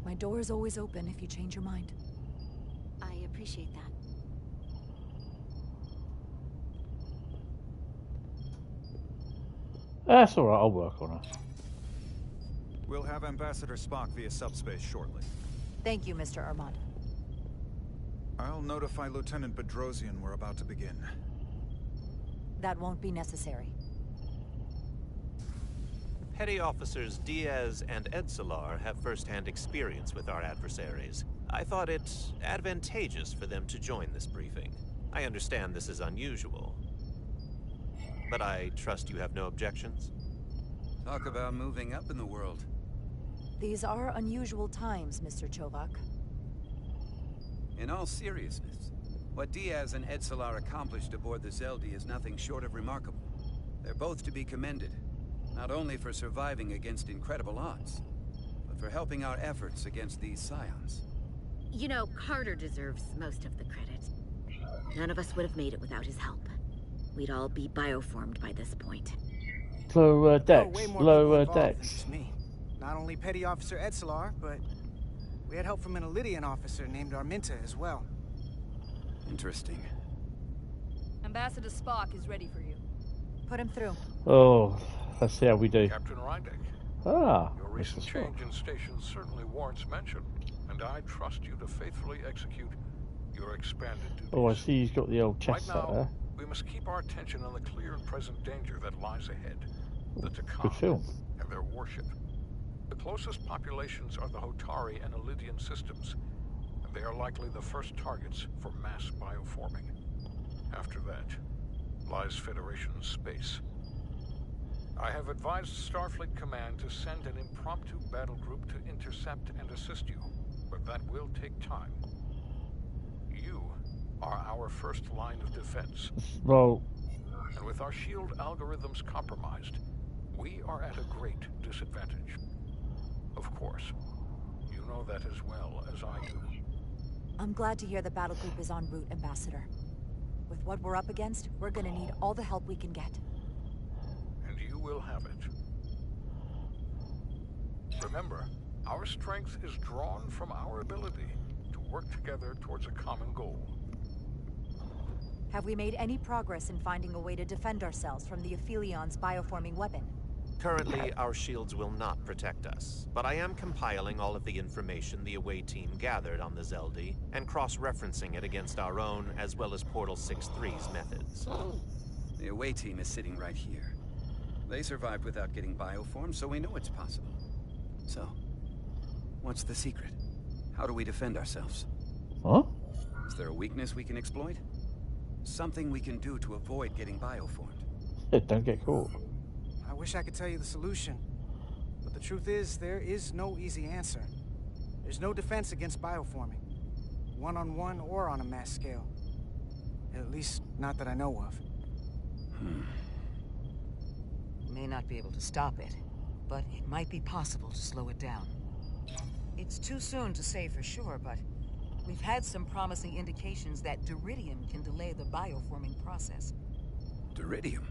My door is always open if you change your mind. I appreciate that. That's alright, I'll work on it. We'll have Ambassador Spock via subspace shortly. Thank you, Mr. Ermot. I'll notify Lieutenant Bedrosian we're about to begin. That won't be necessary. Petty Officers Diaz and Edsolar have first-hand experience with our adversaries. I thought it advantageous for them to join this briefing. I understand this is unusual, but I trust you have no objections? Talk about moving up in the world. These are unusual times, Mr. Chovak. In all seriousness, what Diaz and Edsolar accomplished aboard the Zeldi is nothing short of remarkable. They're both to be commended, not only for surviving against incredible odds, but for helping our efforts against these scions. You know, Carter deserves most of the credit. None of us would have made it without his help. We'd all be bioformed by this point. Lower decks, way more lower people involved than decks. just me. Not only Petty Officer Edsolar, but we had help from an Elydian officer named Arminta as well. Interesting. Ambassador Spock is ready for you. Put him through. Oh, let's see how we do. Captain Rydek. Ah, Your recent change in station certainly warrants mention, and I trust you to faithfully execute your expanded duties. Oh, I see he's got the old Right chest now, set there. we must keep our attention on the clear and present danger that lies ahead. The Good Takan film. and their warship. The closest populations are the Hotari and Elydian systems, and they are likely the first targets for mass bioforming. After that lies Federation space. I have advised Starfleet Command to send an impromptu battle group to intercept and assist you, but that will take time. You are our first line of defense. Well, And with our shield algorithms compromised, we are at a great disadvantage. Of course, you know that as well as I do. I'm glad to hear the battle group is en route, Ambassador. With what we're up against, we're gonna need all the help we can get. And you will have it. Remember, our strength is drawn from our ability to work together towards a common goal. Have we made any progress in finding a way to defend ourselves from the Aphilion's bioforming weapon? Currently, our shields will not protect us, but I am compiling all of the information the away team gathered on the Zeldi and cross-referencing it against our own as well as Portal 6-3's methods. The away team is sitting right here. They survived without getting bioformed, so we know it's possible. So, what's the secret? How do we defend ourselves? huh? Is there a weakness we can exploit? Something we can do to avoid getting bioformed? Don't get caught. I wish I could tell you the solution, but the truth is, there is no easy answer. There's no defense against bioforming, one-on-one or on a mass scale. At least, not that I know of. We may not be able to stop it, but it might be possible to slow it down. It's too soon to say for sure, but we've had some promising indications that Duridium can delay the bioforming process. Duridium?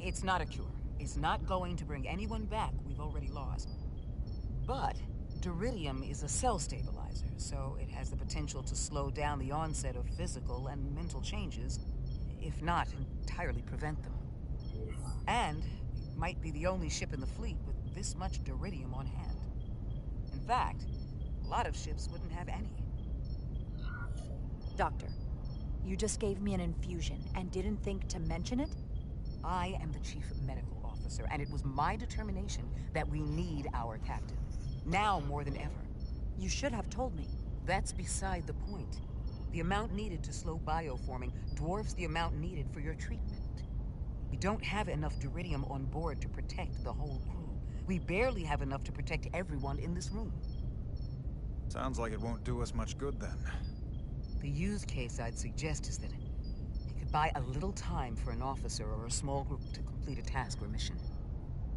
It's not a cure. It's not going to bring anyone back we've already lost. But Duridium is a cell stabilizer, so it has the potential to slow down the onset of physical and mental changes, if not entirely prevent them. And it might be the only ship in the fleet with this much Duridium on hand. In fact, a lot of ships wouldn't have any. Doctor, you just gave me an infusion and didn't think to mention it? I am the chief medical officer, and it was my determination that we need our captain. Now more than ever. You should have told me. That's beside the point. The amount needed to slow bioforming dwarfs the amount needed for your treatment. We don't have enough Duridium on board to protect the whole crew. We barely have enough to protect everyone in this room. Sounds like it won't do us much good then. The use case I'd suggest is that it could buy a little time for an officer or a small group to complete a task or mission.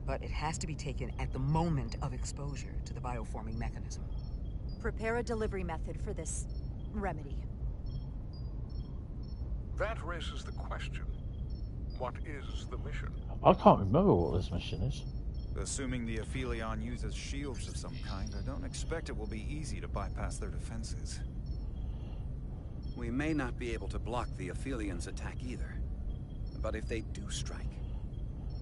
But it has to be taken at the moment of exposure to the bioforming mechanism. Prepare a delivery method for this remedy. That raises the question. What is the mission? I can't remember what this mission is. Assuming the Aphelion uses shields of some kind, I don't expect it will be easy to bypass their defenses. We may not be able to block the Aphelions' attack either. But if they do strike,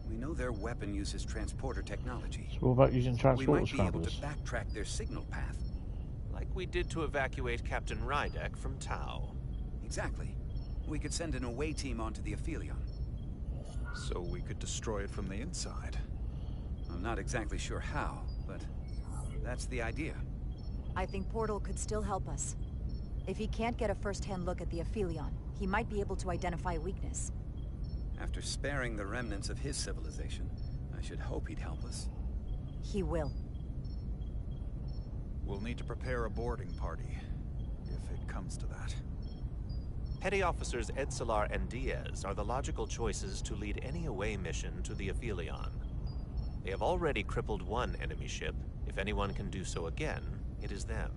we know their weapon uses transporter technology. So what about using transporter We might be able scramblers? to backtrack their signal path. Like we did to evacuate Captain Rydek from Tau. Exactly. We could send an away team onto the Aphelion. So we could destroy it from the inside. not exactly sure how, but that's the idea. I think Portal could still help us. If he can't get a first-hand look at the Aphelion, he might be able to identify a weakness. After sparing the remnants of his civilization, I should hope he'd help us. He will. We'll need to prepare a boarding party, if it comes to that. Petty Officers Edselar and Diaz are the logical choices to lead any away mission to the Aphelion. They have already crippled one enemy ship. If anyone can do so again, it is them.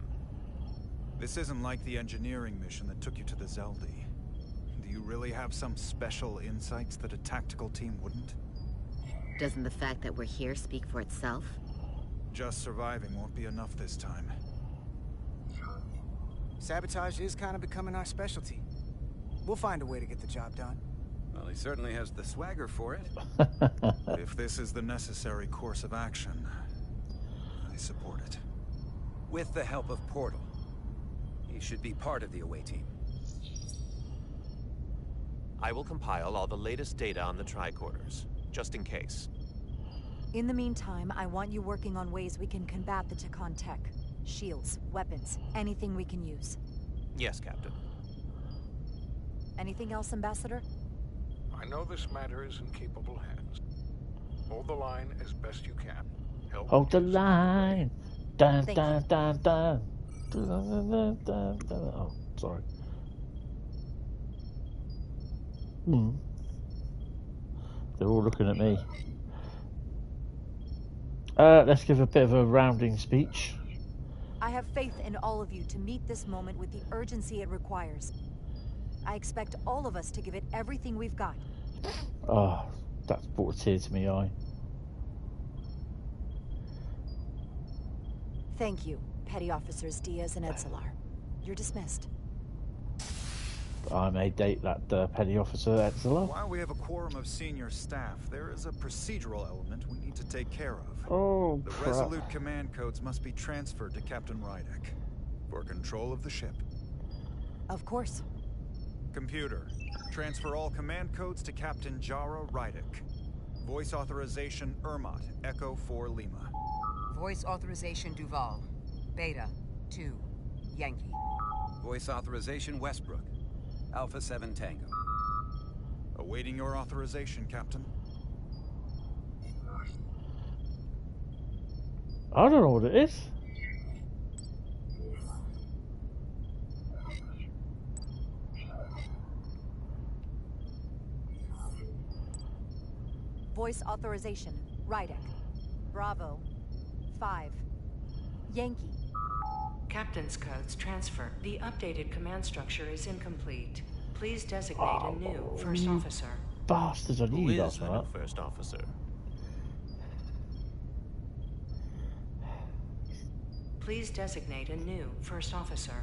This isn't like the engineering mission that took you to the Zeldi. Do you really have some special insights that a tactical team wouldn't? Doesn't the fact that we're here speak for itself? Just surviving won't be enough this time. Sabotage is kind of becoming our specialty. We'll find a way to get the job done. Well, he certainly has the swagger for it. If this is the necessary course of action, I support it. With the help of Portal. He should be part of the away team. I will compile all the latest data on the tricorders, just in case. In the meantime, I want you working on ways we can combat the Tekon tech. Shields, weapons, anything we can use. Yes, Captain. Anything else, Ambassador? I know this matter is in capable hands. Hold the line as best you can. Help. Hold the line. Dun, Thank dun, you. dun, dun. Dun, dun, dun, dun, dun. Oh, sorry. They're all looking at me. Let's give a bit of a rounding speech. I have faith in all of you to meet this moment with the urgency it requires. I expect all of us to give it everything we've got. Oh, that's brought a tear to my eye. Thank you, Petty Officers Diaz and Edselar. You're dismissed. I may date that petty officer Edselar. While we have a quorum of senior staff, there is a procedural element we need to take care of. Oh, the crap. Resolute command codes must be transferred to Captain Rydek for control of the ship. Of course. Computer, transfer all command codes to Captain Jara Rydek. Voice authorization Ermot, Echo 4 Lima. Voice authorization Duval. Beta 2 Yankee. Voice authorization Westbrook. Alpha 7 Tango. Awaiting your authorization, Captain. I don't know what it is. Voice authorization, Rydek. Bravo. 5. Yankee. Captain's codes transfer. The updated command structure is incomplete. Please designate a new first officer. Bastards, I knew Who you is guys the were new that. first officer? Please designate a new first officer.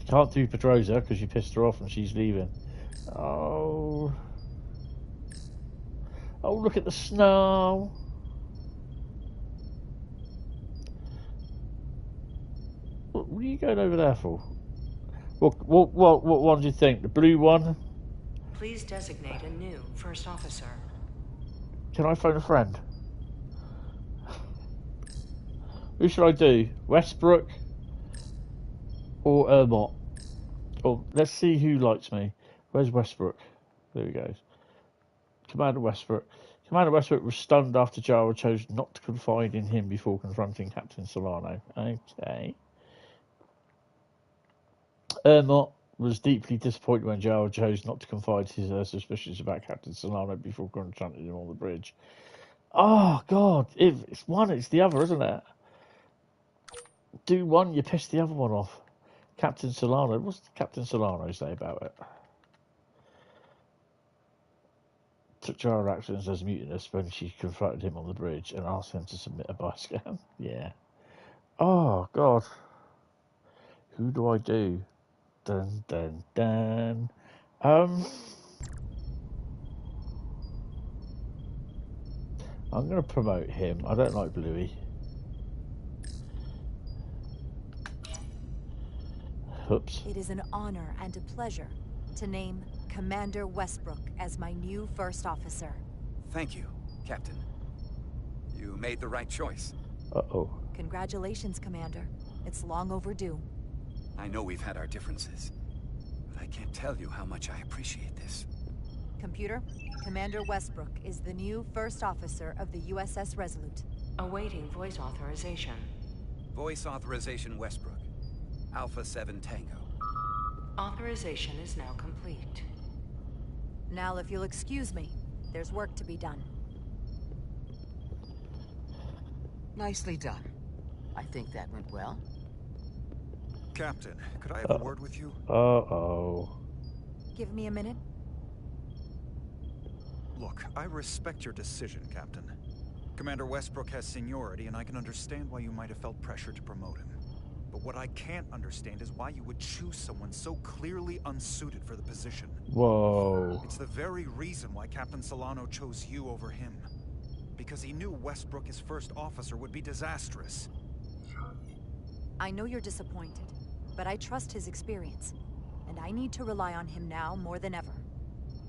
You can't do Pedrosa because you pissed her off and she's leaving. Oh. Oh, look at the snow. What are you going over there for? What one do you think? The blue one? Please designate a new first officer. Can I phone a friend? Who should I do? Westbrook or Ermot? Oh, let's see who likes me. Where's Westbrook? There he goes. Commander Westbrook. Commander Westbrook was stunned after Jara chose not to confide in him before confronting Captain Solano. Okay. Ermot was deeply disappointed when Jara chose not to confide his suspicions about Captain Solano before confronting him on the bridge. Oh, God. If it's one, it's the other, isn't it? Do one, you piss the other one off. Captain Solano. What's Captain Solano say about it? Took Jara actions as mutinous when she confronted him on the bridge and asked him to submit a buy scan. Yeah. Oh, God. Who do I do? Dun, dun, dun. I'm going to promote him. I don't like Bluey. Oops. It is an honor and a pleasure to name Commander Westbrook as my new first officer. Thank you, Captain. You made the right choice. Uh-oh. Congratulations, Commander. It's long overdue. I know we've had our differences, but I can't tell you how much I appreciate this. Computer, Commander Westbrook is the new first officer of the USS Resolute. Awaiting voice authorization. Voice authorization Westbrook. Alpha 7 Tango. Authorization is now complete. Now, if you'll excuse me, there's work to be done. Nicely done. I think that went well. Captain, could I have a word with you? Uh-oh. Give me a minute. Look, I respect your decision, Captain. Commander Westbrook has seniority, and I can understand why you might have felt pressure to promote him. But what I can't understand is why you would choose someone so clearly unsuited for the position. Whoa. It's the very reason why Captain Solano chose you over him. Because he knew Westbrook as first officer would be disastrous. I know you're disappointed, but I trust his experience. And I need to rely on him now more than ever.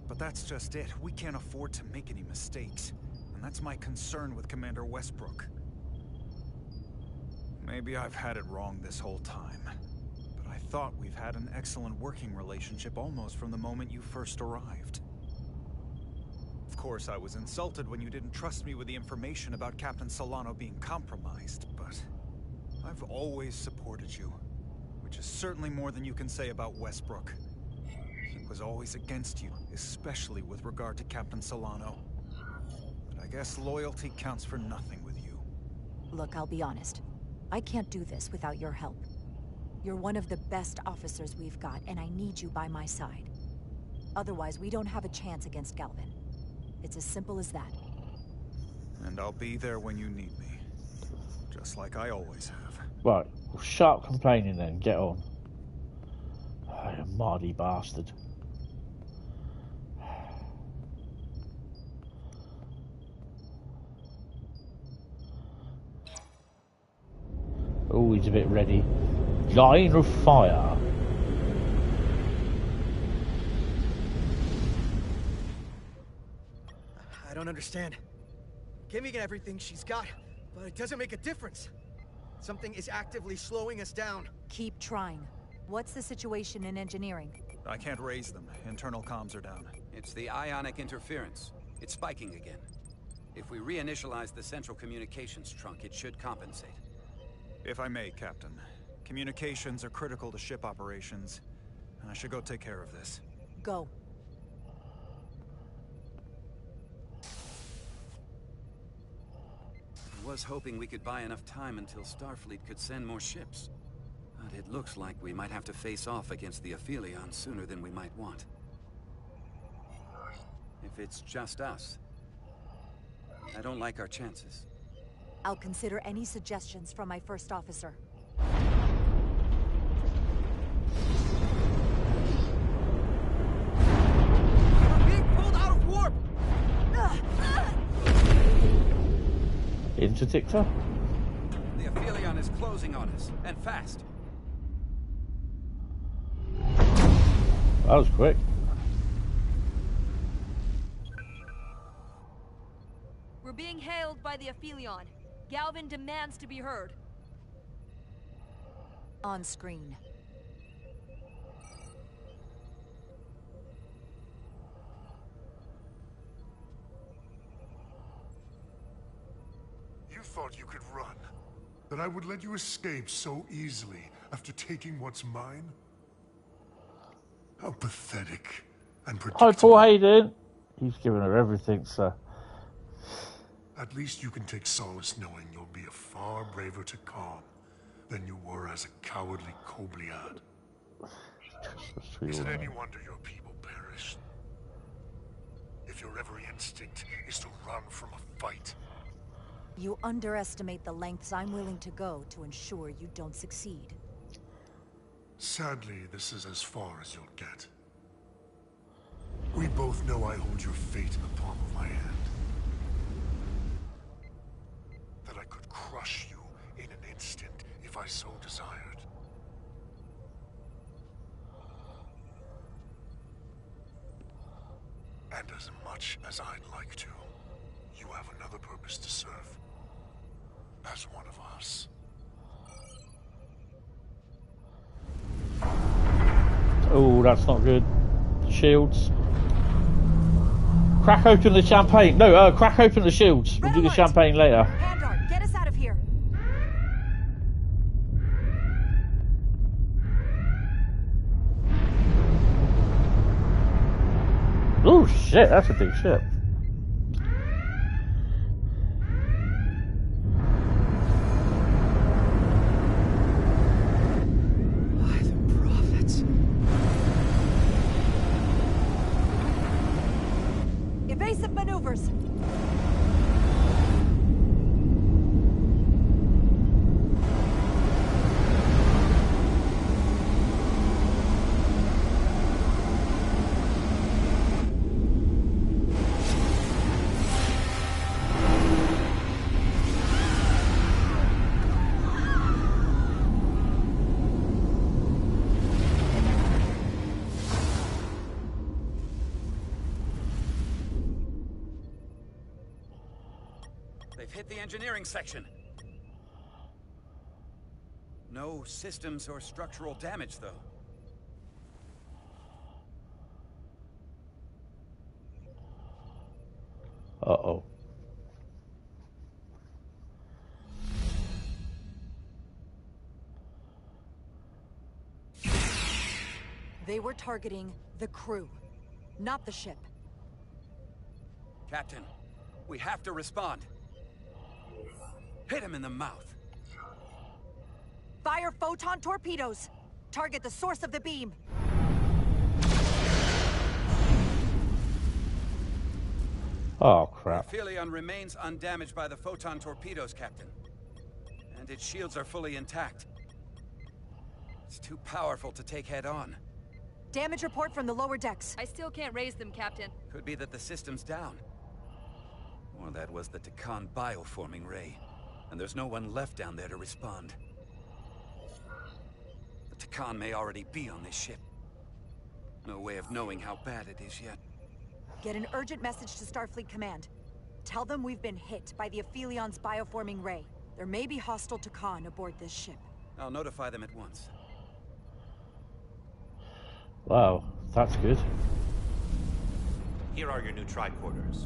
But that's just it. We can't afford to make any mistakes. And that's my concern with Commander Westbrook. Maybe I've had it wrong this whole time. But I thought we've had an excellent working relationship almost from the moment you first arrived. Of course, I was insulted when you didn't trust me with the information about Captain Solano being compromised, but I've always supported you, which is certainly more than you can say about Westbrook. He was always against you, especially with regard to Captain Solano. But I guess loyalty counts for nothing with you. Look, I'll be honest. I can't do this without your help. You're one of the best officers we've got, and I need you by my side. Otherwise, we don't have a chance against Galvin. It's as simple as that. And I'll be there when you need me. Just like I always have. Right, well, shut up complaining then, get on. Oh, you mardy bastard. Oh, he's a bit ready. Line of fire. I don't understand. Giving everything she's got, but it doesn't make a difference. Something is actively slowing us down. Keep trying. What's the situation in engineering? I can't raise them. Internal comms are down. It's the ionic interference. It's spiking again. If we reinitialize the central communications trunk, it should compensate. If I may, Captain. Communications are critical to ship operations, and I should go take care of this. Go. I was hoping we could buy enough time until Starfleet could send more ships. But it looks like we might have to face off against the Aphelion sooner than we might want. If it's just us, I don't like our chances. I'll consider any suggestions from my first officer. We're being pulled out of warp! Interdictor? The Aphelion is closing on us, and fast. That was quick. We're being hailed by the Aphelion. Galvin demands to be heard. On screen. You thought you could run? That I would let you escape so easily after taking what's mine? How pathetic and predictable. Hi, Paul Hayden. He's given her everything, sir. At least you can take solace knowing you'll be a far braver Takan than you were as a cowardly Kobliad. Is it any wonder your people perished? If your every instinct is to run from a fight. You underestimate the lengths I'm willing to go to ensure you don't succeed. Sadly, this is as far as you'll get. We both know I hold your fate in the palm of my hand. That I could crush you in an instant if I so desired. And as much as I'd like to, You have another purpose to serve. As one of us. Oh, that's not good. Shields. Crack open the champagne. No, crack open the shields. We'll do the champagne later. Pandar, get us out of here. Oh shit, that's a big ship. Evasive maneuvers. They've hit the engineering section. No systems or structural damage, though. Uh-oh. They were targeting the crew, not the ship. Captain, we have to respond. Hit him in the mouth. Fire photon torpedoes. Target the source of the beam. Oh, crap. The Aphelion remains undamaged by the photon torpedoes, Captain. And its shields are fully intact. It's too powerful to take head on. Damage report from the lower decks. I still can't raise them, Captain. Could be that the system's down. Or that was the Takan bioforming ray. And there's no one left down there to respond. The Takan may already be on this ship. No way of knowing how bad it is yet. Get an urgent message to Starfleet Command. Tell them we've been hit by the Aphelion's bioforming ray. There may be hostile Takan aboard this ship. I'll notify them at once. Wow, that's good. Here are your new tricorders.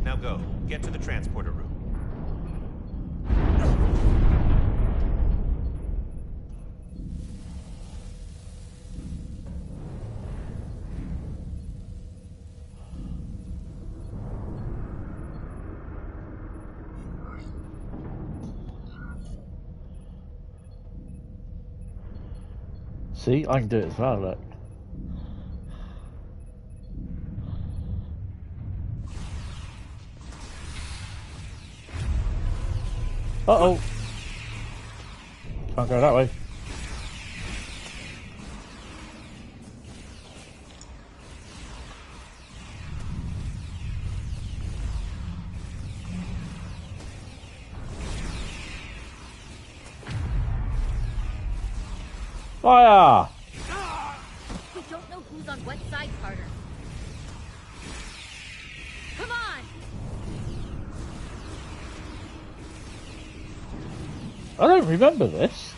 Now go. Get to the transporter room. See, I can do it as well, look. Uh-oh. Can't go that way. Fire! We don't know who's on what side, Carter. Come on! I don't remember this.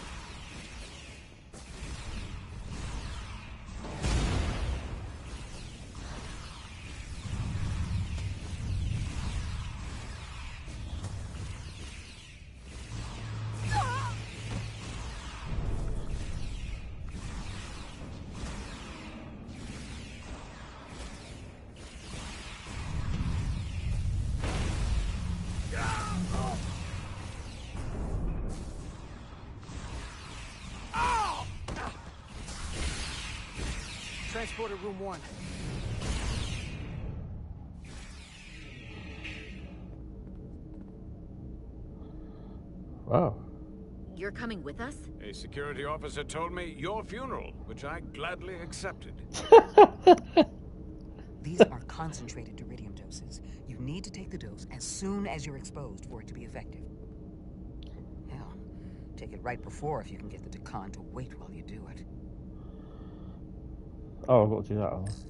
Transporter room 1. Wow. You're coming with us? A security officer told me your funeral, which I gladly accepted. These are concentrated deuterium doses. You need to take the dose as soon as you're exposed for it to be effective. Hell, take it right before if you can get the Takan to wait while you do it. Oh, I've got to do that. Haven't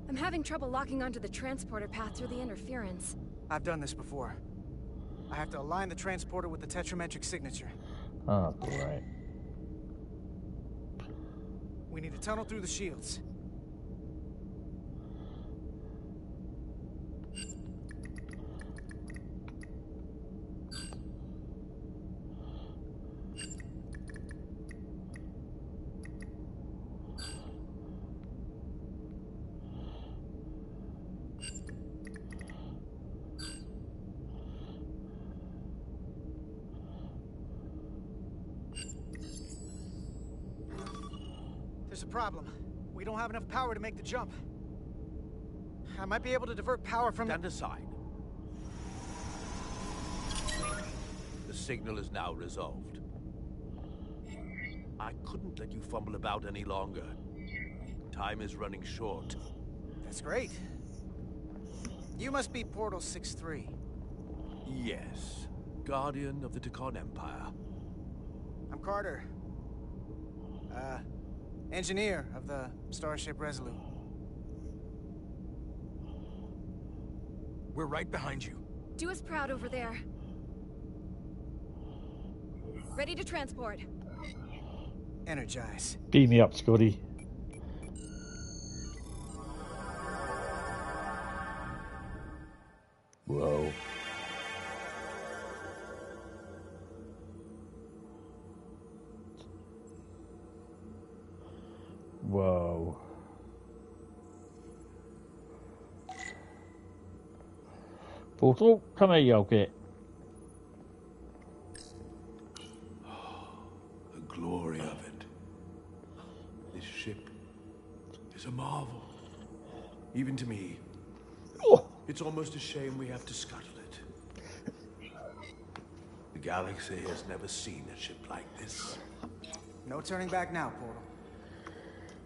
I'm having trouble locking onto the transporter path through the interference. I've done this before. I have to align the transporter with the tetrametric signature. I? Oh, great. We need to tunnel through the shields. There's a problem. We don't have enough power to make the jump. I might be able to divert power from... Stand aside. The signal is now resolved. I couldn't let you fumble about any longer. Time is running short. That's great. You must be Portal 6-3. Yes. Guardian of the Tekon Empire. I'm Carter. Engineer of the Starship Resolute. We're right behind you. Do us proud over there. Ready to transport. Energize. Beam me up, Scotty. Whoa. Whoa. Portal, come here, Yogurt. The glory of it. This ship is a marvel. Even to me. It's almost a shame we have to scuttle it. The galaxy has never seen a ship like this. No turning back now, Portal.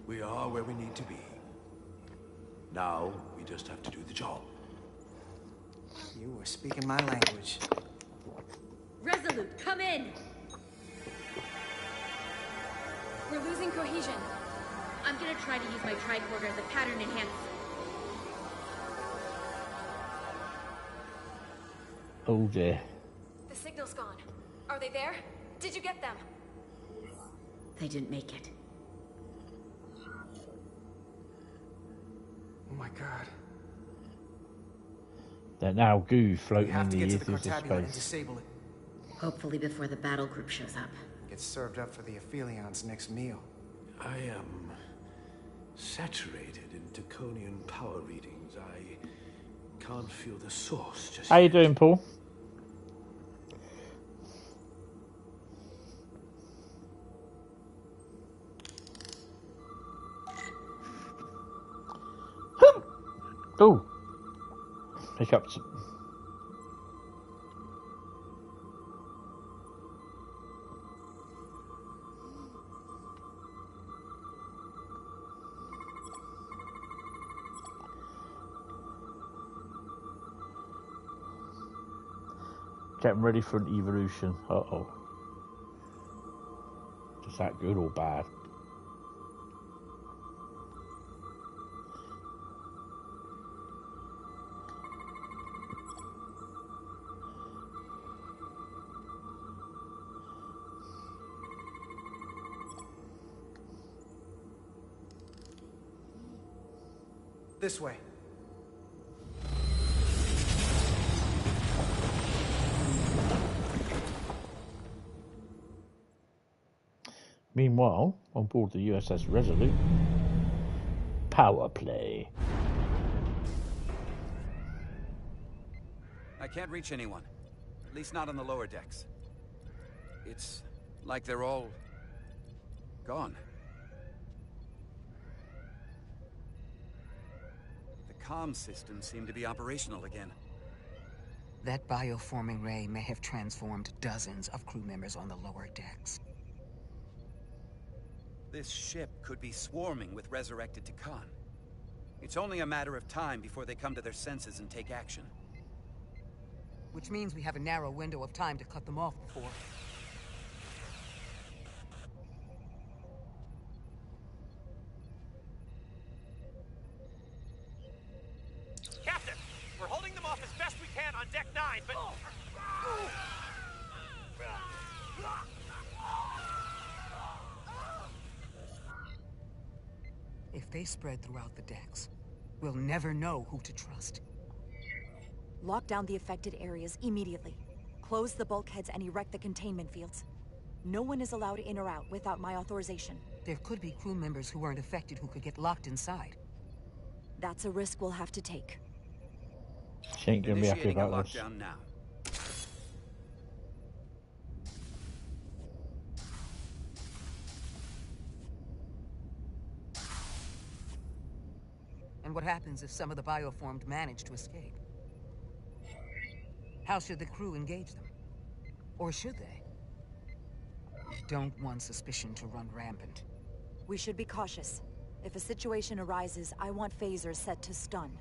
We are where we need to be. Now, we just have to do the job. You were speaking my language. Resolute, come in! We're losing cohesion. I'm gonna try to use my tricorder as a pattern enhancer. Oh dear. The signal's gone. Are they there? Did you get them? They didn't make it. Oh my god. They're now goo floating We have in to the get to the ethers of Cortabula and space. disable it. Hopefully before the battle group shows up. Gets served up for the Aphelions' next meal. I am saturated in Tekonian power readings. I can't feel the source just How you yet. doing, Paul? Oh, pick up some. Getting ready for an evolution. Uh-oh. Is that good or bad? This way. Meanwhile, on board the USS Resolute, power play. I can't reach anyone. At least not on the lower decks. It's like they're all gone. The comm systems seem to be operational again. That bioforming ray may have transformed dozens of crew members on the lower decks. This ship could be swarming with resurrected Tekon. It's only a matter of time before they come to their senses and take action. Which means we have a narrow window of time to cut them off before... on deck 9, but... If they spread throughout the decks, we'll never know who to trust. Lock down the affected areas immediately. Close the bulkheads and erect the containment fields. No one is allowed in or out without my authorization. There could be crew members who weren't affected who could get locked inside. That's a risk we'll have to take. She ain't gonna be happy Initiating a about this. lockdown now. And what happens if some of the bioformed manage to escape? How should the crew engage them? Or should they? Don't want suspicion to run rampant. We should be cautious. If a situation arises, I want phasers set to stun.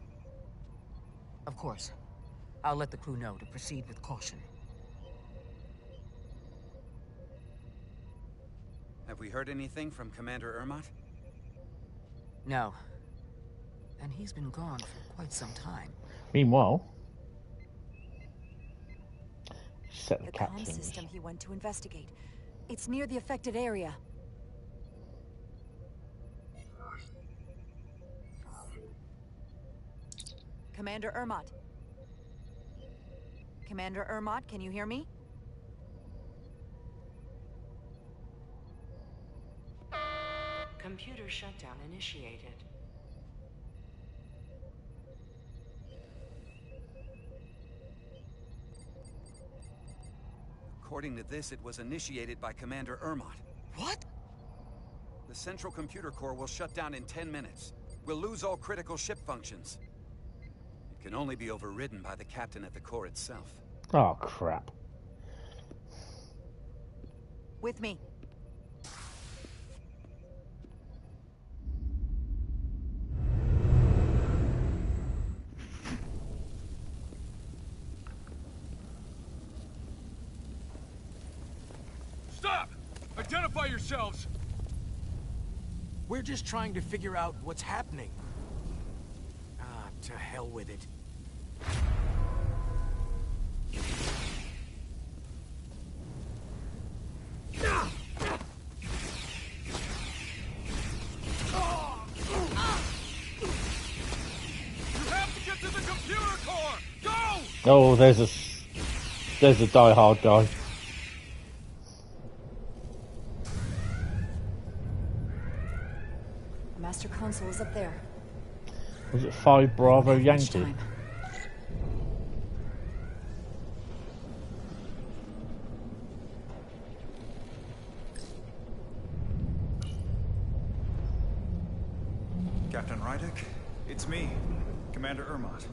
Of course. I'll let the crew know to proceed with caution. Have we heard anything from Commander Ermot? No. And he's been gone for quite some time. Meanwhile, set the The comm captains. system he went to investigate. It's near the affected area. Commander Ermot. Commander Ermot, can you hear me? Computer shutdown initiated. According to this, it was initiated by Commander Ermot. What? The central computer core will shut down in 10 minutes. We'll lose all critical ship functions. It can only be overridden by the captain at the core itself. Oh, crap. With me. Stop! Identify yourselves! We're just trying to figure out what's happening. Ah, to hell with it. You have to get to the computer core! Go! Oh, there's a die-hard guy. The master console is up there. Was it 5 Bravo Yankee? Captain Rydick, it's me, Commander Ermot.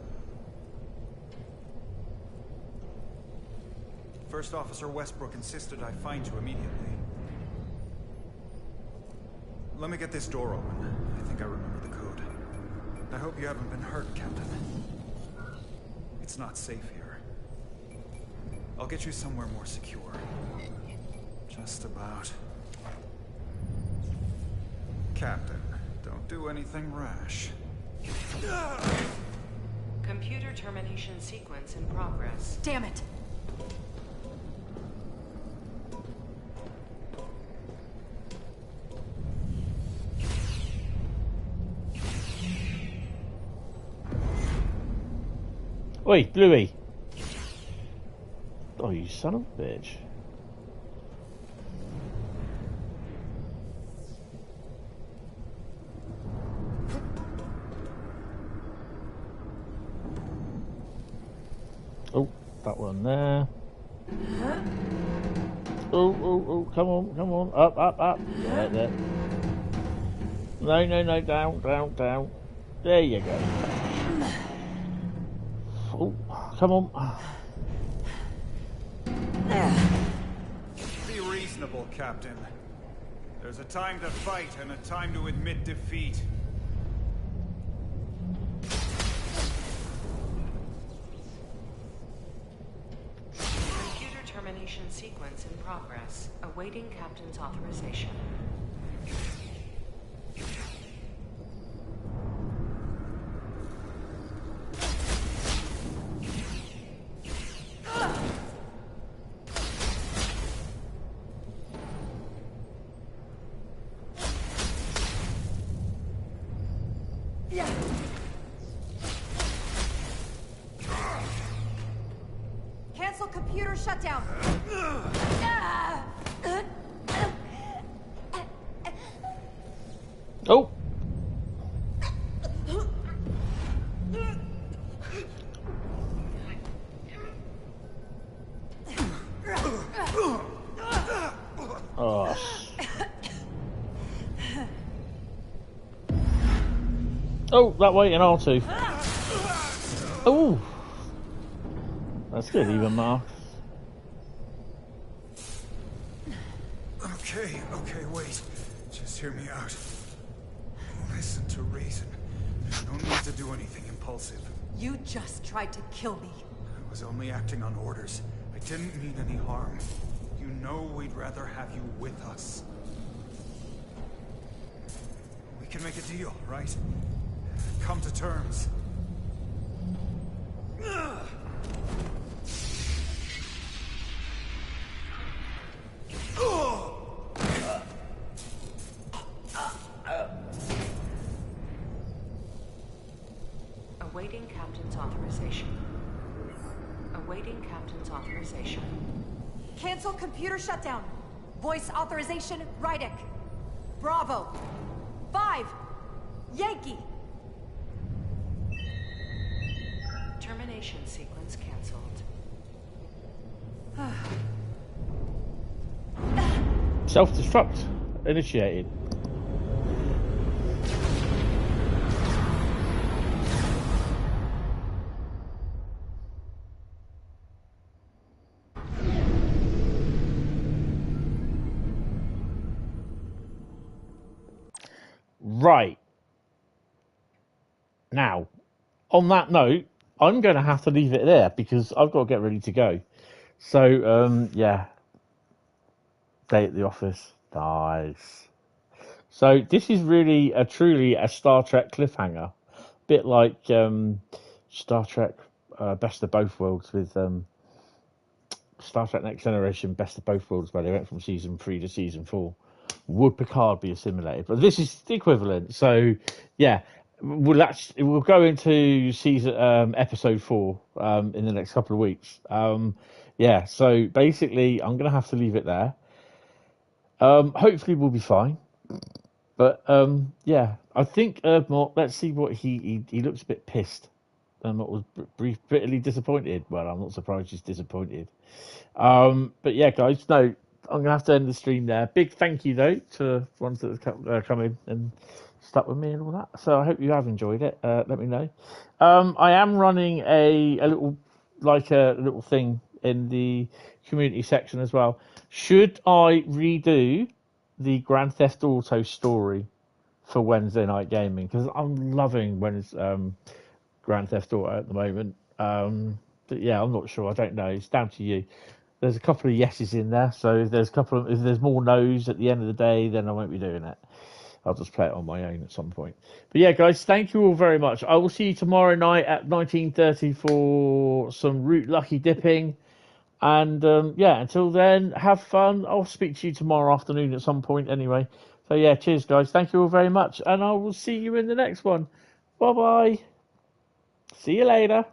First Officer Westbrook insisted I find you immediately. Let me get this door open. I think I remember the code. I hope you haven't been hurt, Captain. It's not safe here. I'll get you somewhere more secure. Just about. Captain, don't do anything rash. Computer termination sequence in progress. Damn it! Oi, Bluey! Oh, you son of a bitch. Oh, that one there. Oh, come on. Up. There. No, down. There you go. Oh, come on. Be reasonable, Captain. There's a time to fight and a time to admit defeat. Computer termination sequence in progress. Awaiting Captain's authorization. Cancel computer shutdown. Oh. Oh. Oh, that way in R2. Oh. That's good, even mark. Okay, wait. Just hear me out. Listen to reason. No need to do anything impulsive. You just tried to kill me. I was only acting on orders. I didn't mean any harm. You know we'd rather have you with us. We can make a deal, right? Come to terms. Awaiting Captain's authorization. Awaiting Captain's authorization. Cancel computer shutdown. Voice authorization, Rydick. Bravo. 5. Yankee. Termination sequence cancelled. Self-destruct initiated. Right. Now, on that note, I'm going to have to leave it there because I've got to get ready to go. So, yeah. Day at the office. Nice. So, this is really truly a Star Trek cliffhanger. Bit like Star Trek Best of Both Worlds with Star Trek Next Generation Best of Both Worlds, where they went from season 3 to season 4. Would Picard be assimilated? But this is the equivalent. So, yeah, we'll go into season episode 4 in the next couple of weeks. Yeah, so basically, I'm going to have to leave it there. Hopefully, we'll be fine. But yeah, I think let's see what he looks a bit pissed. Was bitterly disappointed. Well, I'm not surprised he's disappointed. But yeah, guys, no, I'm going to have to end the stream there. Big thank you, though, to ones that have come in and stuck with me and all that. So I hope you have enjoyed it. Let me know. I am running a little thing in the community section as well. Should I redo the Grand Theft Auto story for Wednesday Night Gaming? Because I'm loving Grand Theft Auto at the moment. But yeah, I'm not sure. I don't know. It's down to you. There's a couple of yeses in there, so if there's more no's at the end of the day, then I won't be doing it. I'll just play it on my own at some point. But yeah, guys, thank you all very much. I will see you tomorrow night at 19:30 for some Root Lucky dipping. And yeah, until then, have fun. I'll speak to you tomorrow afternoon at some point anyway. So yeah, cheers, guys. Thank you all very much, and I will see you in the next one. Bye bye. See you later.